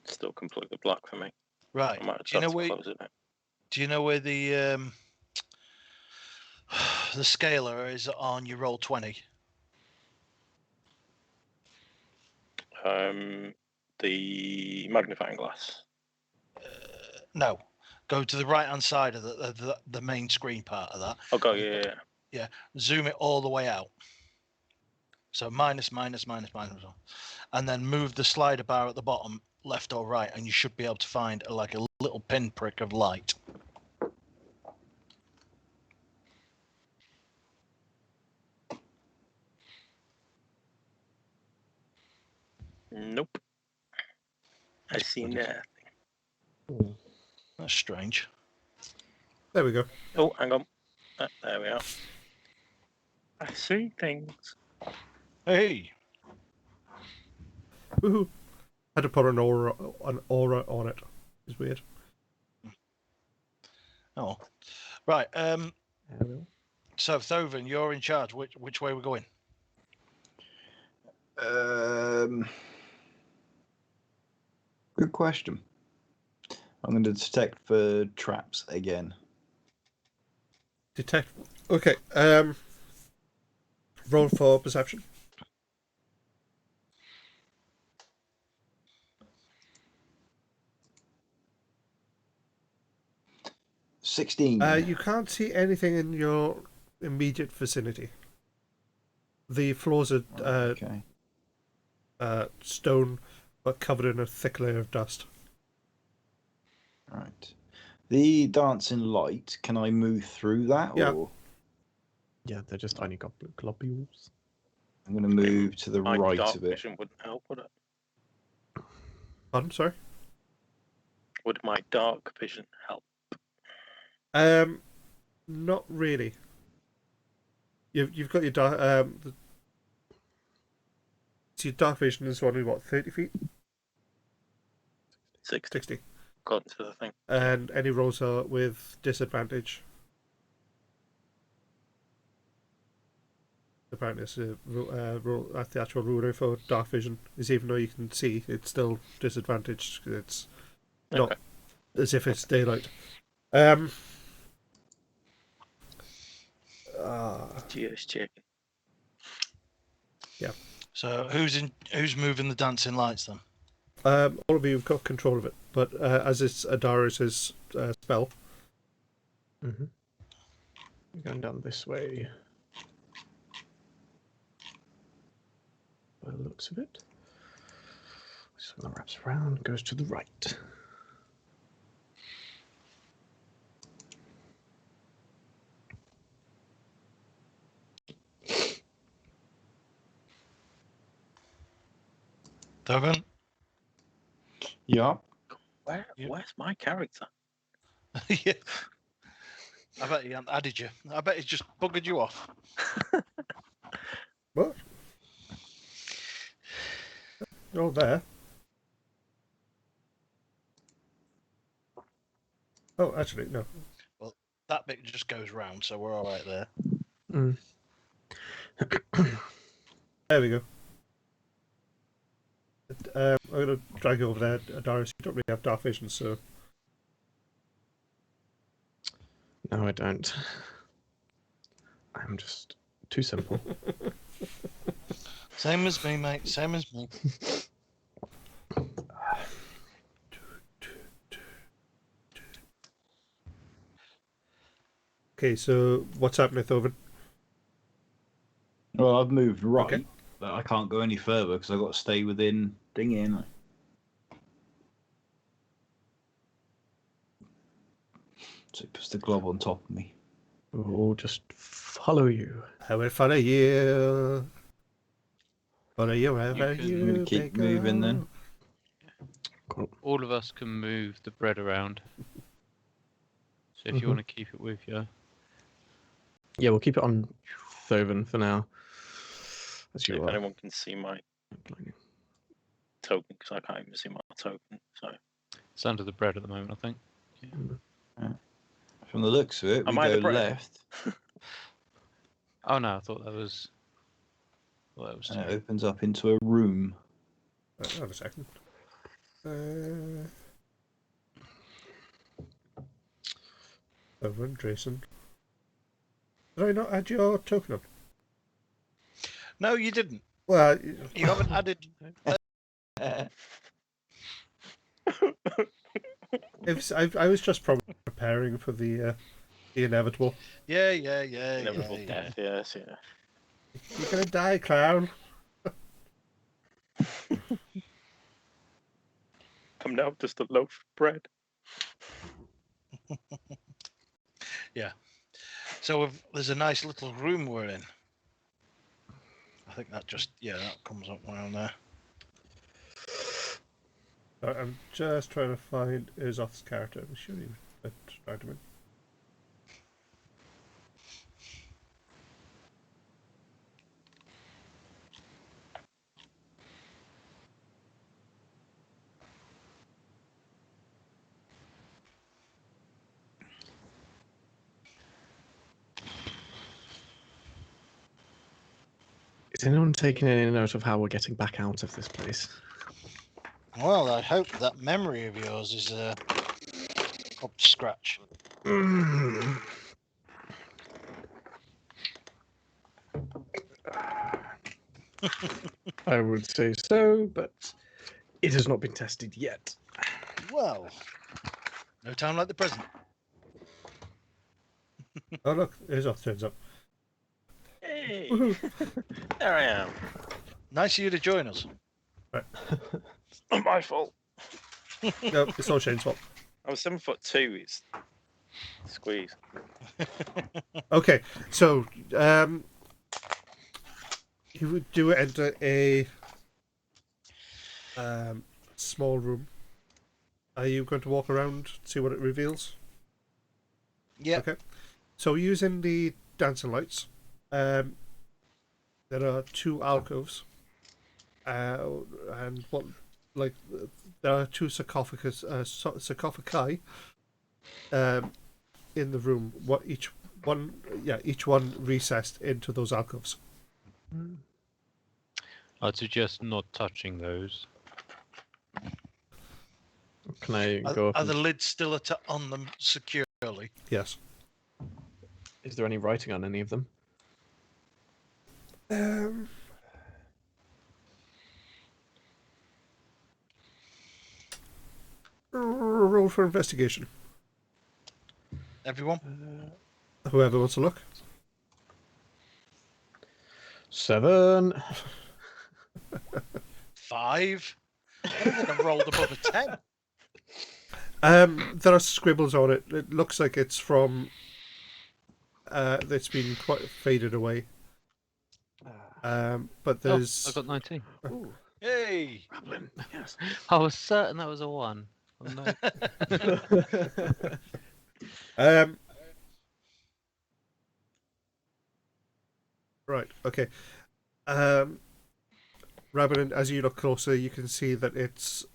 Still completely black for me. Right. I might Do you have know to where? close it now. Do you know where the scaler is on your roll 20? The magnifying glass. No. Go to the right-hand side of the main screen part of that. Okay, yeah. Zoom it all the way out. So minus, minus, minus, minus. And then move the slider bar at the bottom, left or right, and you should be able to find like a little pinprick of light. Nope. I see nothing. That's strange. There we go. Oh, hang on. There we are. I see things. Hey. Woohoo! Had to put an aura on it. It's weird. Oh. Right. Ariel. So Thoven, you're in charge. Which way are we going? Good question. I'm going to detect for traps again. Detect. Okay. Roll for perception. $16. You can't see anything in your immediate vicinity. The floors are Okay. stone, but covered in a thick layer of dust. Right. The dancing light, can I move through that? Yeah. Or Yeah, they're just tiny globules. I'm going to move to the My right dark a bit. vision wouldn't help, would it? Pardon, sorry. Would my dark vision help? Not really. You've got your dark so your dark vision is only what, 30 feet? 60. According to the thing. And any rolls are with disadvantage. Apparently, it's a rule. That's the actual ruler for dark vision. Is even though you can see, it's still disadvantaged. It's not as if it's daylight. Cheers, chicken. Yeah. So who's moving the dancing lights then? All of you have got control of it, but as it's Adara's spell. Mm-hmm. Going down this way. By the looks of it. This one wraps around, goes to the right. Dogan? Yeah. Where's my character? Yeah. I bet he hadn't added you. I bet he's just buggered you off. What? You're all there. Oh, actually, no. That bit just goes round, so we're all right there. Mm. There we go. I'm going to drag you over there, Darius. You don't really have dark vision, so... No, I don't. I'm just too simple. Same as me, mate. Same as me. Okay, so what's happening, Thoven? Well, I've moved right, Okay. but I can't go any further because I've got to stay within Dingy, ain't I? So it puts the glob on top of me. We'll just follow you. I will follow you. Follow you wherever can- you I'm gonna keep moving then. Cool. All of us can move the bread around. So if you Mhm. want to keep it with you. Yeah, we'll keep it on Thoven for now. As See you if are. anyone can see my token, because I can't even see my token. So It's under the bread at the moment, I think. From the looks of it, we Am I the go bread? left, Oh no, I thought that was. Well, that was. and it opens up into a room. Hold a second. Thoven, Jason. Did I not add your token up? No, you didn't. Well, You haven't added. I was just probably preparing for the inevitable. Yeah. inevitable death. Yes, yeah. You're gonna die, clown. I'm now just a loaf of bread. So there's a nice little room we're in. I think that that comes up around there. I'm just trying to find Uzoth's character. I'm sure you tried him in. Is anyone taking any note of how we're getting back out of this place? Well, I hope that memory of yours is up to scratch. I would say so, but it has not been tested yet. Well, no time like the present. Oh look, Uzoth turns up. Hey, Woohoo! there I am. Nice of you to join us. Not my fault. No, it's all Shane's fault. I was 7'2". It's squeeze. Okay, so you do enter a small room. Are you going to walk around, see what it reveals? Yeah. Okay. So using the dancing lights, there are two alcoves, and there are two sarcophagi in the room. Each one recessed into those alcoves. I'd suggest not touching those. Can I go up? Are the lids still on them securely? Yes. Is there any writing on any of them? Roll for investigation. Everyone? Whoever wants to look. 7. 5. I don't think I've rolled above a 10. There are scribbles on it. It looks like it's from. It's been quite faded away. But there's. I got 19. Ooh, Hey! Rablin. Yes. I was certain that was a 1. Oh, no. Right. Okay. Rabbit, as you look closer, you can see that it's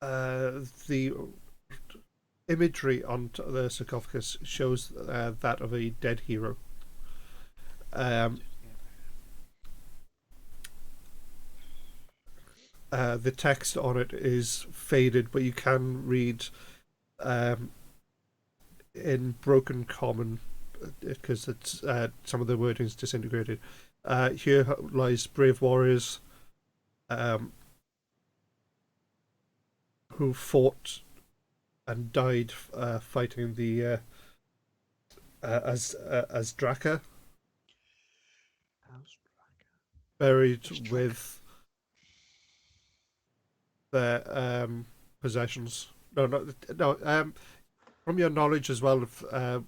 the imagery on the sarcophagus shows that of a dead hero. The text on it is faded, but you can read in broken common because it's some of the wording is disintegrated. Here lies brave warriors who fought and died fighting the as Draka, buried with their possessions. No. From your knowledge as well of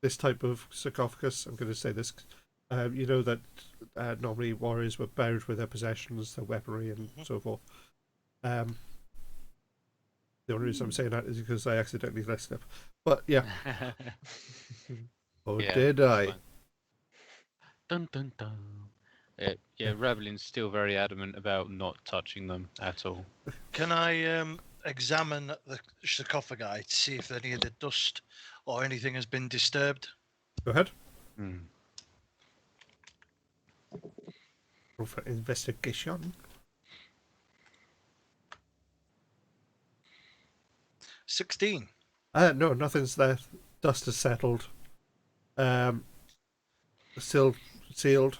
this type of sarcophagus, I'm going to say this. You know that normally warriors were buried with their possessions, their weaponry, and so forth. The only reason I'm saying that is because I accidentally listed it. But yeah. Yeah, did that's I? fine. Dun dun dun. Yeah, Ravelin's still very adamant about not touching them at all. Can I examine the sarcophagi to see if any of the dust or anything has been disturbed? Go ahead. Hmm. Roll for investigation. 16. No, nothing's there. Dust has settled. Still sealed.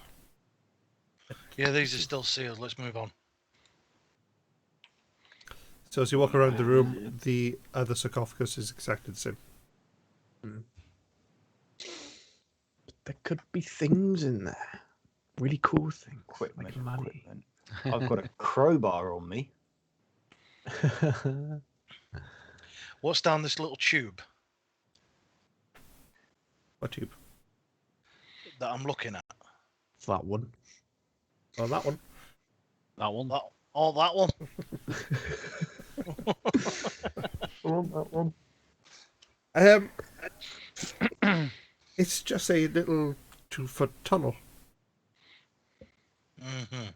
Yeah, these are still sealed. Let's move on. So as you walk around the room, the other sarcophagus is exactly the same. There could be things in there. Really cool things. Equipment, like money. equipment. I've got a crowbar on me. What's down this little tube What tube? that I'm looking at? That one. Oh, that one. That one. That one. That one. It's just a little 2-foot tunnel. Mm-hmm.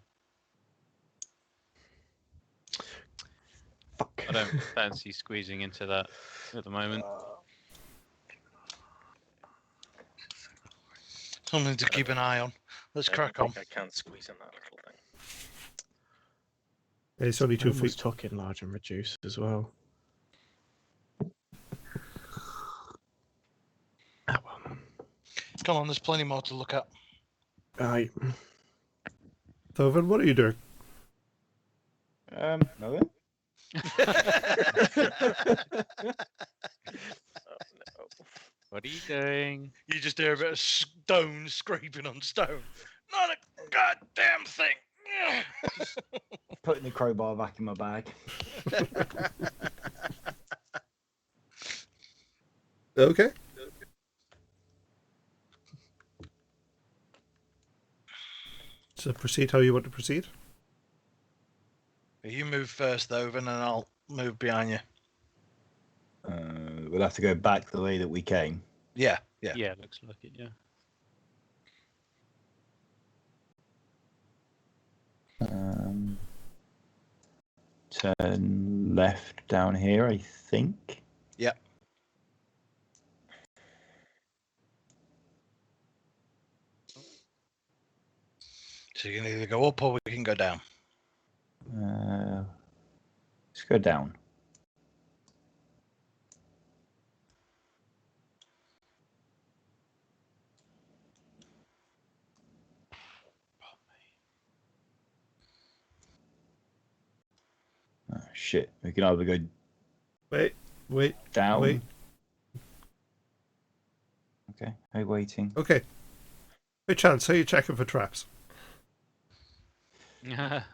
Fuck. I don't fancy squeezing into that at the moment. Something to keep an eye on. Let's crack on. I can squeeze in that little thing. It's only 2 I almost feet. took enlarge and reduce as well. Ah, well. Come on, there's plenty more to look at. Aye. Thoven, what are you doing? Nothing. What are you doing? You just hear a bit of stone scraping on stone. Not a goddamn thing. Putting the crowbar back in my bag. Okay. So proceed how you want to proceed. You move first, though, and then I'll move behind you. We'll have to go back the way that we came. Yeah. Yeah, looks like it, yeah. Turn left down here, I think. Yep. So you can either go up or we can go down. Let's go down. shit. We can either go Wait. down. Wait. Okay. Hey, waiting. Okay. Hey, Chance, are you checking for traps? Yes.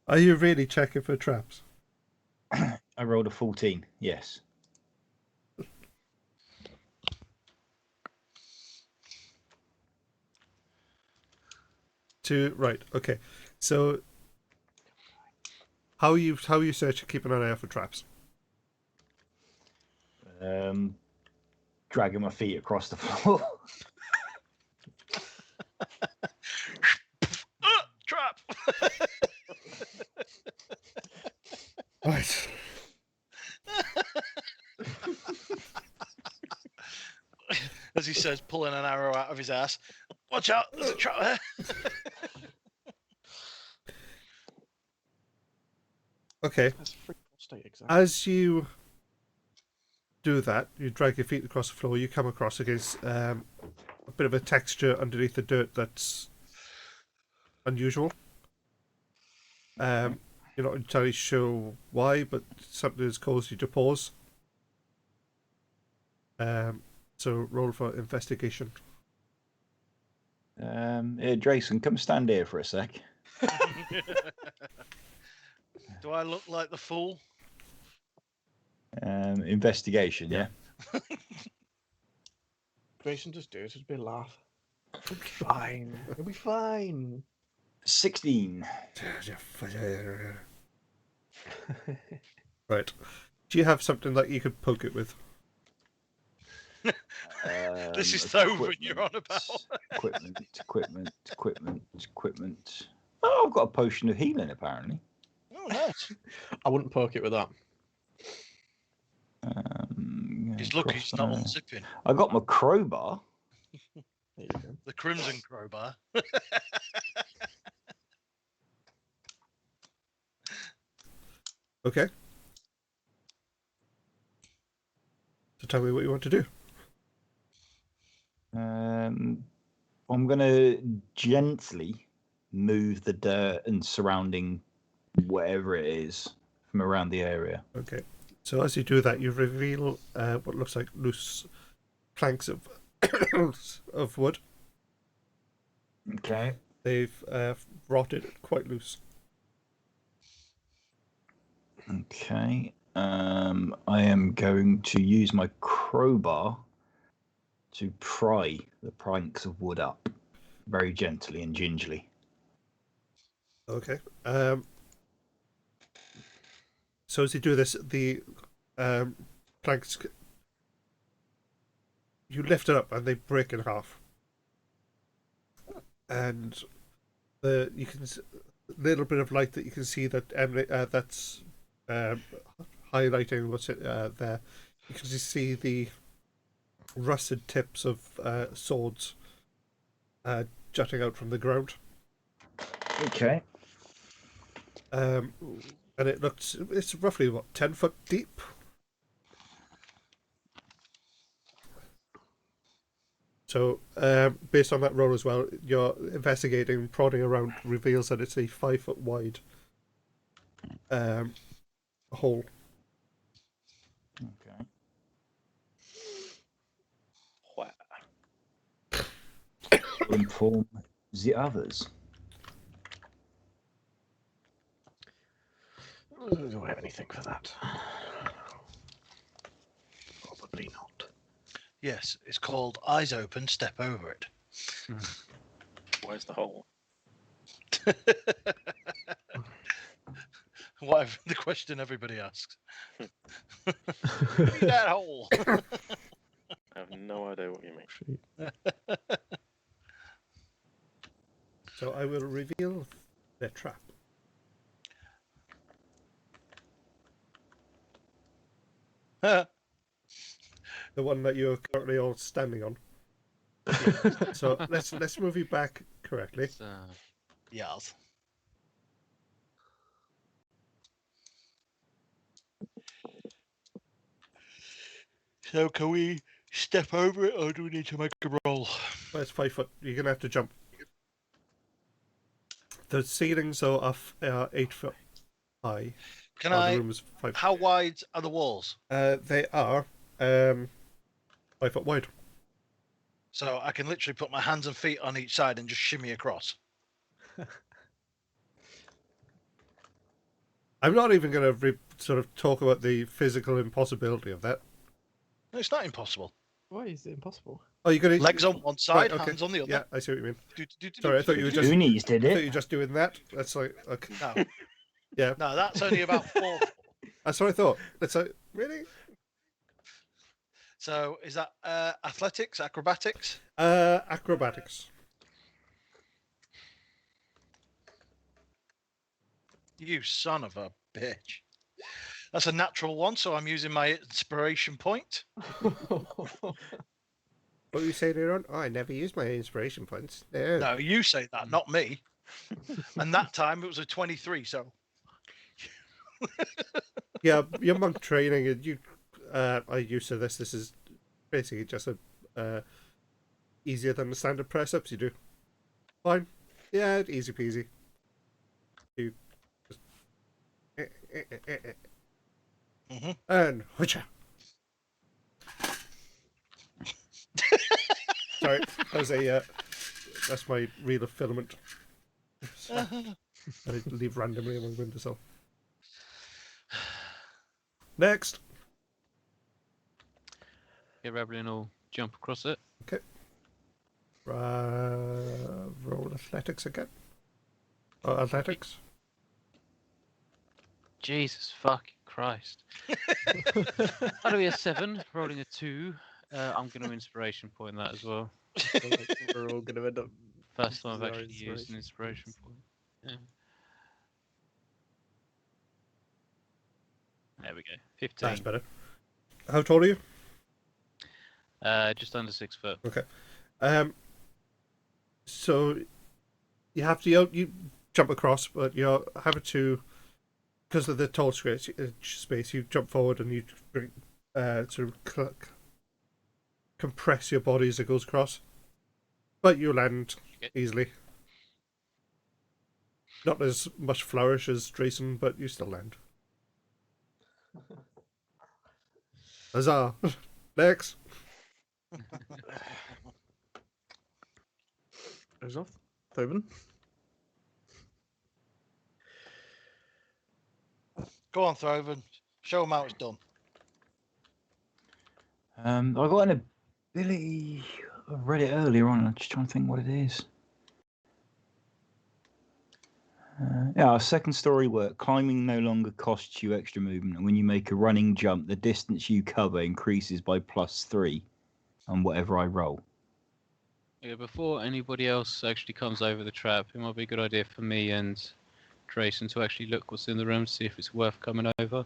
Are you really checking for traps? I rolled a 14. Yes. Right. Okay. So, how you searching, keeping an eye out for traps? Dragging my feet across the floor. Trap! Right. As he says, pulling an arrow out of his ass. Watch out, there's a trap there. Okay. That's a free prostate exam. As you do that, you drag your feet across the floor. You come across against a bit of a texture underneath the dirt that's unusual. You're not entirely sure why, but something has caused you to pause. So roll for investigation. Drayson, come stand here for a sec. Do I look like the fool? Investigation, yeah. Grayson, just do it. It'll be a laugh. It'll be fine. It'll be fine. 16. Right. Do you have something that you could poke it with? This is Thoven you're on about. Equipment. Oh, I've got a potion of healing, apparently. Oh, nice. I wouldn't poke it with that. He's lucky it's not unzipping. I got my crowbar. There you go. The crimson crowbar. Okay. So tell me what you want to do. I'm going to gently move the dirt and surrounding whatever it is from around the area. Okay. So as you do that, you reveal what looks like loose planks of of wood. Okay. They've rotted quite loose. Okay. I am going to use my crowbar to pry the planks of wood up very gently and gingerly. Okay. So as you do this, the planks, you lift it up and they break in half. And you can little bit of light that you can see that that's highlighting what's it there. You can just see the rusted tips of swords jutting out from the ground. Okay. And it's roughly, 10 foot deep? So, based on that roll as well, your investigating, prodding around reveals that it's a 5 foot wide hole. Okay. Inform the others. Do I have anything for that? Probably not. Yes, it's called Eyes Open, Step Over It. Where's the hole? Whatever the question everybody asks. That hole. I have no idea what you mean. So I will reveal the trap. The one that you're currently all standing on. So let's move you back correctly. Yes. So can we step over it, or do we need to make a roll? Well, it's 5 foot. You're gonna have to jump. The ceilings are 8 foot high. Can The I? room is 5. How wide are the walls? They are 5 foot wide. So I can literally put my hands and feet on each side and just shimmy across. I'm not even going to sort of talk about the physical impossibility of that. No, it's not impossible. Why is it impossible? Oh, you're going to Legs on one side, hands on the other. Yeah, I see what you mean. Do-do-do-do-do. Sorry, I thought you were just. Goonies did I thought it. you were just doing that. That's like okay. No. Yeah. No, that's only about 4. That's what I thought. That's like really. So is that athletics, acrobatics? Acrobatics. You son of a bitch. That's a natural one, so I'm using my inspiration point. What were you saying earlier on? Oh, I never use my inspiration points. No. No, you say that, not me. And that time it was a 23, so Yeah, your monk training, and you are used to this. This is basically just a easier than the standard press ups you do. Fine. Yeah, easy peasy. You just and whatcha. Sorry, that was a that's my reel of filament. I leave randomly on my windowsill. Next. Yeah, Rebellion will jump across it. Okay. Roll athletics again. Oh, athletics. Jesus fucking Christ. That'll be a 7, rolling a 2. I'm going to inspiration point that as well. We're all going to end up. First time I've This is our actually used an inspiration inspiration point. Yeah. There we go. 15. That's better. How tall are you? Just under 6 foot. Okay. So you have to you jump across, but you have to, because of the tall space. You jump forward and you sort of compress your body as it goes across, but you land easily. Not as much flourish as Drayson, but you still land. Huzzah! Next. Goes off. Thoban. go on, Throven. Show them how it's done. I got an ability. I read it earlier on. I'm just trying to think what it is. Yeah, second story work. Climbing no longer costs you extra movement, and when you make a running jump, the distance you cover increases by +3 on whatever I roll. Yeah, before anybody else actually comes over the trap, it might be a good idea for me and Drayson to actually look what's in the room, see if it's worth coming over.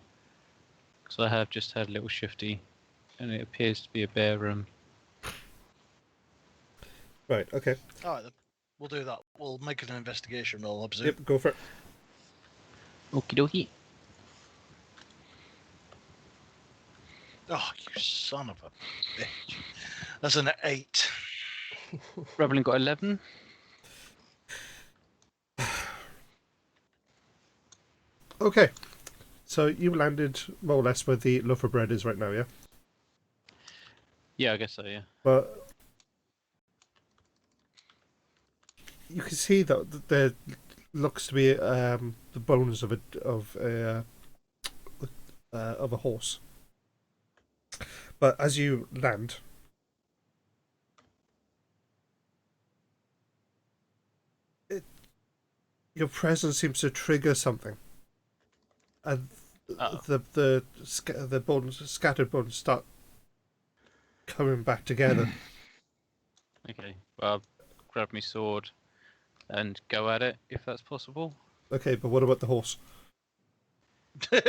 Because I have just had a little shifty, and it appears to be a bare room. Right. Okay. All right, then. We'll do that. We'll make an investigation roll, observe. Yep. Go for it. Okie dokie. Oh, you son of a bitch. That's an 8. Rebellion got 11. Okay. So you landed more or less where the loaf of bread is right now, yeah? Yeah, I guess so, yeah. But you can see that there looks to be the bones of a horse. But as you land, your presence seems to trigger something, and the scattered bones start coming back together. Okay, well, I'll grab my sword and go at it, if that's possible. Okay, but what about the horse? Get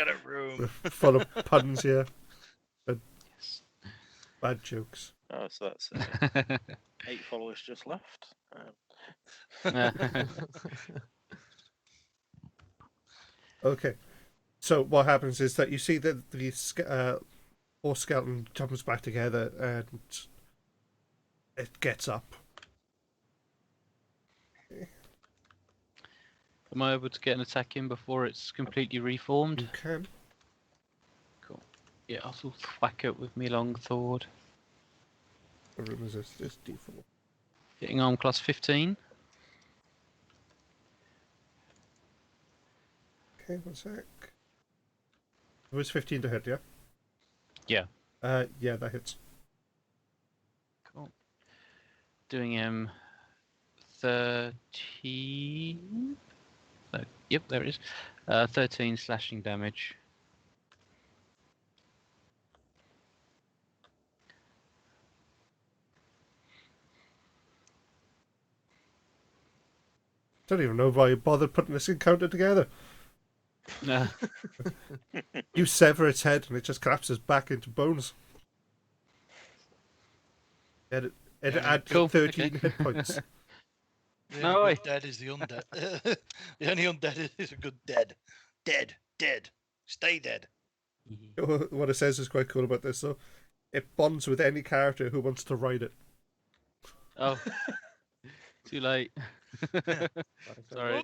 a room. Full of puns here. Yes. Bad jokes. Oh, so that's 8 followers just left. Okay, so what happens is that you see that the horse skeleton comes back together, and It gets up. Am I able to get an attack in before it's completely reformed? You can. Cool. Yeah, I'll sort of whack it with me long sword. The room resist is D4. Hitting arm class 15. Okay, 1 sec. It was 15 to hit, yeah? Yeah. Yeah, that hits. Cool. Doing him 13. Yep, there it is. 13 slashing damage. Don't even know why you bothered putting this encounter together. No. You sever its head and it just collapses back into bones. It adds Cool, 13 okay. hit points. The No only way. good dead is the undead. The only undead is a good dead. Dead. Dead. Stay dead. What it says is quite cool about this, though. It bonds with any character who wants to ride it. Oh. Too late. Sorry.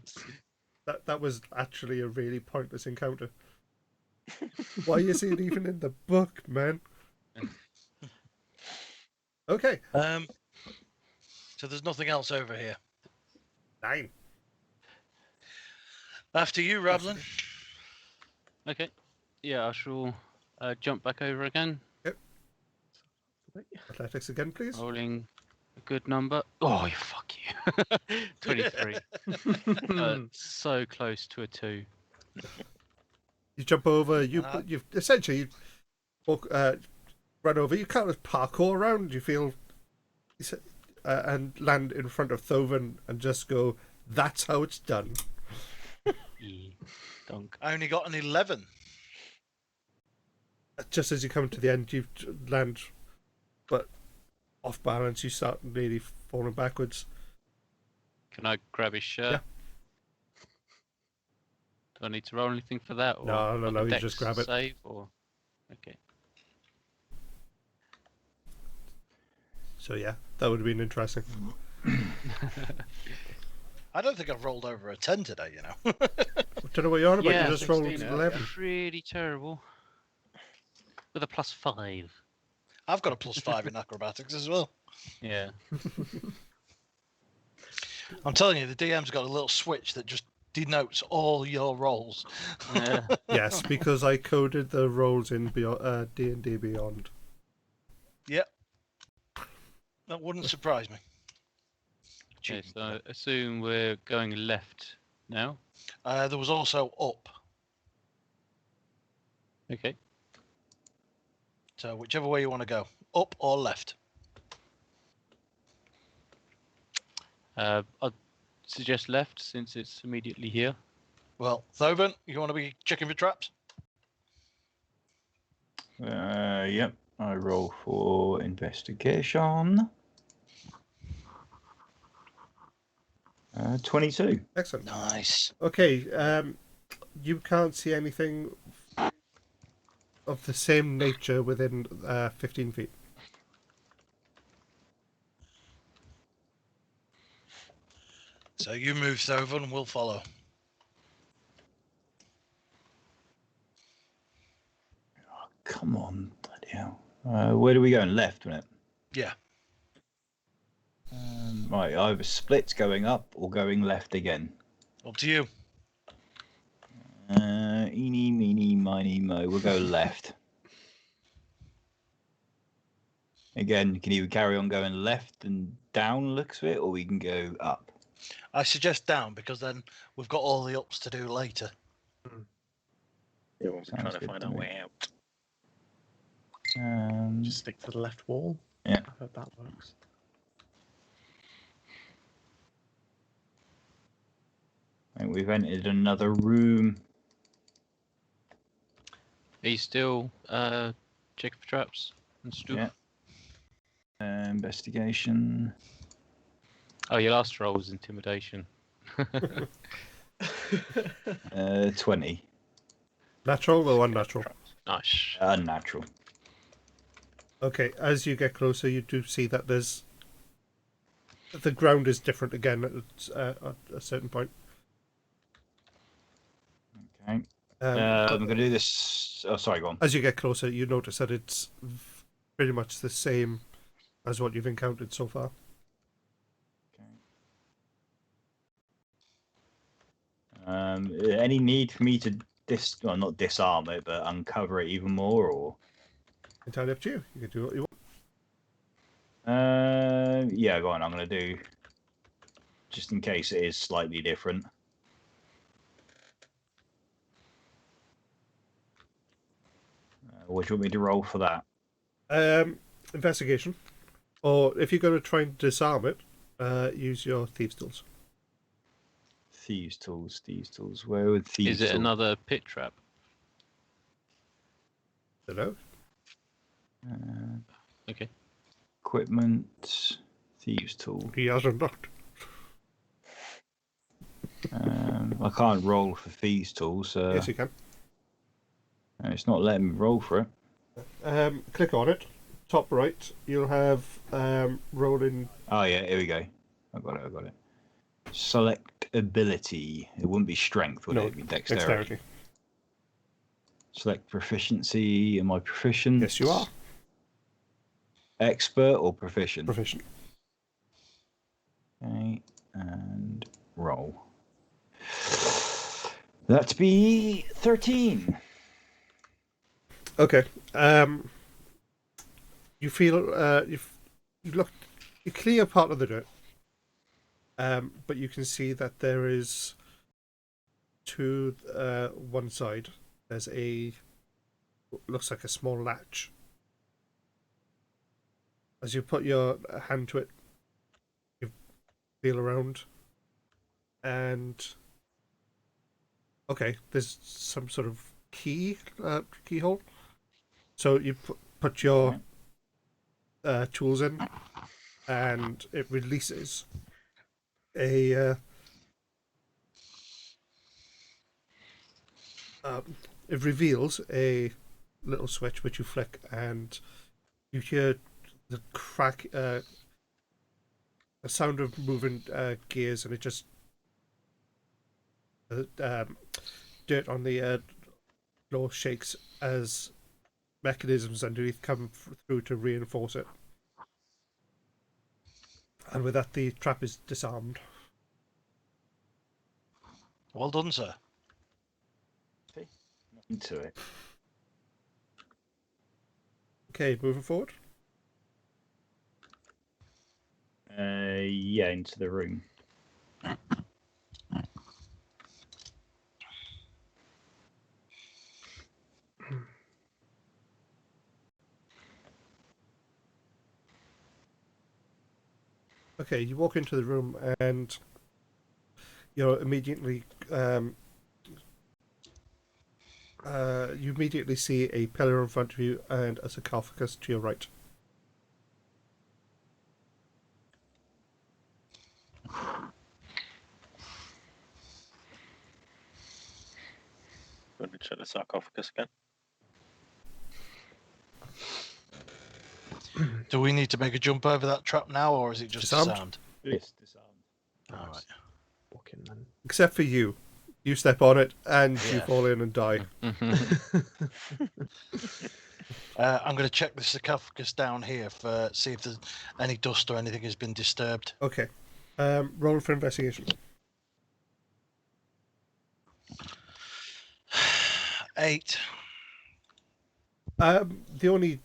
That was actually a really pointless encounter. Why is it even in the book, man? Okay, So there's nothing else over here. 9. After you, Rablin. Okay. Yeah, I shall jump back over again. Athletics again, please. Rolling a good number. Oh, fuck you. 23. So close to a 2. You jump over. You've essentially walk, run over. You kind of parkour around. You feel and land in front of Thoven and just go. That's how it's done. Dunk. I only got an 11. Just as you come to the end, you land, but off balance. You start nearly falling backwards. Can I grab his shirt? Yeah. Do I need to roll anything for that? Or No, like a you dex just grab it. Save or okay. So yeah, that would have been interesting. I don't think I've rolled over a 10 today, you know. Don't know what you're on about. Yeah, You just rolled 16 an earlier. 11. Pretty terrible. With a +5. I've got a +5 in acrobatics as well. Yeah. I'm telling you, the DM's got a little switch that just denotes all your rolls. Yeah. Yes, because I coded the rolls in D&D Beyond. Yep. That wouldn't surprise me. Okay, so I assume we're going left now. There was also up. Okay. So whichever way you want to go, up or left. I'd suggest left since it's immediately here. Well, Thoven, you want to be checking for traps? Yep. I roll for investigation. 22. Excellent. Nice. Okay, you can't see anything of the same nature within 15 feet. So you move, Thoven, and we'll follow. Come on, bloody hell. Where do we go? Left, wasn't it? Yeah. Right, either splits going up or going left again. Up to you. Eeny, meeny, miny, mo. We'll go left. Again, you can either carry on going left and down, looks of it, or we can go up. I suggest down because then we've got all the ups to do later. Yeah, we're Sounds trying to good find to our me. way out. Just stick to the left wall. Yeah. I hope that works. I think we've entered another room. Are you still checking for traps and stuff? Yeah. Investigation. Oh, your last roll was intimidation. 20. Natural or unnatural? Nice. Unnatural. Okay, as you get closer, you do see that there's the ground is different again at a certain point. Okay. But I'm going to do this. Oh, sorry, go on. as you get closer, you notice that it's pretty much the same as what you've encountered so far. Any need for me to not disarm it, but uncover it even more, or? Entirely up to you. You can do what you want. Yeah, go on. I'm going to do, just in case it is slightly different. What do you want me to roll for that? Investigation. Or if you're going to try and disarm it, use your thieves' tools. Thieves' tools. Where would thieves' Is it tools? another pit trap? Don't know. Okay. Equipment. Thieves' tool. He hasn't looked. I can't roll for thieves' tools. Yes, you can. It's not letting me roll for it. Click on it. Top right, you'll have rolling. Oh yeah, here we go. I got it. Select ability. It wouldn't be strength, would No, it? It'd be dexterity. Select proficiency. Am I proficient? Yes, you are. Expert or proficient? Proficient. Okay, and roll. That'd be 13. Okay. You feel you clear part of the dirt, but you can see that there is to one side. There's looks like a small latch. As you put your hand to it, you feel around, and okay, there's some sort of keyhole. So you put your tools in, and it releases a it reveals a little switch which you flick, and you hear the crack, a sound of moving gears, and it just dirt on the floor shakes as mechanisms underneath come through to reinforce it. And with that, the trap is disarmed. Well done, sir. Into it. Okay, moving forward. Yeah, into the room. Okay, you walk into the room and you're immediately you immediately see a pillar in front of you and a sarcophagus to your right. Going to check the sarcophagus again. Do we need to make a jump over that trap now, or is it just Disarmed. disarmed? It's disarmed. All right. Walk in then. Except for you. You step on it and you Yeah. fall in and die. I'm going to check the sarcophagus down here for see if there's any dust or anything has been disturbed. Okay. Roll for investigation. 8. The only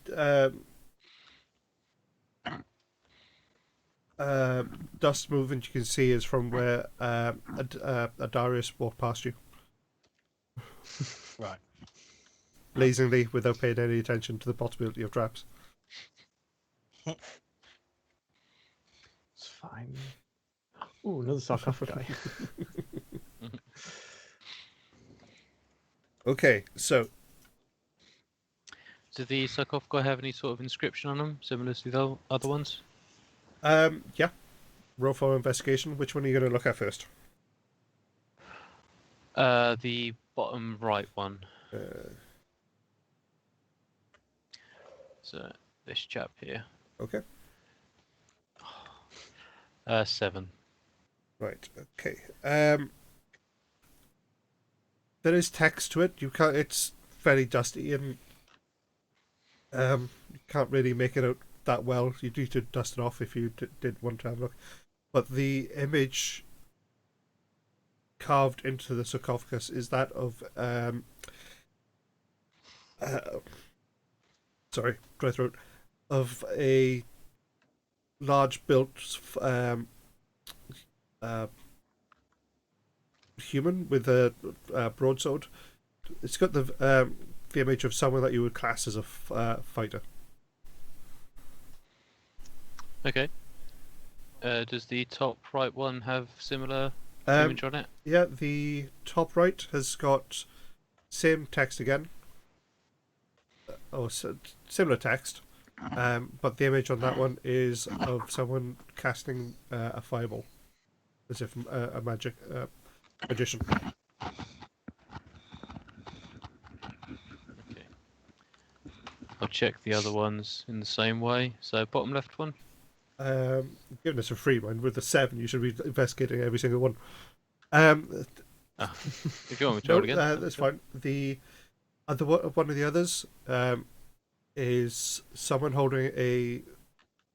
dust movement you can see is from where Adarius walked past you. Right. Lazingly, without paying any attention to the possibility of traps. It's fine. Ooh, another sarcophagi. Okay, so Do the sarcophagi have any sort of inscription on them, similar to the other ones? yeah. Roll for investigation. Which one are you going to look at first? The bottom right one. So this chap here. Okay. 7. Right. Okay. There is text to it. You can't. It's very dusty, and you can't really make it out that well. You need to dust it off if you did want to have a look. But the image carved into the sarcophagus is that of sorry, dry throat, of a large built human with a broadsword. It's got the image of someone that you would class as a fighter. Okay. Does the top right one have similar image on it? Yeah, the top right has got same text again. Similar text. But the image on that one is of someone casting a fireball, as if a magician. Okay. I'll check the other ones in the same way. So bottom left one. Given us a free one with the 7, you should be investigating every single one. If you want me to roll again, that's fine. The other one of the others is someone holding a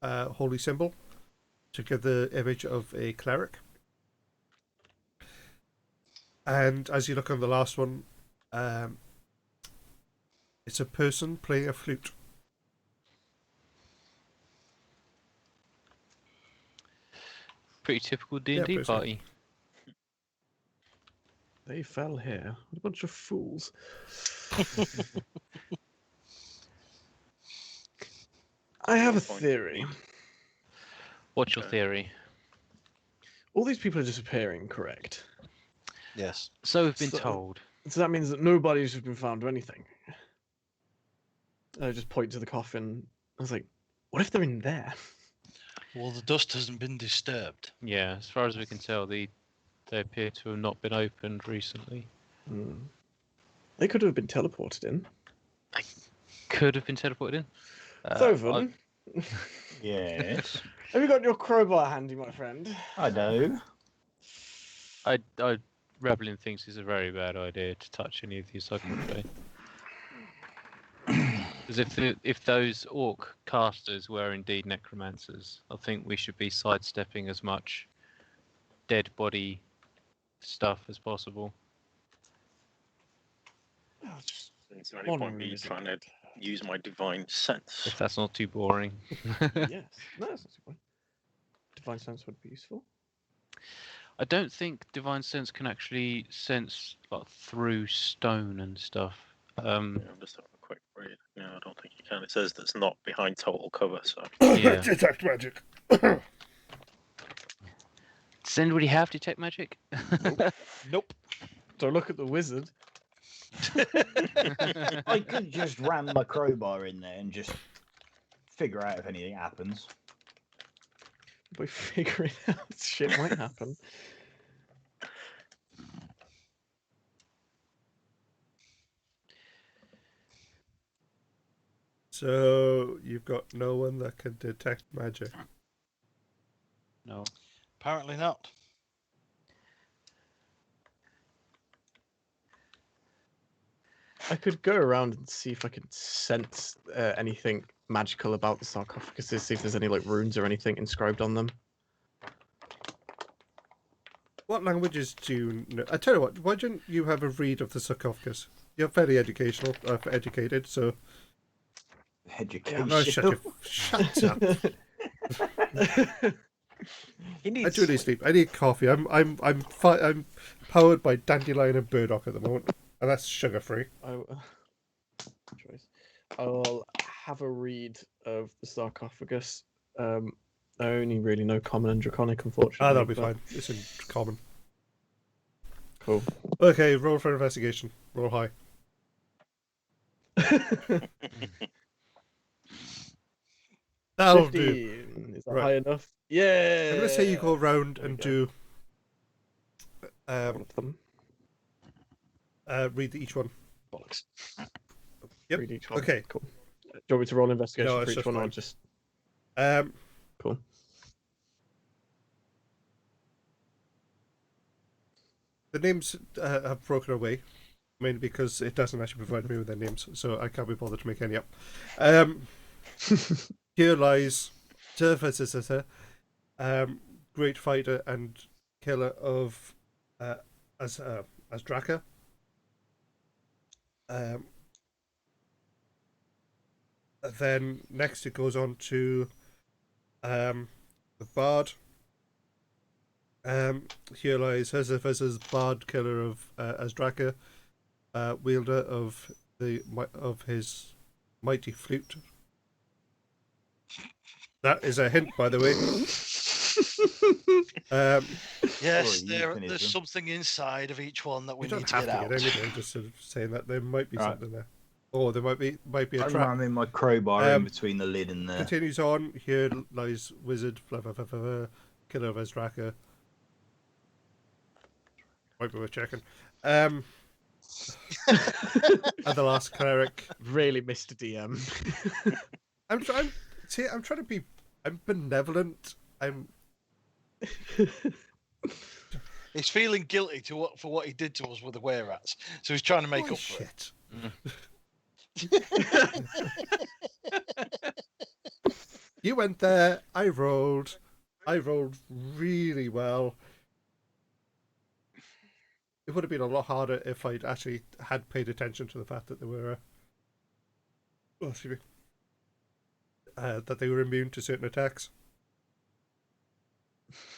holy symbol to give the image of a cleric. And as you look on the last one, it's a person playing a flute. Pretty typical D&D basically. party. They fell here. What a bunch of fools. I have a theory. What's your theory? All these people are disappearing, correct? Yes. So we've been told. So that means that nobody's been found or anything. I just point to the coffin. I was like, what if they're in there? Well, the dust hasn't been disturbed. Yeah, as far as we can tell, they appear to have not been opened recently. They could have been teleported in. Could have been teleported in. Thoven, Yes, have you got your crowbar handy, my friend? I do. Rebellion thinks it's a very bad idea to touch any of these sarcophagi. Because if those orc casters were indeed necromancers, I think we should be sidestepping as much dead body stuff as possible. Is there any point me trying to use my divine sense? If that's not too boring. Yes, no, that's not too bad. Divine sense would be useful. I don't think divine sense can actually sense like through stone and stuff. Yeah, I'm just having a quick read. No, I don't think you can. It says that's not behind total cover, so. Yeah. Detect magic. Does anybody have detect magic? Nope. Don't look at the wizard. I could just ram my crowbar in there and just figure out if anything happens. By figuring out shit might happen. So you've got no one that can detect magic. No. Apparently not. I could go around and see if I could sense anything magical about the sarcophaguses, see if there's any like runes or anything inscribed on them. What languages do you know? I tell you what, why don't you have a read of the sarcophagus? You're very educated, so... Education. No, shut up. I do need sleep. I need coffee. I'm powered by dandelion and burdock at the moment, and that's sugar free. I'll have a read of the sarcophagus. I only really know common and draconic, unfortunately. That'll be fine. It's in common. Cool. Okay, roll for investigation. Roll high. That'll 15. do. Is that Right. high enough? Yeah. I'm going to say you go around There we and go. do... One of them. read each one. Bollocks. Yep. Read each one. Okay. Cool. Do you want me to roll investigation No, for it's each just one, or fine. just Um, cool? The names have broken away, mainly because it doesn't actually provide me with their names, so I can't be bothered to make any up. Here lies great fighter and killer of as Draka. Then next it goes on to the Bard. Here lies Hezekiah's Bard, killer of Azdraka, wielder of his mighty flute. That is a hint, by the way. Yes, Sorry, there's euphemism. something inside of each one that we You need don't to have get to out. get anything. I'm just sort of saying that there might be Right. something there, or there might be a I'm trap. ramming my crowbar in Um, between the lid and the. Continues on. Here lies wizard, blah, blah, blah, blah, blah, killer of Azdraka. Might be worth checking. And the last cleric. Really, Mr. DM. I'm trying to be. I'm benevolent. I'm. He's feeling guilty for what he did to us with the were rats, so he's trying to make Holy up for it. shit. You went there. I rolled really well. It would have been a lot harder if I'd actually had paid attention to the fact that they were. That they were immune to certain attacks.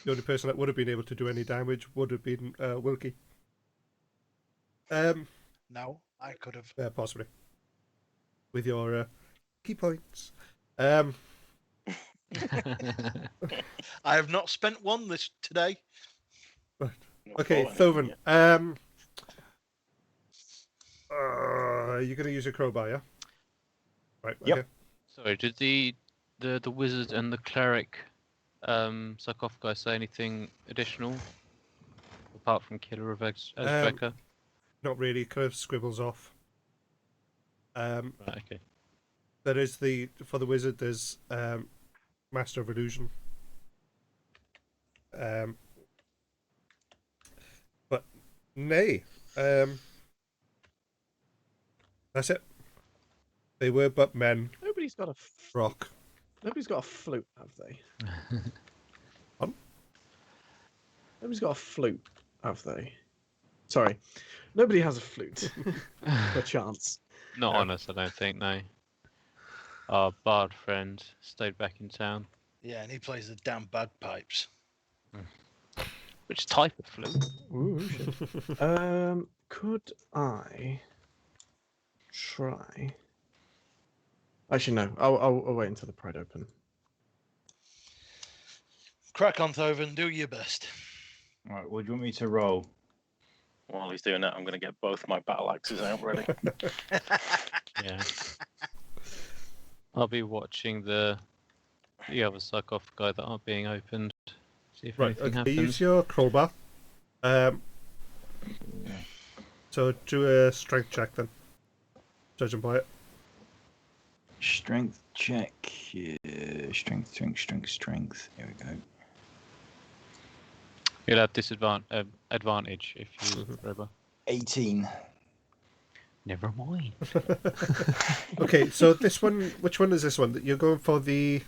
The only person that would have been able to do any damage would have been Wilkie. No, I could have. Possibly. With your key points. I have not spent one today. Okay, Thoven. You're going to use your crowbar, yeah? Right. Yep. Okay. Sorry, did the wizard and the cleric sarcophagi say anything additional apart from killer of Azdraka? Not really. Kind of scribbles off. Right, okay. There is for the wizard. There's Master of Illusion. But nay. That's it. They were but men. Nobody's got a Rock. Nobody's got a flute, have they? Pardon? Nobody's got a flute, have they? Sorry, nobody has a flute. Perchance. Not on us, I don't think. No. Our bard friend stayed back in town. Yeah, and he plays the damn bagpipes. Which type of flute? Ooh, shit. Could I try? Actually, no. I'll wait until the pride open. Crack on, Thoven. Do your best. Right, what do you want me to roll? While he's doing that, I'm going to get both my battle axes out ready. Yeah. I'll be watching the other sarcophagi that aren't being opened. See if Right. anything Okay. happens. Use your crowbar. So do a strength check then. Judging by it. Strength check. Strength. Here we go. You'll have advantage if you crowbar. 18. Never mind. Okay. So this one. Which one is this one? You're going for the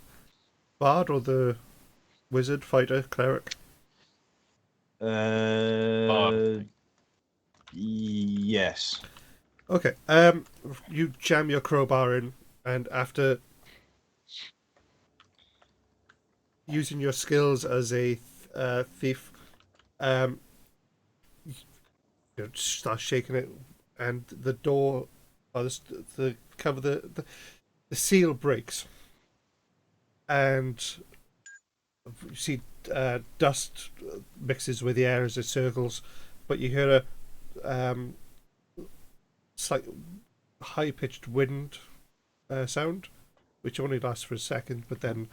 bard or the wizard, fighter, cleric? Yes. Okay. You jam your crowbar in, and after using your skills as a thief, you start shaking it, and the door, or the cover, the seal breaks, and you see dust mixes with the air as it circles, but you hear a slight high-pitched wind sound, which only lasts for a second, but then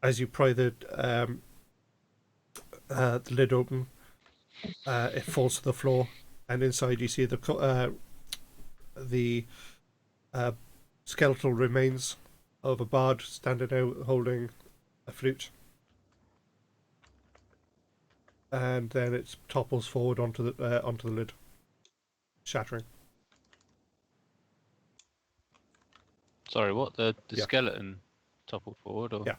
as you pry the lid open, it falls to the floor, and inside you see the skeletal remains of a bard standing out holding a flute. and then it topples forward onto the lid, shattering. Sorry, what? The Yeah. skeleton toppled forward, or? Yeah.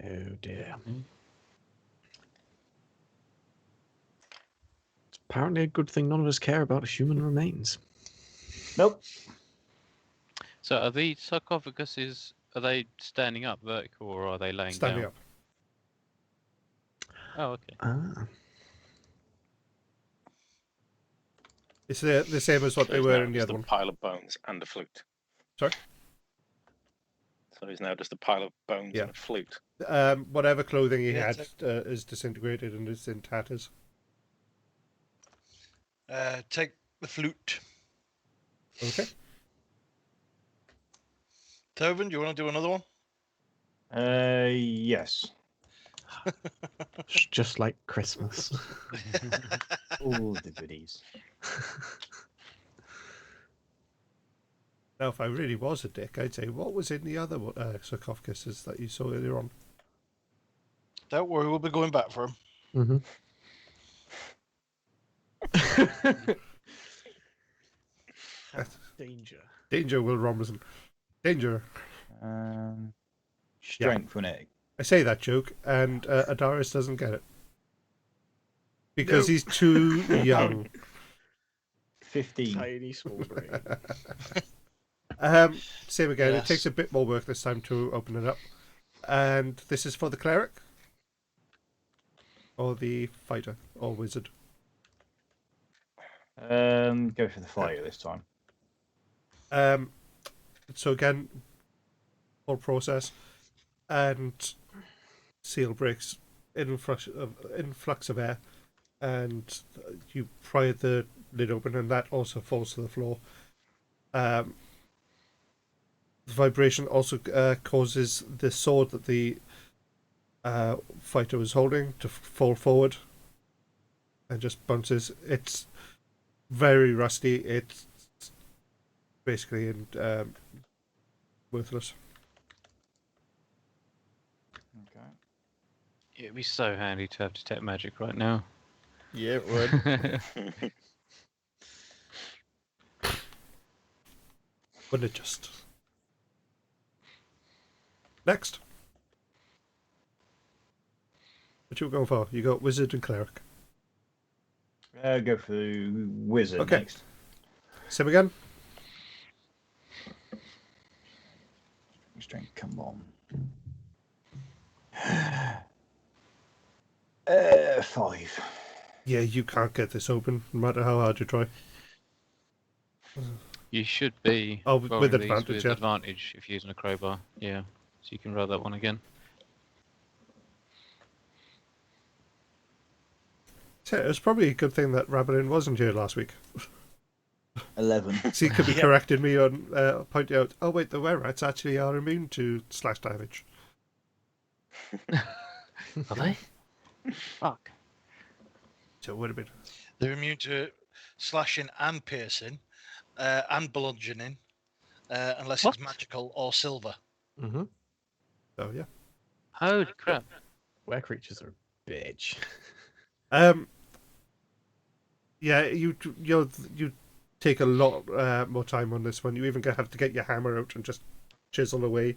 Oh dear. Mhm. It's apparently a good thing none of us care about human remains. Nope. So are the sarcophaguses, are they standing up vertical, or are they laying Standing down? up. Oh, okay. Ah. It's the same as what So they he's were now in the just other a one. pile of bones and a flute. Sorry? So he's now just a pile of bones Yeah. and a flute. Whatever clothing he Yeah, had is disintegrated and is in tatters. Take the flute. Okay. Tovin, do you want to do another one? Yes. It's just like Christmas. All the goodies. Now, if I really was a dick, I'd say, what was in the other sarcophaguses that you saw earlier on? Don't worry, we'll be going back for him. Mm-hmm. Danger. Danger, Will Robinson. Danger. Strength, wasn't it? I say that joke, and Adaris doesn't get it. Because No. he's too young. 15. Tiny small brain. Same again, Yes. it takes a bit more work this time to open it up. And this is for the cleric? Or the fighter? Or wizard? Go for the fighter this time. So again, full process. And seal breaks, influx of air. And you pry the lid open, and that also falls to the floor. The vibration also causes the sword that the fighter was holding to fall forward and just bounces. It's very rusty. It's basically worthless. Okay. It'd be so handy to have detect magic right now. Yeah, it would. Wouldn't it just? Next. What you going for? You got wizard and cleric. Go for the wizard Okay. next. Same again. Strength, come on. 5. Yeah, you can't get this open, no matter how hard you try. You should be Oh, with rolling these advantage, with yeah. advantage if you're using a crowbar. Yeah, so you can roll that one again. So it's probably a good thing that Rabelin wasn't here last week. 11. So he could be Yeah. correcting me on pointing out, oh wait, the were-rats actually are immune to slash damage. Are they? Fuck. So it would have been. They're immune to slashing and piercing and bludgeoning, unless What? it's magical or silver. Mm-hmm. So yeah. Holy crap. Were creatures are a bitch. Yeah, you take a lot more time on this one. You even have to get your hammer out and just chisel away.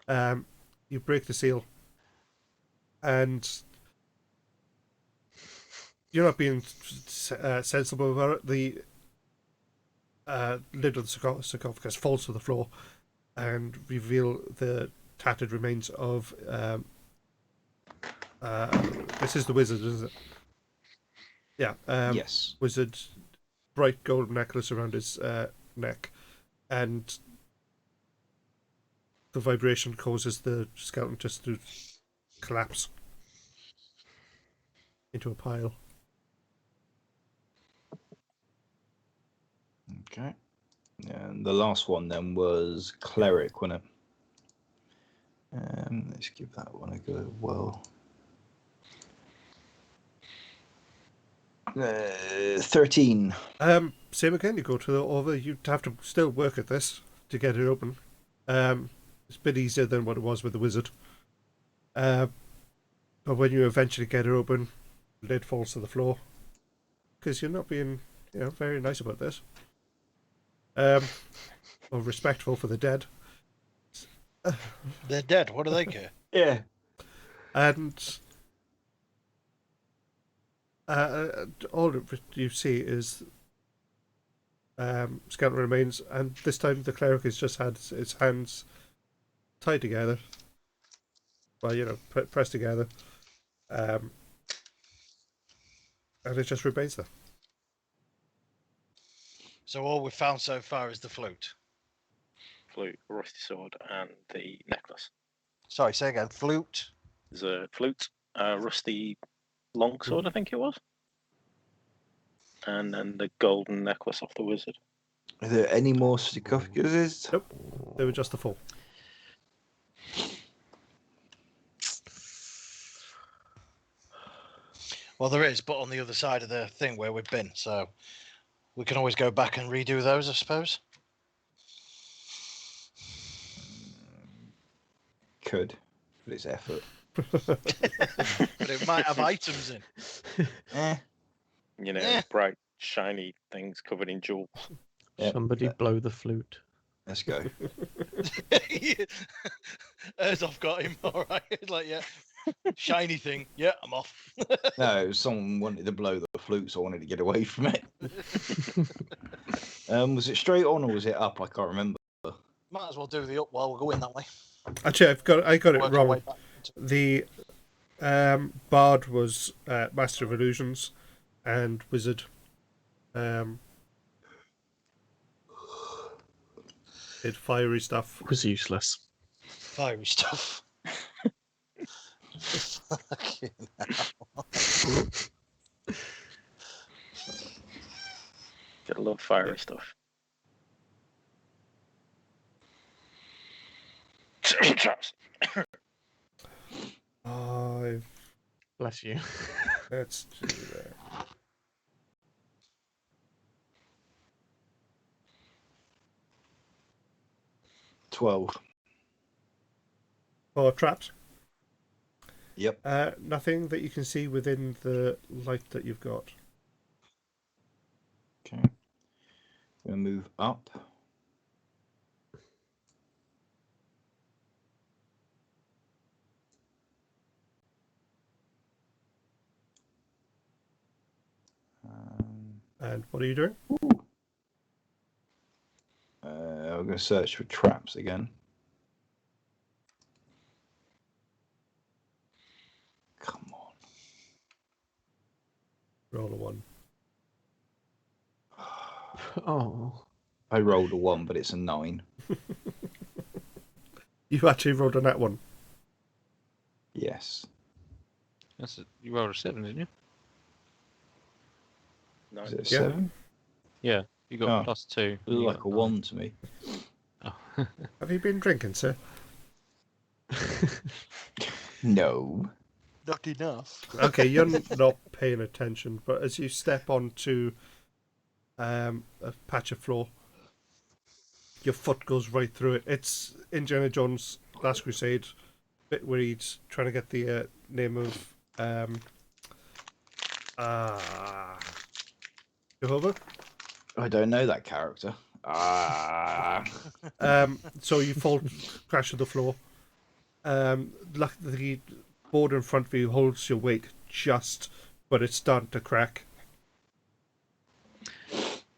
You break the seal, and you're not being sensible about it. The lid of the sarcophagus falls to the floor and reveal the tattered remains of. This is the wizard, isn't it? Yeah. Yes. Wizard, bright gold necklace around his neck, and the vibration causes the skeleton just to collapse into a pile. Okay. And the last one then was cleric, wasn't it? Let's give that one a go. Well, 13. Same again. You go to the over. You have to still work at this to get it open. It's a bit easier than what it was with the wizard. But when you eventually get it open, lid falls to the floor because you're not being, very nice about this. Or respectful for the dead. They're dead. What do they care? Yeah. And all you see is skeleton remains, and this time the cleric has just had his hands tied together. Well, pressed together. And it just remains there. So all we've found so far is the flute. Flute, rusty sword, and the necklace. Sorry, say again. Flute. There's a flute, a rusty longsword, I think it was, and then the golden necklace off the wizard. Are there any more sarcophaguses? Nope, they were just the 4. Well, there is, but on the other side of the thing where we've been. So we can always go back and redo those, I suppose. Could, but it's effort. But it might have items in. Eh. Bright, shiny things covered in jewels. Yep. Somebody blow the flute. Let's go. I've got him. All right. It's like, yeah, shiny thing. Yeah, I'm off. No, someone wanted to blow the flute, so I wanted to get away from it. Was it straight on or was it up? I can't remember. Might as well do the up while we're going that way. Actually, I got it Work our way wrong. back. The bard was master of illusions, and wizard did fiery stuff. Was useless. Fiery stuff. Fucking hell. Gotta love fiery stuff. Traps. Bless you. Let's do that. 12. 4 traps. Yep. Nothing that you can see within the light that you've got. Okay. We'll move up. And what are you doing? I'm going to search for traps again. Come on. Roll a 1. Oh. I rolled a 1, but it's a 9. You actually rolled on that one. Yes. You rolled a 7, didn't you? No. Is it a Yeah. 7? Yeah, you got Oh. +2. It and you looked like got a 1 to me. Oh. Have you been drinking, sir? No. Not enough. Okay, you're not paying attention, but as you step onto a patch of floor, your foot goes right through it. It's Indiana Jones' Last Crusade, bit where he's trying to get the name of Jehovah. I don't know that character. Ah. So you fall, crash to the floor. The board in front of you holds your weight just, but it's starting to crack.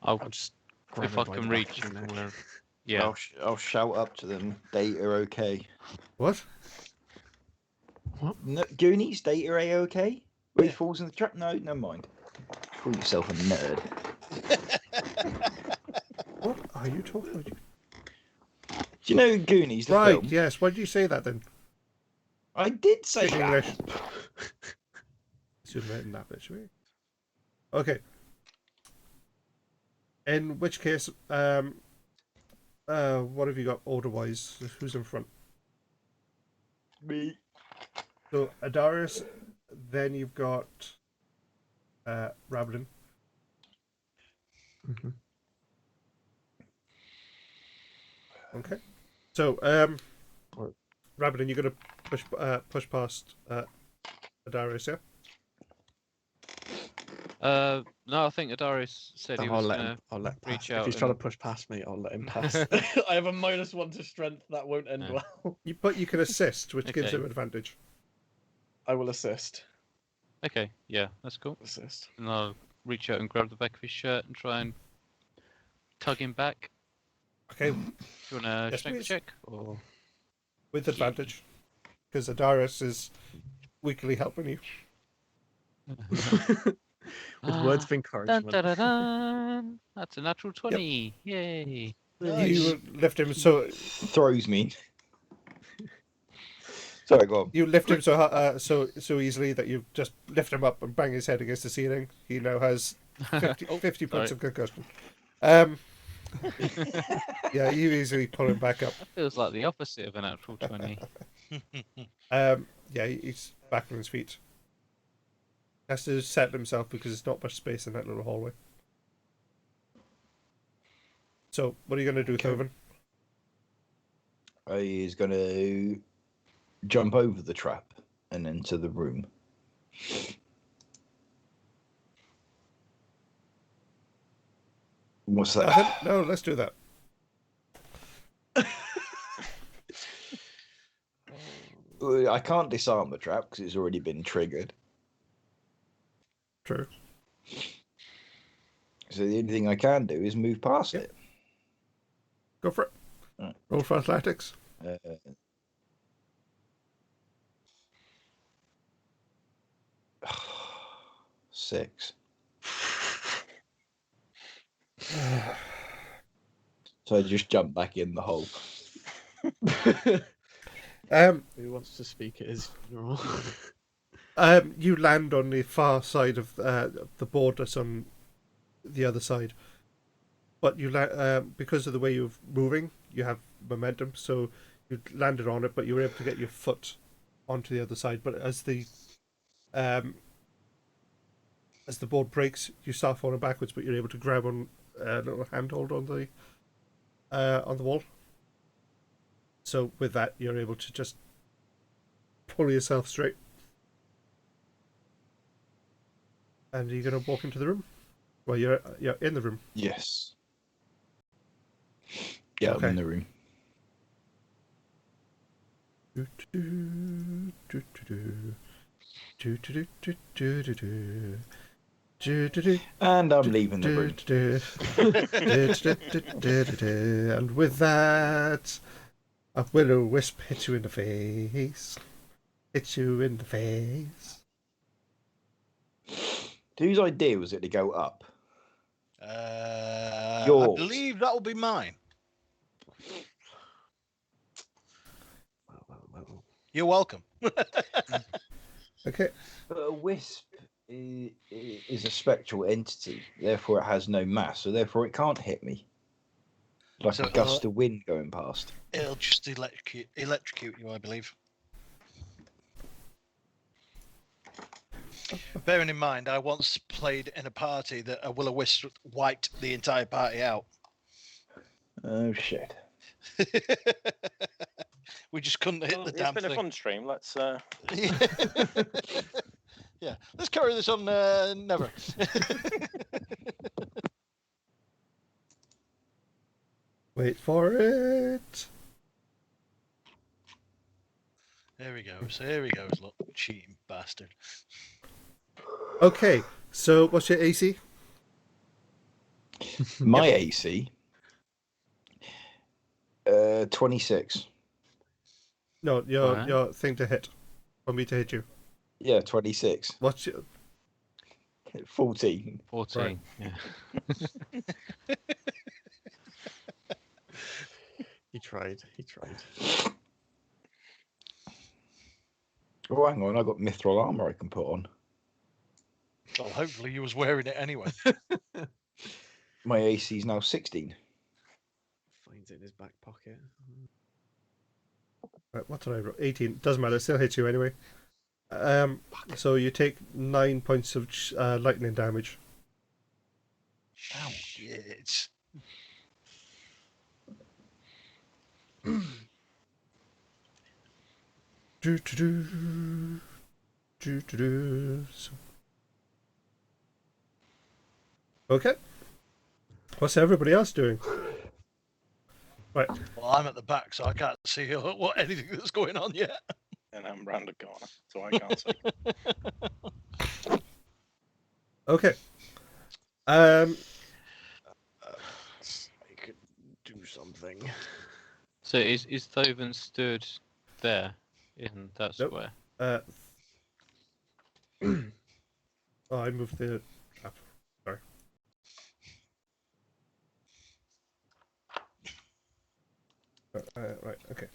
I'll just grab If it I by can the reach back of him the neck. from where... Yeah. I'll shout up to them. Data okay. What? No, Goonies, data okay? Where he Yeah. falls in the trap? No, never mind. Call yourself a nerd. What are you talking about? Do you know Goonies, the Right, film? yes. Why did you say that then? I did say Speak that. English. Should have written that bit, should we? Okay. In which case, what have you got order-wise? Who's in front? Me. So, Adarius, then you've got Rabadon. Mhm. Okay. So, Or- Rabadon, you're going to push past Adarius, yeah? No, I think Adarius said he was gonna I'll let pass. reach If out he's trying to and- push past me, I'll let him pass. I have a -1 to strength. That won't end Yeah. well. But you can assist, which gives Okay. him advantage. I will assist. Okay, yeah, that's cool. Assist. And I'll reach out and grab the back of his shirt and try and tug him back. Okay, Do you want a Yes, strength please. check or? with advantage. Because Adarius is weakly helping you. With words of Dun, encouragement. dun, dun, dun. That's a natural 20. Yay. Nice. You lift him so Throws me. Sorry, go on. you lift him so easily that you just lift him up and bang his head against the ceiling. He now has 50, Oh, 50 points sorry. of concussion. Yeah, you easily pull him back up. That feels like the opposite of a natural 20. Yeah, he's back on his feet. Has to settle himself because there's not much space in that little hallway. So, what are you going to do, Thoven? He's going to jump over the trap and enter the room. What's that? Nothing? No, let's do that. I can't disarm the trap because it's already been triggered. True. So the only thing I can do is move past Yep. it. Go for it. Right. Roll for athletics. Uh, six. So I just jump back in the hole. Who wants to speak at his funeral? You land on the far side of the board that's on the other side, but you because of the way you're moving, you have momentum, so you landed on it, but you were able to get your foot onto the other side. But as the board breaks, you start falling backwards, but you're able to grab on a little handhold on the wall. So with that, you're able to just pull yourself straight. And you're going to walk into the room? Well, you're in the room. Yes. Yeah, Okay. I'm in the room. And I'm leaving the room. And with that, a will-o-wisp hits you in the face. Hits you in the face. Whose idea was it to go up? I Yours. believe that will be mine. Well. You're welcome. Okay. But a wisp is a spectral entity, therefore it has no mass, so therefore it can't hit me. Like So a gust of wind going past. It'll just electrocute you, I believe. Bearing in mind, I once played in a party that a will-o-wisp wiped the entire party out. Oh shit. We just couldn't hit Well, the it's damn been a thing. fun stream. Let's. Yeah, let's carry this on. Never. Wait for it. There he goes. There he goes. Look, cheating bastard. Okay, so what's your AC? My AC. 26. No, Alright. your thing to hit. For me to hit you. Yeah, 26. What's your 14. 14. Right. Yeah. He tried. Oh, hang on, I got mithril armor I can put on. Well, hopefully you was wearing it anyway. My AC is now 16. Finds it in his back pocket. right, what did I roll? 18. Doesn't matter, it still hits you anyway. So you take 9 points of lightning damage. Shit. Okay. What's everybody else doing? Right. Well, I'm at the back, so I can't see what anything that's going on yet. And I'm round the corner, so I can't see. Okay. I could do something. So is Thoven stood there in that Nope. square? Oh, I moved the trap. Sorry. Right. Okay.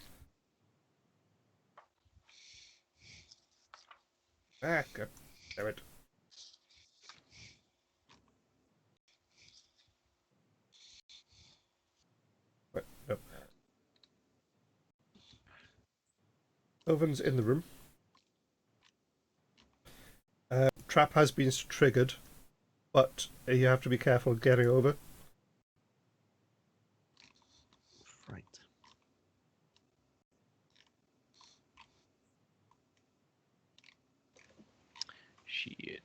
God damn it. Right. No. Oven's in the room. Trap has been triggered, but you have to be careful getting over. Right. Shit.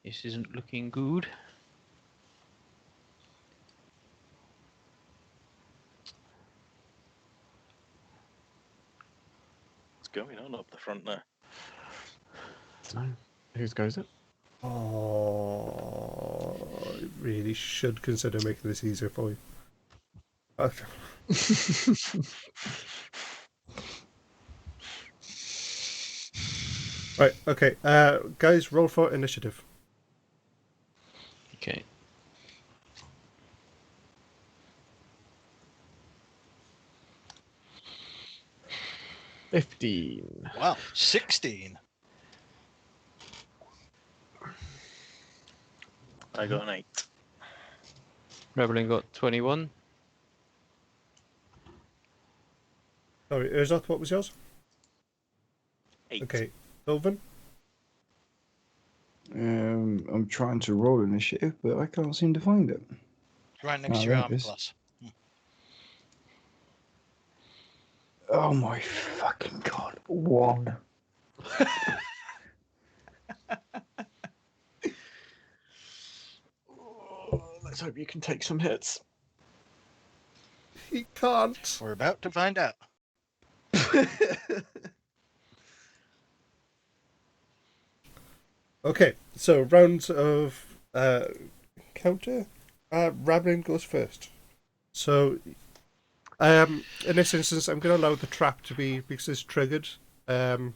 This isn't looking good. What's going on up the front there? Dunno. Whose goes it? Oh, I really should consider making this easier for you. Okay. Right, okay. Guys, roll for initiative. Okay. $15. Wow, 16. I got an 8. Rebelling got 21. Sorry, Urzot, what was yours? 8. Okay, Sylvan? I'm trying to roll initiative, but I can't seem to find it. Right next Oh, to your there it armor is. class. Oh my fucking god. 1. Let's hope you can take some hits. He can't. We're about to find out. Okay, so rounds of counter. Rabbling goes first. So, in this instance, I'm going to allow the trap to be, because it's triggered. The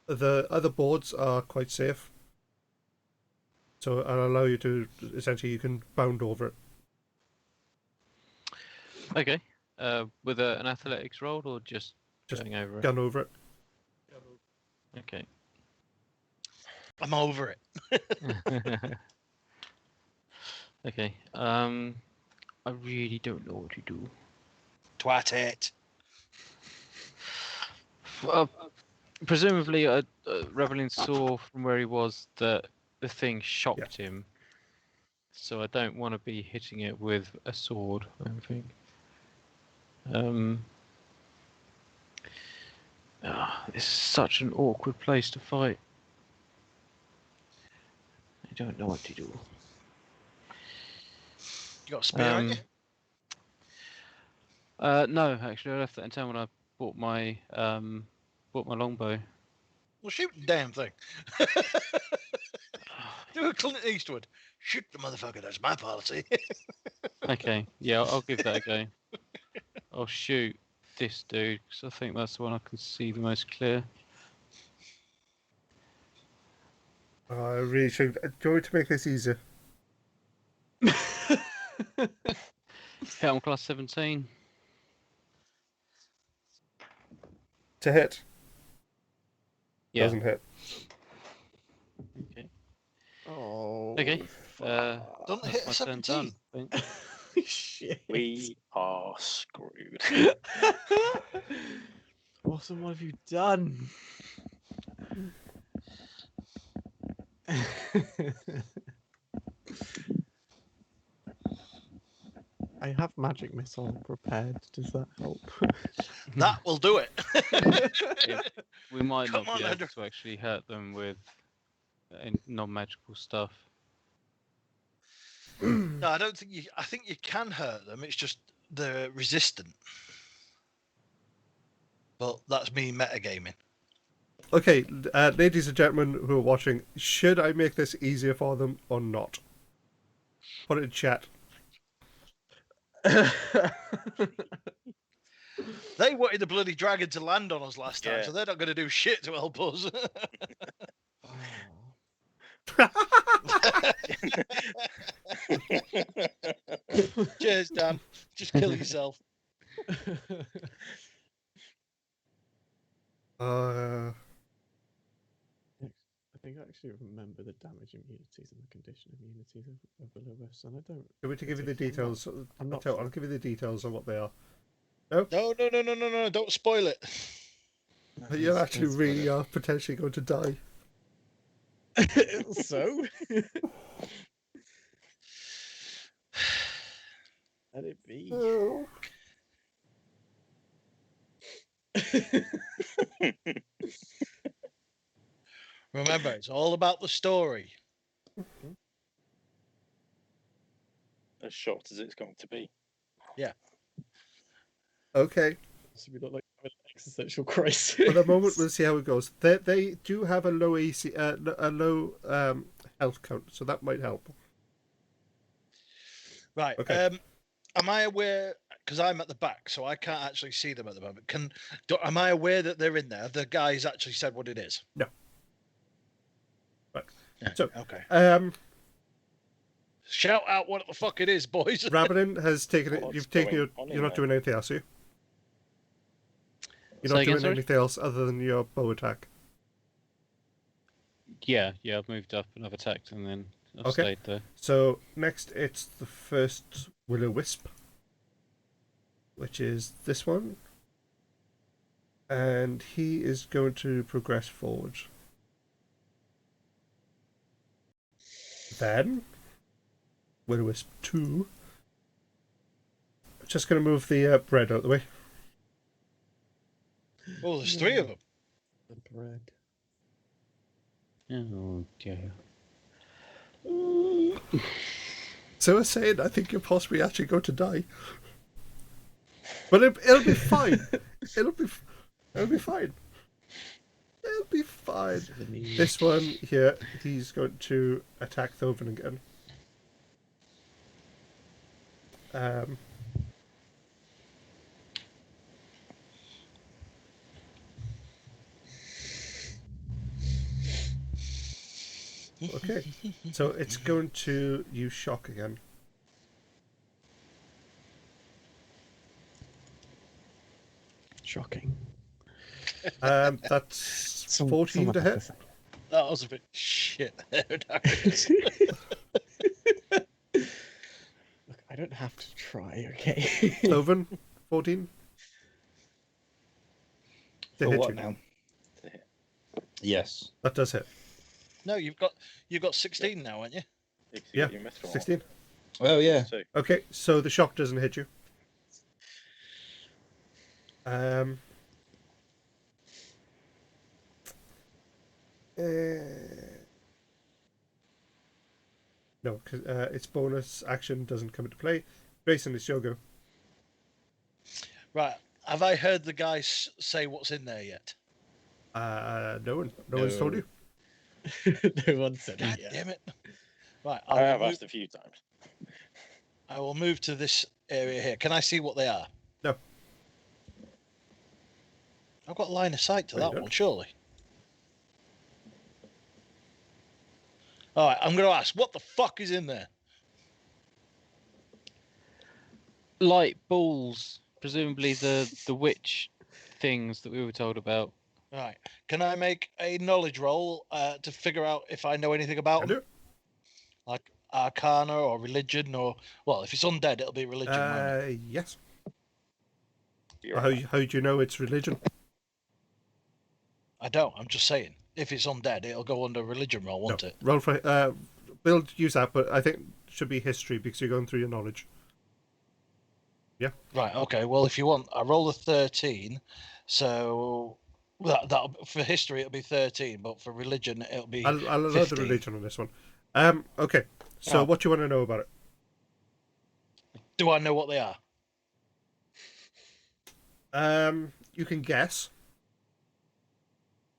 other boards are quite safe. So I'll allow you to, essentially, you can bound over it. Okay. With an athletics roll or just going over it? Gun over it. Okay. I'm over it. Okay. I really don't know what to do. Twat it. Presumably, Revelin saw from where he was that the thing shocked him. So I don't want to be hitting it with a sword or anything. This is such an awkward place to fight. I don't know what to do. You got a spear, haven't you? No, actually, I left that in town when I bought my longbow. Well, shoot the damn thing. Do a Clint Eastwood. Shoot the motherfucker. That's my policy. Okay, yeah, I'll give that a go. I'll shoot this dude because I think that's the one I can see the most clear. I really should. Do you want me to make this easier? Hit on class 17. To hit. Yeah. Doesn't hit. Okay. Oh. Okay. Don't hit a my turn 17. done. Shit. We are screwed. What have you done? I have magic missile prepared. Does that help? That will do it. We might Come not on, be able Andrew. to actually hurt them with non-magical stuff. No, I don't think you. I think you can hurt them. It's just they're resistant. But that's me metagaming. Okay, ladies and gentlemen who are watching, should I make this easier for them or not? Put it in chat. They wanted the bloody dragon to land on us last time, Yeah. so they're not going to do shit to help us. Cheers, Dan. Just kill yourself. Uh, I think I actually remember the damage immunities and the condition immunities of the Lewis, and I don't. do we to give you the particularly- details? I'm not I'll sure. give you the details on what they are. No, don't spoil it. But you actually really are potentially going to die. So? Let it be. Remember, it's all about the story. As short as it's going to be. Okay, So we look like an existential crisis. for the moment we'll see how it goes. They do have a low AC, a low health count, so that might help. Right. Okay. Am I aware? Because I'm at the back, so I can't actually see them at the moment. Am I aware that they're in there? The guys actually said what it is. No. Right. Yeah, So, okay. Shout out what the fuck it is, boys. Rabadin has taken it. What's You've taken your. going on You're in not there? doing anything else, are you? You're Say not again, doing sorry? anything else other than your bow attack. Yeah, I've moved up and I've attacked and then I've Okay. stayed there. So next, it's the first Will-O-Wisp, which is this one, and he is going to progress forward. Then Will-O-Wisp 2. Just going to move the bread out of the way. Oh, there's three of them. The bread. Oh dear. So I was saying, I think you're possibly actually going to die, but it'll be fine. It'll be fine. It'll be fine. This one here, he's going to attack Thoven again. Okay, so it's going to use shock again. Shocking. That's 14 to hit. That was a bit shit. Look, I don't have to try, okay? Thoven, 14. To For hit what you. now? Yes. That does hit. No, you've got 16 now, haven't you? Yeah, You missed one. 16. Oh yeah. So, Okay, so the shock doesn't hit you. No, because its bonus action doesn't come into play. Grayson, it's your go. Right. Have I heard the guys say what's in there yet? No one's told you. No one said God it yet. damn it. Right. I have asked a few times. I will move to this area here. Can I see what they are? No. I've got line of sight to No, you that don't. one, surely. All right, I'm going to ask, what the fuck is in there? Light balls, presumably the witch things that we were told about. Right. Can I make a knowledge roll to figure out if I know anything about I them? do. Like Arcana or religion or... Well, if it's undead, it'll be religion. won't it? Yes. You're How right. do you know it's religion? I don't. I'm just saying. If it's undead, it'll go under religion roll, won't No. it? Roll for build use that, but I think it should be history because you're going through your knowledge. Right. Okay. Well, if you want, I roll a 13, so that for history it'll be 13, but for religion it'll be I'll allow the 15. religion on this one. Okay. So Oh. what do you want to know about it? Do I know what they are? You can guess.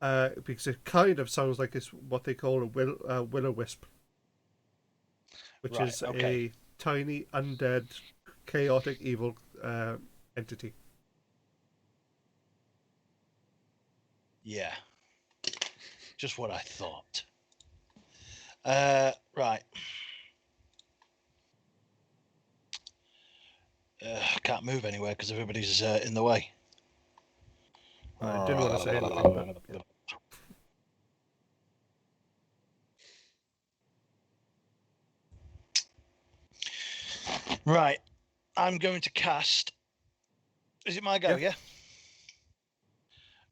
Because it kind of sounds like it's what they call a will-o-wisp, which Right, is okay. a tiny, undead, chaotic, evil entity. Yeah. Just what I thought. Right. I can't move anywhere because everybody's in the way. I didn't want to say anything, but yeah. Right. I'm going to cast. Is it my go? Yeah.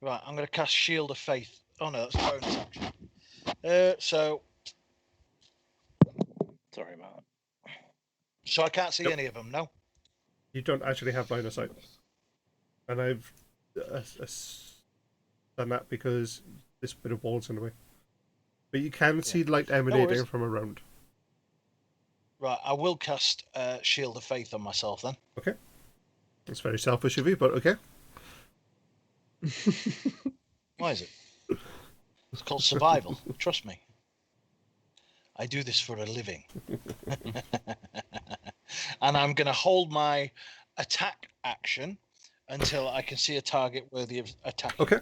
Right. I'm going to cast Shield of Faith. Oh no, that's bonus action. So Sorry about that. I can't see Yep. any of them. No. You don't actually have line of sight, and I've done that because this bit of wall's in the way. But you can see light emanating worries. from around. Right. I will cast Shield of Faith on myself then. Okay, it's very selfish of you, but okay. Why is it? It's called survival. Trust me. I do this for a living. And I'm going to hold my attack action until I can see a target worthy of attacking. Okay.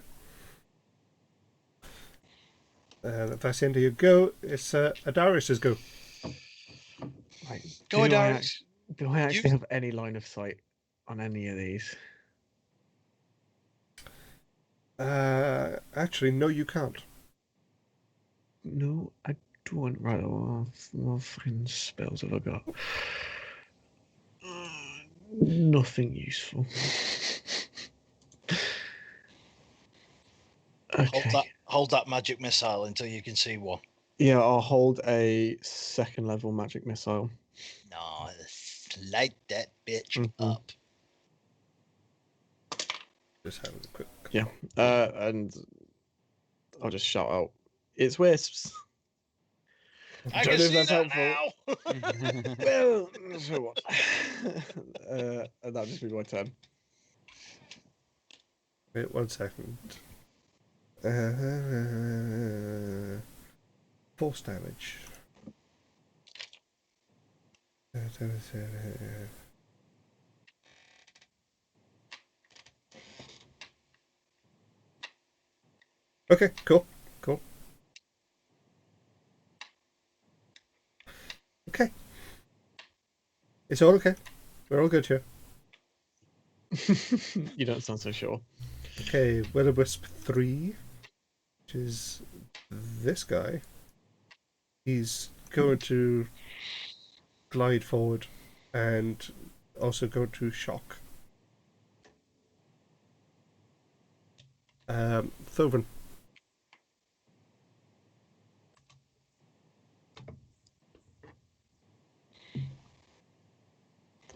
If that's the end of your go, it's Adarius's go. Right. Go, do I Adarius. do I actually have any line of sight on any of these? Actually, no, you can't. No, I don't. Right. What fucking spells have I got? Nothing useful. Okay. Hold that magic missile until you can see one. Yeah, I'll hold a second level magic missile. Nice. Light that bitch Mhm. up. Just have a quick. Yeah. And I'll just shout out, "It's wisps." I Don't can know if see that's that helpful. now. Well, so what? And that'll just be my turn. Wait 1 second. Force damage. Okay, cool. Okay. It's all okay. We're all good here. You don't sound so sure. Okay, Will-o-Wisp 3, which is this guy. He's going to glide forward and also go to shock. Thoven.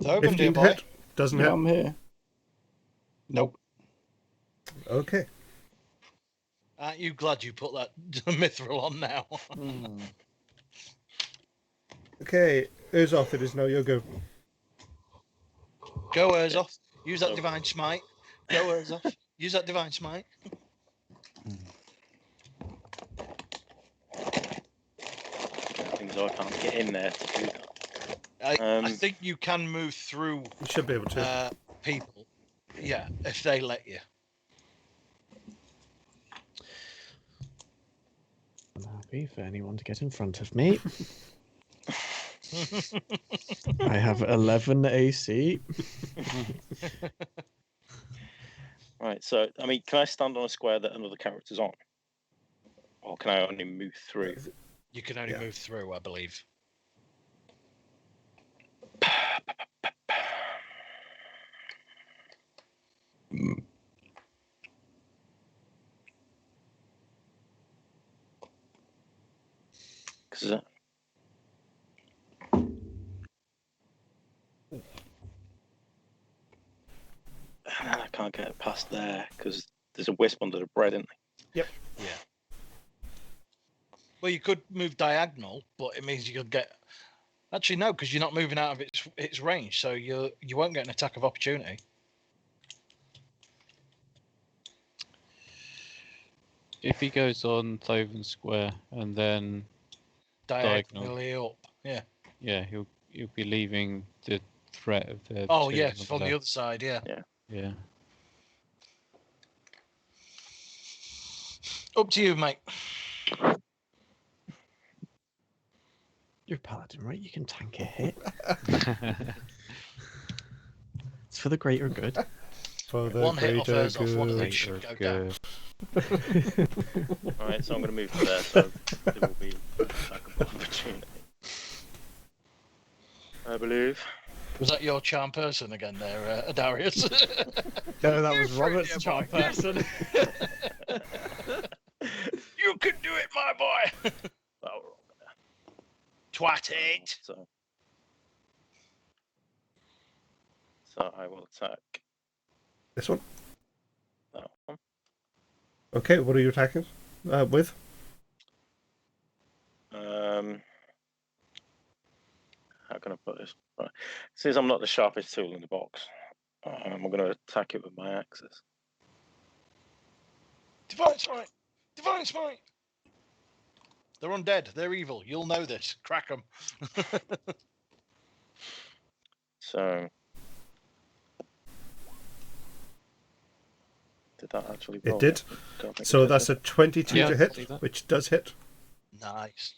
Thoven, 15 dear to boy. hit. Doesn't Yeah, hit. I'm here. Nope. Okay. Aren't you glad you put that mithril on now? Okay, Urzoth, it is now your go. Go, Urzoth. Use that So- divine smite. Go, Urzoth. Use that divine smite. Things I can't get in there to do that. I think you can move through You should be able to. people. Yeah, if they let you. I'm happy for anyone to get in front of me. I have 11 AC. Right, so, I mean, can I stand on a square that another character's on? Or can I only move through? You can only Yeah. move through, I believe. Because can't get it past there because there's a wisp under the bread, isn't there? Yeah. Well, you could move diagonal, but it means you could get. Actually, no, because you're not moving out of its range, so you won't get an attack of opportunity. If he goes on Thoven Square and then diagonal, Diagonally up. Yeah. yeah, he'll be leaving the threat of the. Oh two yes, on from the left. other side. Yeah. Yeah. Up to you, mate. You're a paladin, right? You can tank a hit. It's for the greater good. For the One hit off greater hers off one of good. these should go down. All right, so I'm going to move to there, so there will be an attack of opportunity. I believe. Was that your charm person again there, Darius? No, that was You're Robert's free, charm boy. person. You can do it, my boy. Oh, we're all gonna- Twat it. So I will attack This one. that one. Okay, what are you attacking with? How can I put this? Right. Since I'm not the sharpest tool in the box, I'm going to attack it with my axes. Divine Smite. Divine Smite. They're undead. They're evil. You'll know this. Crack them. So, did that actually It roll? did. Don't think So it that's did. a 22 Yeah, to I hit, see that. which does hit. Nice.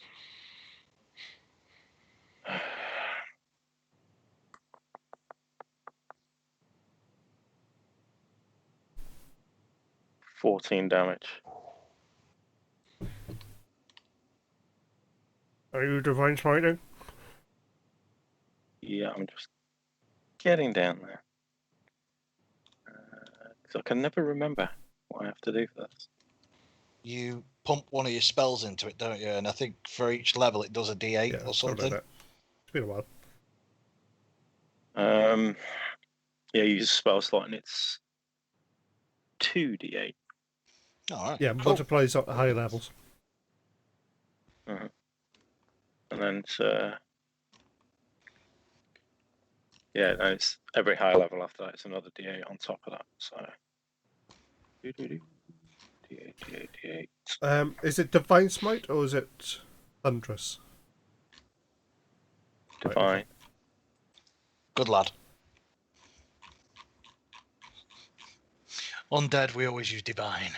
$14 damage. Are you divine smiting? Yeah, I'm just getting down there. Because I can never remember what I have to do for this. You pump one of your spells into it, don't you? And I think for each level it does a D8 Yeah, or something something. like that. It's been a while. Yeah, you use a spell slot and it's 2d8. All right. Yeah, Cool. multiplies at higher levels. And then it's yeah, no, it's every higher level after that. It's another d8 on top of that. So d8, d8, d8. Is it divine smite or is it thunderous? Divine. Good lad. Undead, we always use divine.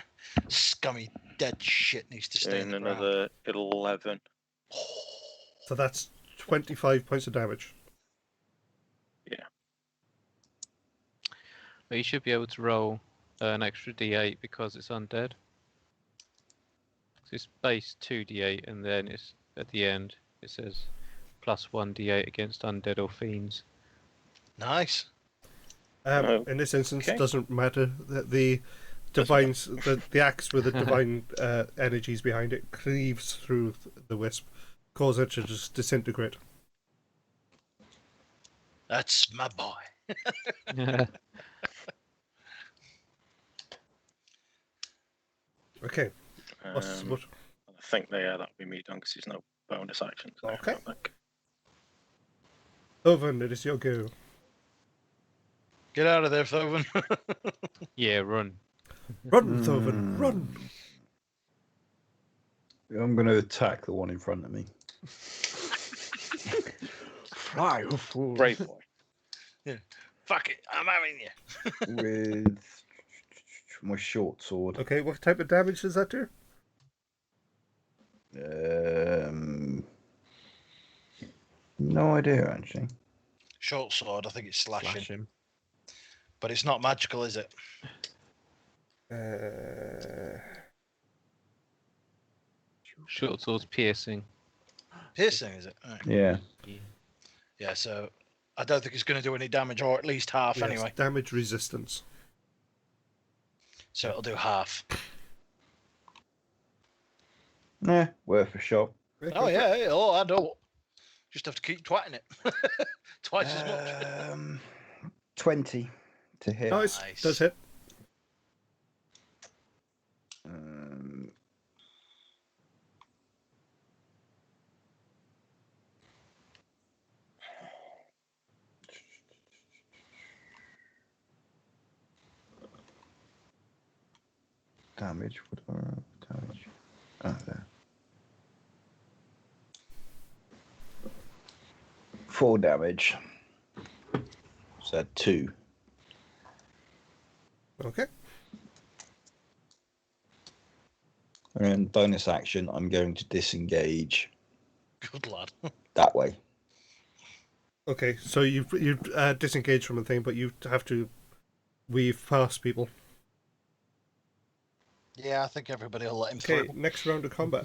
Scummy dead shit needs to stay in And the ground. another 11. So that's 25 points of damage. But you should be able to roll an extra d8 because it's undead. So it's base 2d8 and then it's at the end it says plus 1d8 against undead or fiends. Nice. In this instance, okay. doesn't matter. The divine, the axe with the divine energies behind it cleaves through the wisp, cause it to just disintegrate. That's my boy. Okay. I think that'll be me done because there's no bonus actions. there, I Okay. don't think. Oven, it is your go. Get out of there, Thoven. Yeah, run. Run, Thoven, run! I'm going to attack the one in front of me. Fly, oh fool. Brave boy. Fuck it. I'm having you. With my short sword. Okay, what type of damage does that do? No idea, actually. Short sword, I think it's slashing. Slash him. But it's not magical, is it? Short sword's piercing. Piercing, is it? Right. Yeah. Yeah, so I don't think it's going to do any damage, or at least half Yes, anyway. damage resistance. So it'll do half. Nah, worth a shot. Oh, yeah. Oh, I know. Just have to keep twatting it. Twice as much. 20 to hit. Nice. Nice. Does hit. damage. Damage. Oh, there. 4 damage. So 2. Okay. And bonus action, I'm going to disengage Good lad. that way. Okay, so you've disengaged from the thing, but you have to weave past people. Yeah, I think everybody will let him Okay, through. next round of combat.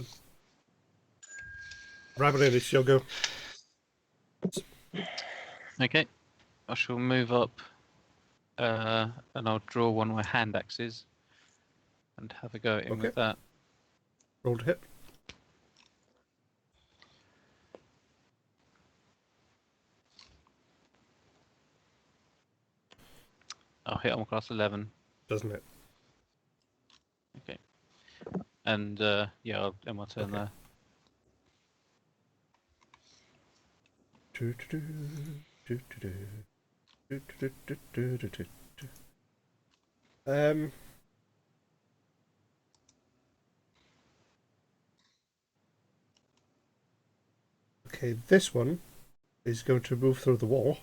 Rabbit, it's your go. Okay, I shall move up, and I'll draw one of my hand axes and have a go at him Okay. with that. Roll to hit. I'll hit on class 11. Doesn't it? Okay. And yeah, I'll end my turn Okay. there. Okay, this one is going to move through the wall.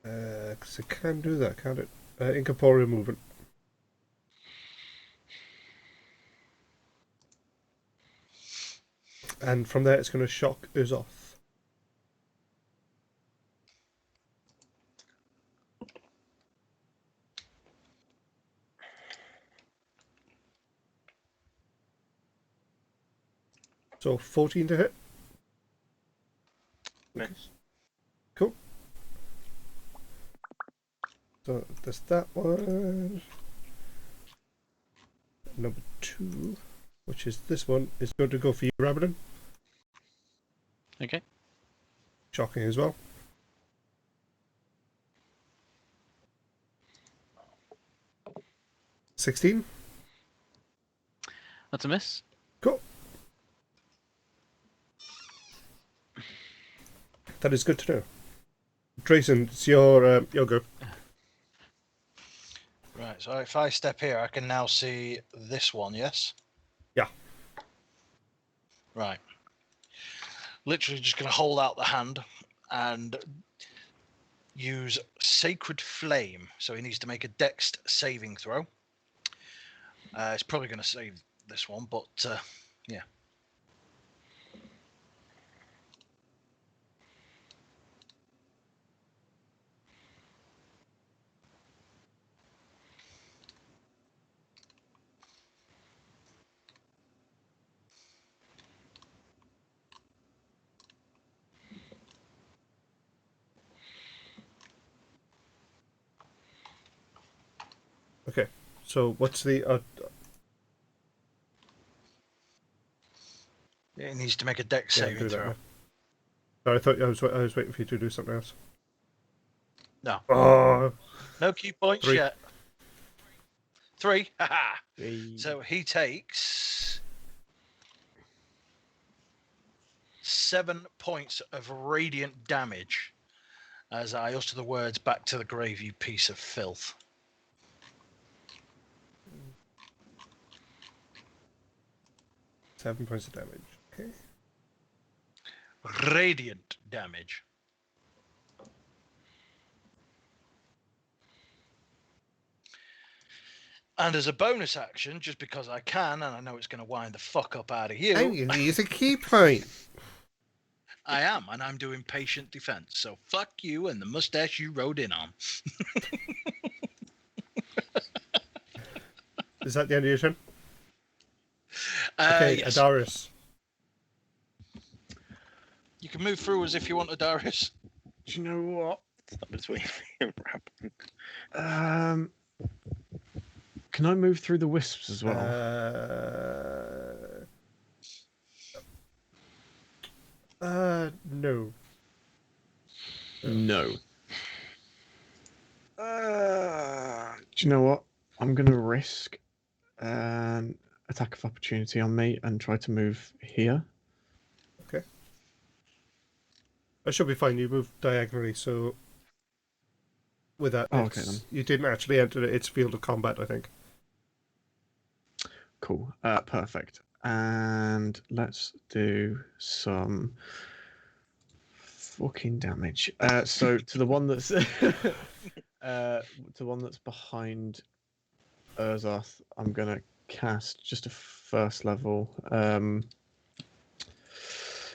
Because it can do that, can't it? Incorporeal movement. And from there, it's going to shock Uzoth. So 14 to hit. Miss. Cool. So there's that one. Number 2, which is this one, is going to go for you, Rabadon. Okay. Shocking as well. $16. That's a miss. Cool. That is good to know. Drayson, it's your go. Right, so if I step here, I can now see this one, yes? Yeah. Right. Literally just going to hold out the hand and use Sacred Flame. So he needs to make a Dex saving throw. It's probably going to save this one, but yeah. Okay. So what's the... It needs to make a Dex yeah, saving do that throw. now. Sorry, I thought I was waiting for you to do something else. No. Oh, No key points 3. yet. 3. Haha. Three. So he takes 7 points of radiant damage as I utter the words, "Back to the grave, you piece of filth." 7 points of damage. Okay. Radiant damage. And as a bonus action, just because I can, and I know it's going to wind the fuck up out of you, I'm going to use a key point. I am, and I'm doing patient defense. So fuck you and the mustache you rode in on. Is that the end of your turn? Okay, Yes. Adarius. You can move through as if you want, Adarius. Do you know what? Between me and Rabbit. Can I move through the wisps as well? No. No. Do you know what? I'm going to risk an attack of opportunity on me and try to move here. That should be fine. You move diagonally, so with that, Oh, okay, then. you didn't actually enter its field of combat, I think. Cool. Perfect. And let's do some fucking damage. So to the one that's to the one that's behind Urzoth, I'm gonna cast just a first level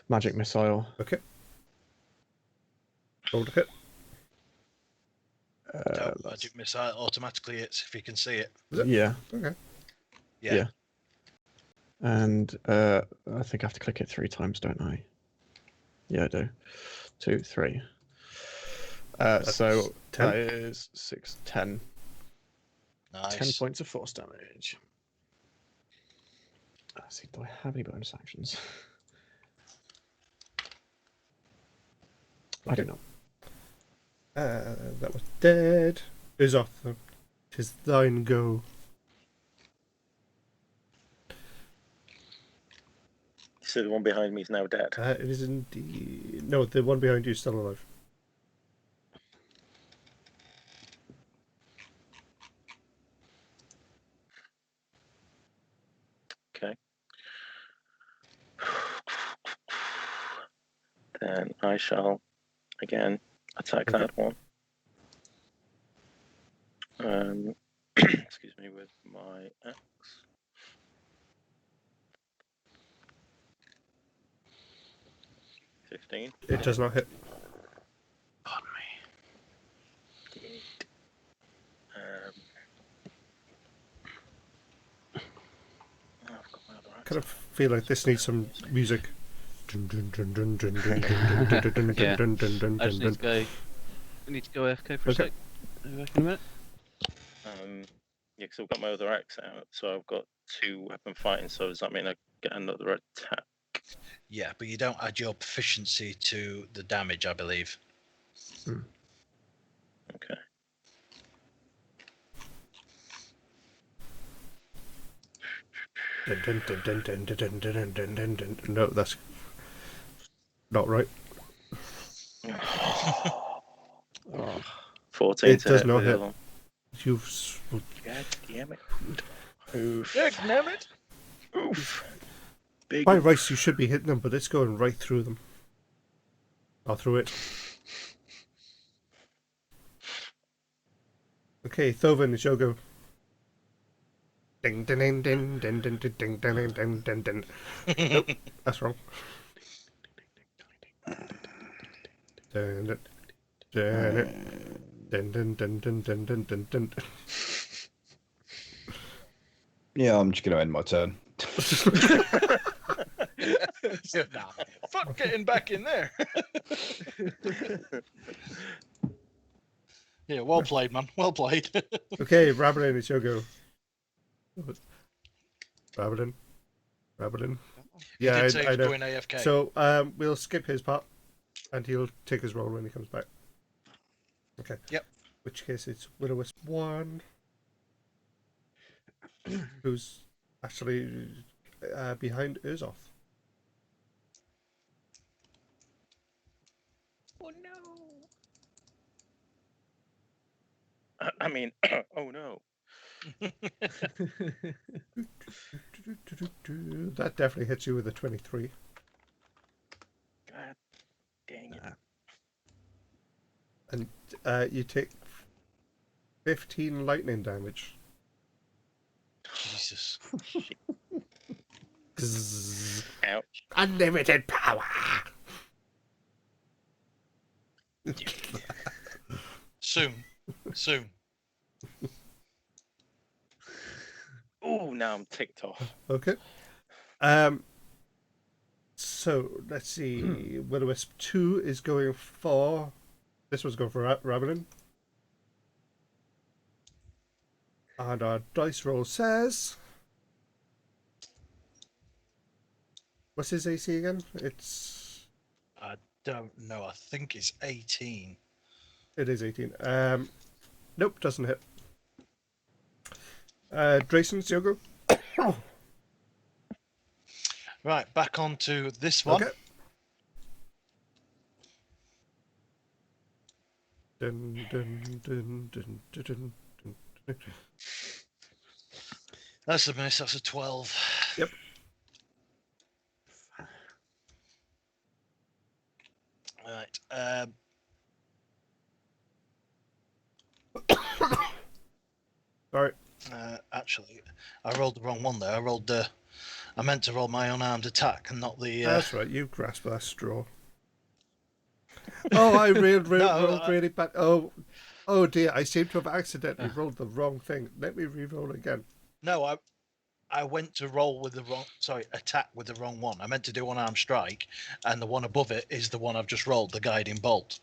magic missile. Okay. Roll to hit. Magic missile automatically hits if you can see it. Yeah. Okay. Yeah. And I think I have to click it 3 times, don't I? Yeah, I do. 2, 3. So 10. that is 6, 10. Nice. 10 points of force damage. Let's see, do I have any bonus actions? I do not. That was dead. Is off. Tis thine go. So the one behind me is now dead. It is indeed. No, the one behind you is still alive. Okay. Then I shall again attack Okay. that one. Excuse me, with my axe. It does not hit. Pardon me. I've got my other axe. Kind of feel like this needs some music. I just need to go. I need to go AFK for a Okay. sec. I'll be back in a minute. Yeah, because I've got my other axe out, so I've got 2 weapon fighting. So does that mean I get another attack? Yeah, but you don't add your proficiency to the damage, I believe. Okay. No, that's not right. Oh, 14 It to does hit not with the hit. other one. You've. God damn it. oof. Damn it! Oof. Big. By rights, you should be hitting them, but it's going right through them. Or through it. Okay, Thovin, it's your go. Ding ding ding ding ding ding ding ding ding ding ding ding. Nope, that's wrong. Dun, dun, dun, dun, dun, dun, dun, dun, dun, dun, dun. Yeah, I'm just going to end my turn. Nah, fuck getting back in there. Yeah, well played, man. Well played. Okay, Rabadin, it's your go. Rabadin. He Yeah, did say he I was know. going AFK. So we'll skip his part, and he'll take his roll when he comes back. Okay. Yep. Which case it's Will-O-Wisp 1, who's actually behind Urzoth. Oh no. I mean, oh no. That definitely hits you with a 23. God dang it. And you take 15 lightning damage. Jesus. Zzz. Ouch. Unlimited power! Soon. Oh, now I'm ticked off. Okay. So let's see. Will-O-Wisp 2 is going for. This one's going for Rabadin. And our dice roll says. What's his AC again? It's. I don't know. I think it's 18. It is 18. Nope, doesn't hit. Drayson, it's your go. Right, back onto this one. Okay. Dun, dun, dun, dun, dun, dun, dun, dun. That's a miss. That's a 12. Yep. Right. Sorry. Actually, I rolled the wrong one there. I meant to roll my unarmed attack and not the. That's right. You grasped that straw. Oh, I rolled really bad. Oh dear! I seem to have accidentally rolled the wrong thing. Let me re-roll again. No, I went to roll with the wrong. Sorry, attack with the wrong one. I meant to do unarmed strike, and the one above it is the one I've just rolled, the guiding bolt.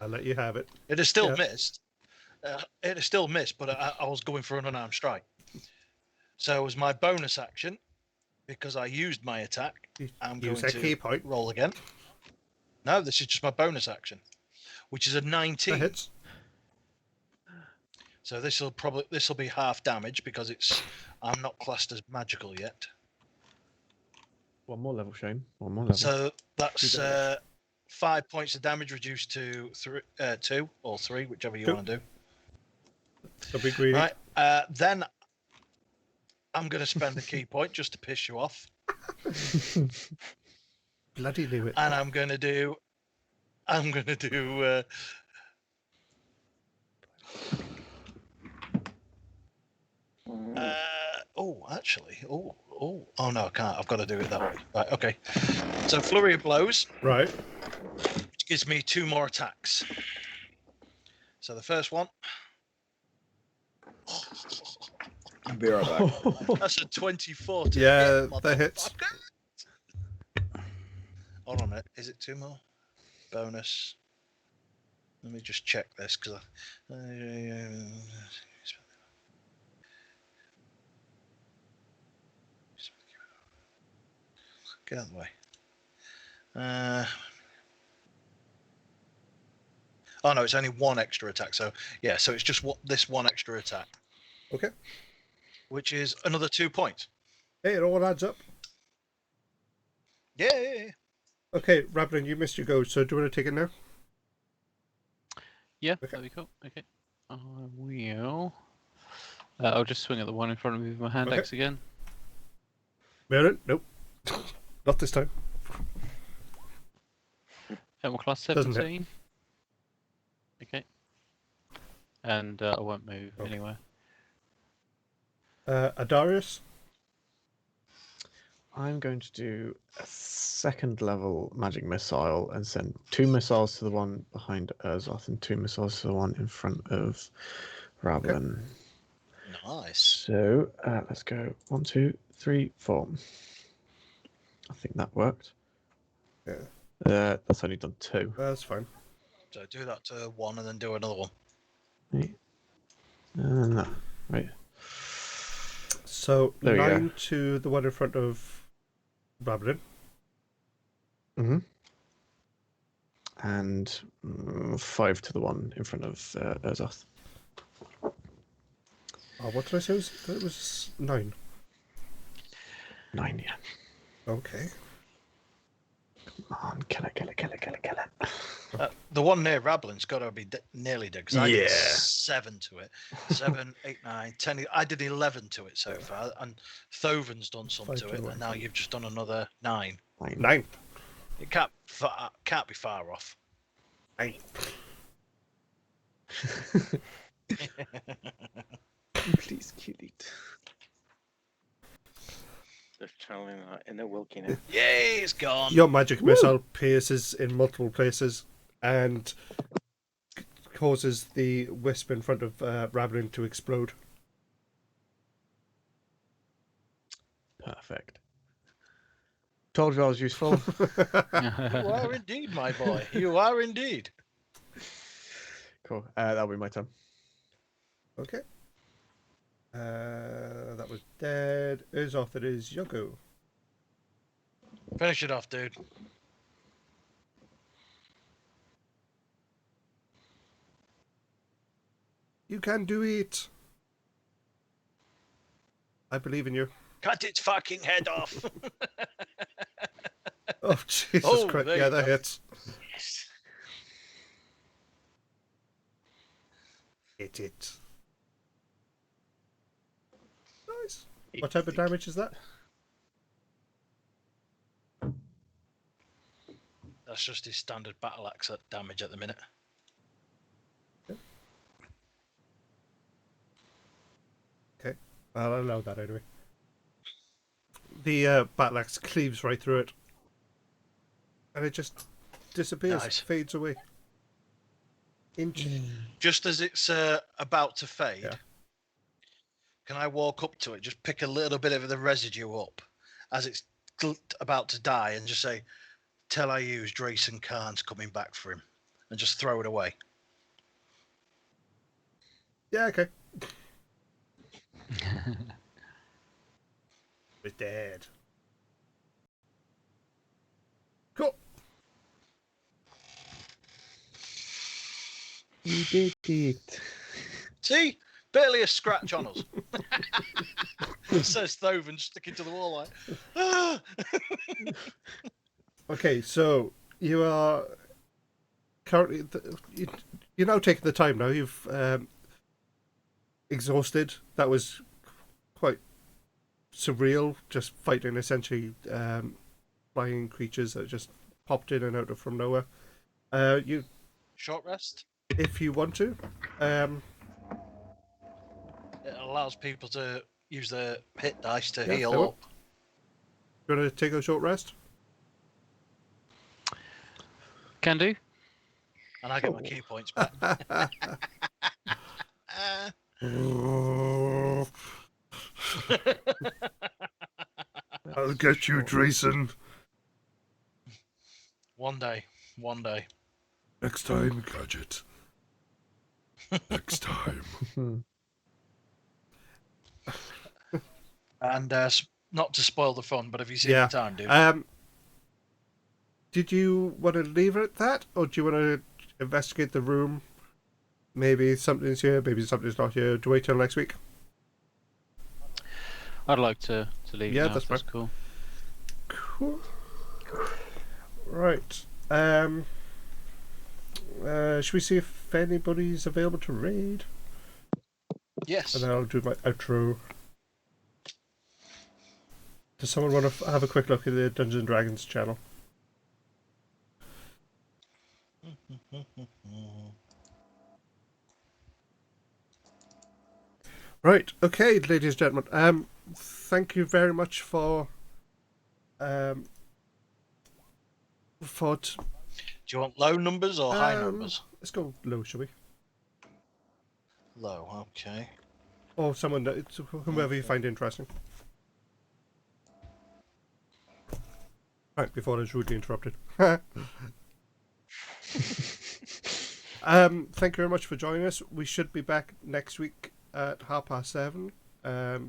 I'll let you have it. It has still Yeah. missed. It has still missed, but I was going for an unarmed strike. So it was my bonus action because I used my attack. I'm going Use a key to point. roll again. No, this is just my bonus action, which is a 19. That hits. So this will be half damage because I'm not classed as magical yet. One more level, Shane. One more level. So that's 2 5 points of damage reduced to 2 or 3, whichever you 2. want to do. Don't be greedy. Right. Then I'm going to spend a key point just to piss you off, Bloody knew it. and I'm going to do. Oh no, I can't. I've got to do it that way. Right. Okay. So flurry of blows, Right. which gives me 2 more attacks. So the first one, I'll be right back. that's a 24 to Yeah, hit, that hits. motherfucker. Hold on a minute. Is it 2 more? Bonus. Let me just check this because get out of the way. Oh no, it's only 1 extra attack. So yeah, so it's just this 1 extra attack. Okay. Which is another 2 points. Hey, it all adds up. Yeah. Okay, Rablin, you missed your go, so do you want to take it now? Yeah, Okay. that'd be cool. Okay. I will. I'll just swing at the one in front of me with my hand Okay. axe again. Merrin? Nope. Not this time. Thermal class Doesn't hit. 17. Okay. And I won't move Okay. anywhere. Adarius? I'm going to do a 2nd level magic missile and send 2 missiles to the one behind Urzoth and 2 missiles to the one in front of Rablin. Nice. So let's go 1, 2, 3, 4. I think that worked. Yeah. That's only done 2. That's fine. So do that to 1 and then do another one. Right. No. Right. So There we go. 9 to the one in front of Rablin. Mm-hmm. And 5 to the one in front of Urzoth. Oh, what did I say? It was 9. 9, yeah. Okay. Come on, kill it. The one near Rablin's got to be nearly dead because I did Yeah. 7 to it. 7, 8, 9, 10. I did 11 to it so far, and Thoven's done some 5 to to it, the and one. now you've just done another 9. 9. It can't be far off. 9. Please kill it. Just channeling that inner Wilkie now. Yay, it's gone. Your magic missile pierces in multiple places and causes the wisp in front of Rablin to explode. Perfect. Told you I was useful. You are indeed, my boy. You are indeed. Cool. That'll be my turn. Okay. That was dead. Urzoth, it is Yoko. Finish it off, dude. You can do it. I believe in you. Cut its fucking head off. Oh, Jesus Oh, Christ. there Yeah, you that go. hits. Hit it. Nice. What type of damage is that? That's just his standard battle axe damage at the minute. Okay. I'll allow that anyway. The battle axe cleaves right through it. And it just disappears, Nice. fades away. Inch. Just as it's about to fade, Yeah. can I walk up to it, just pick a little bit of the residue up as it's about to die and just say, tell I use Drayson Khan's coming back for him, and just throw it away? Yeah, okay. We're dead. Cool. You did it. See? Barely a scratch on us. Says Thoven, sticking to the wall like, ah! Okay, so you are currently you're now taking the time now. You've exhausted. That was quite surreal. Just fighting essentially flying creatures that just popped in and out of from nowhere. You, Short rest. if you want to, It allows people to use their hit dice to Yeah, heal they will. up. you want to take a short rest? Can do. And I get my key points back. I'll get you, Drayson. One day. Next time, Gadget. Next time. And not to spoil the fun, but have you seen Yeah. the time, dude? Did you want to leave it at that, or do you want to investigate the room? Maybe something's here, maybe something's not here. Do you wait till next week? I'd like to leave. Yeah, now, that's if that's cool. Cool. Right. Should we see if anybody's available to raid? Yes. And then I'll do my outro. Does someone want to have a quick look at the Dungeons and Dragons channel? Right. Okay, ladies and gentlemen. Thank you very much for Do you want low numbers or high numbers? let's go low, shall we? Low, okay. Or someone that whomever you find interesting. Right, before I was rudely interrupted. Thank you very much for joining us. We should be back next week at 7:30.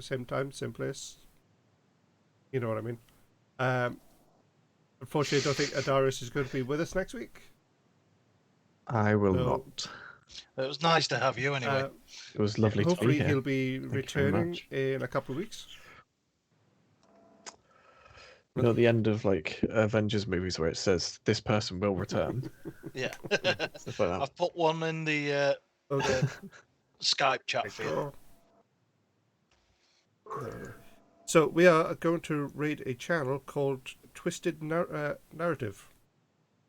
Same time, same place. You know what I mean. Unfortunately, I don't think Adaris is going to be with us next week. I will No. not. It was nice to have you anyway. It was lovely to be Hopefully, here. he'll be very returning much. in a couple of weeks. You know, at the end of like Avengers movies where it says this person will return. Yeah. Stuff like that. I've put one in the Okay. Skype chat for you. So we are going to raid a channel called Twisted Narrative.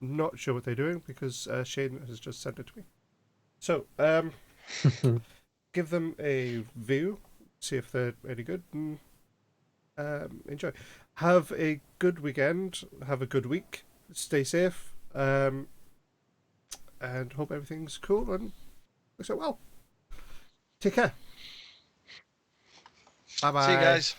Not sure what they're doing because Shane has just sent it to me. So give them a view, see if they're any good, and enjoy. Have a good weekend. Have a good week. Stay safe. And hope everything's cool and looks out well. Take care. Bye bye. See you guys.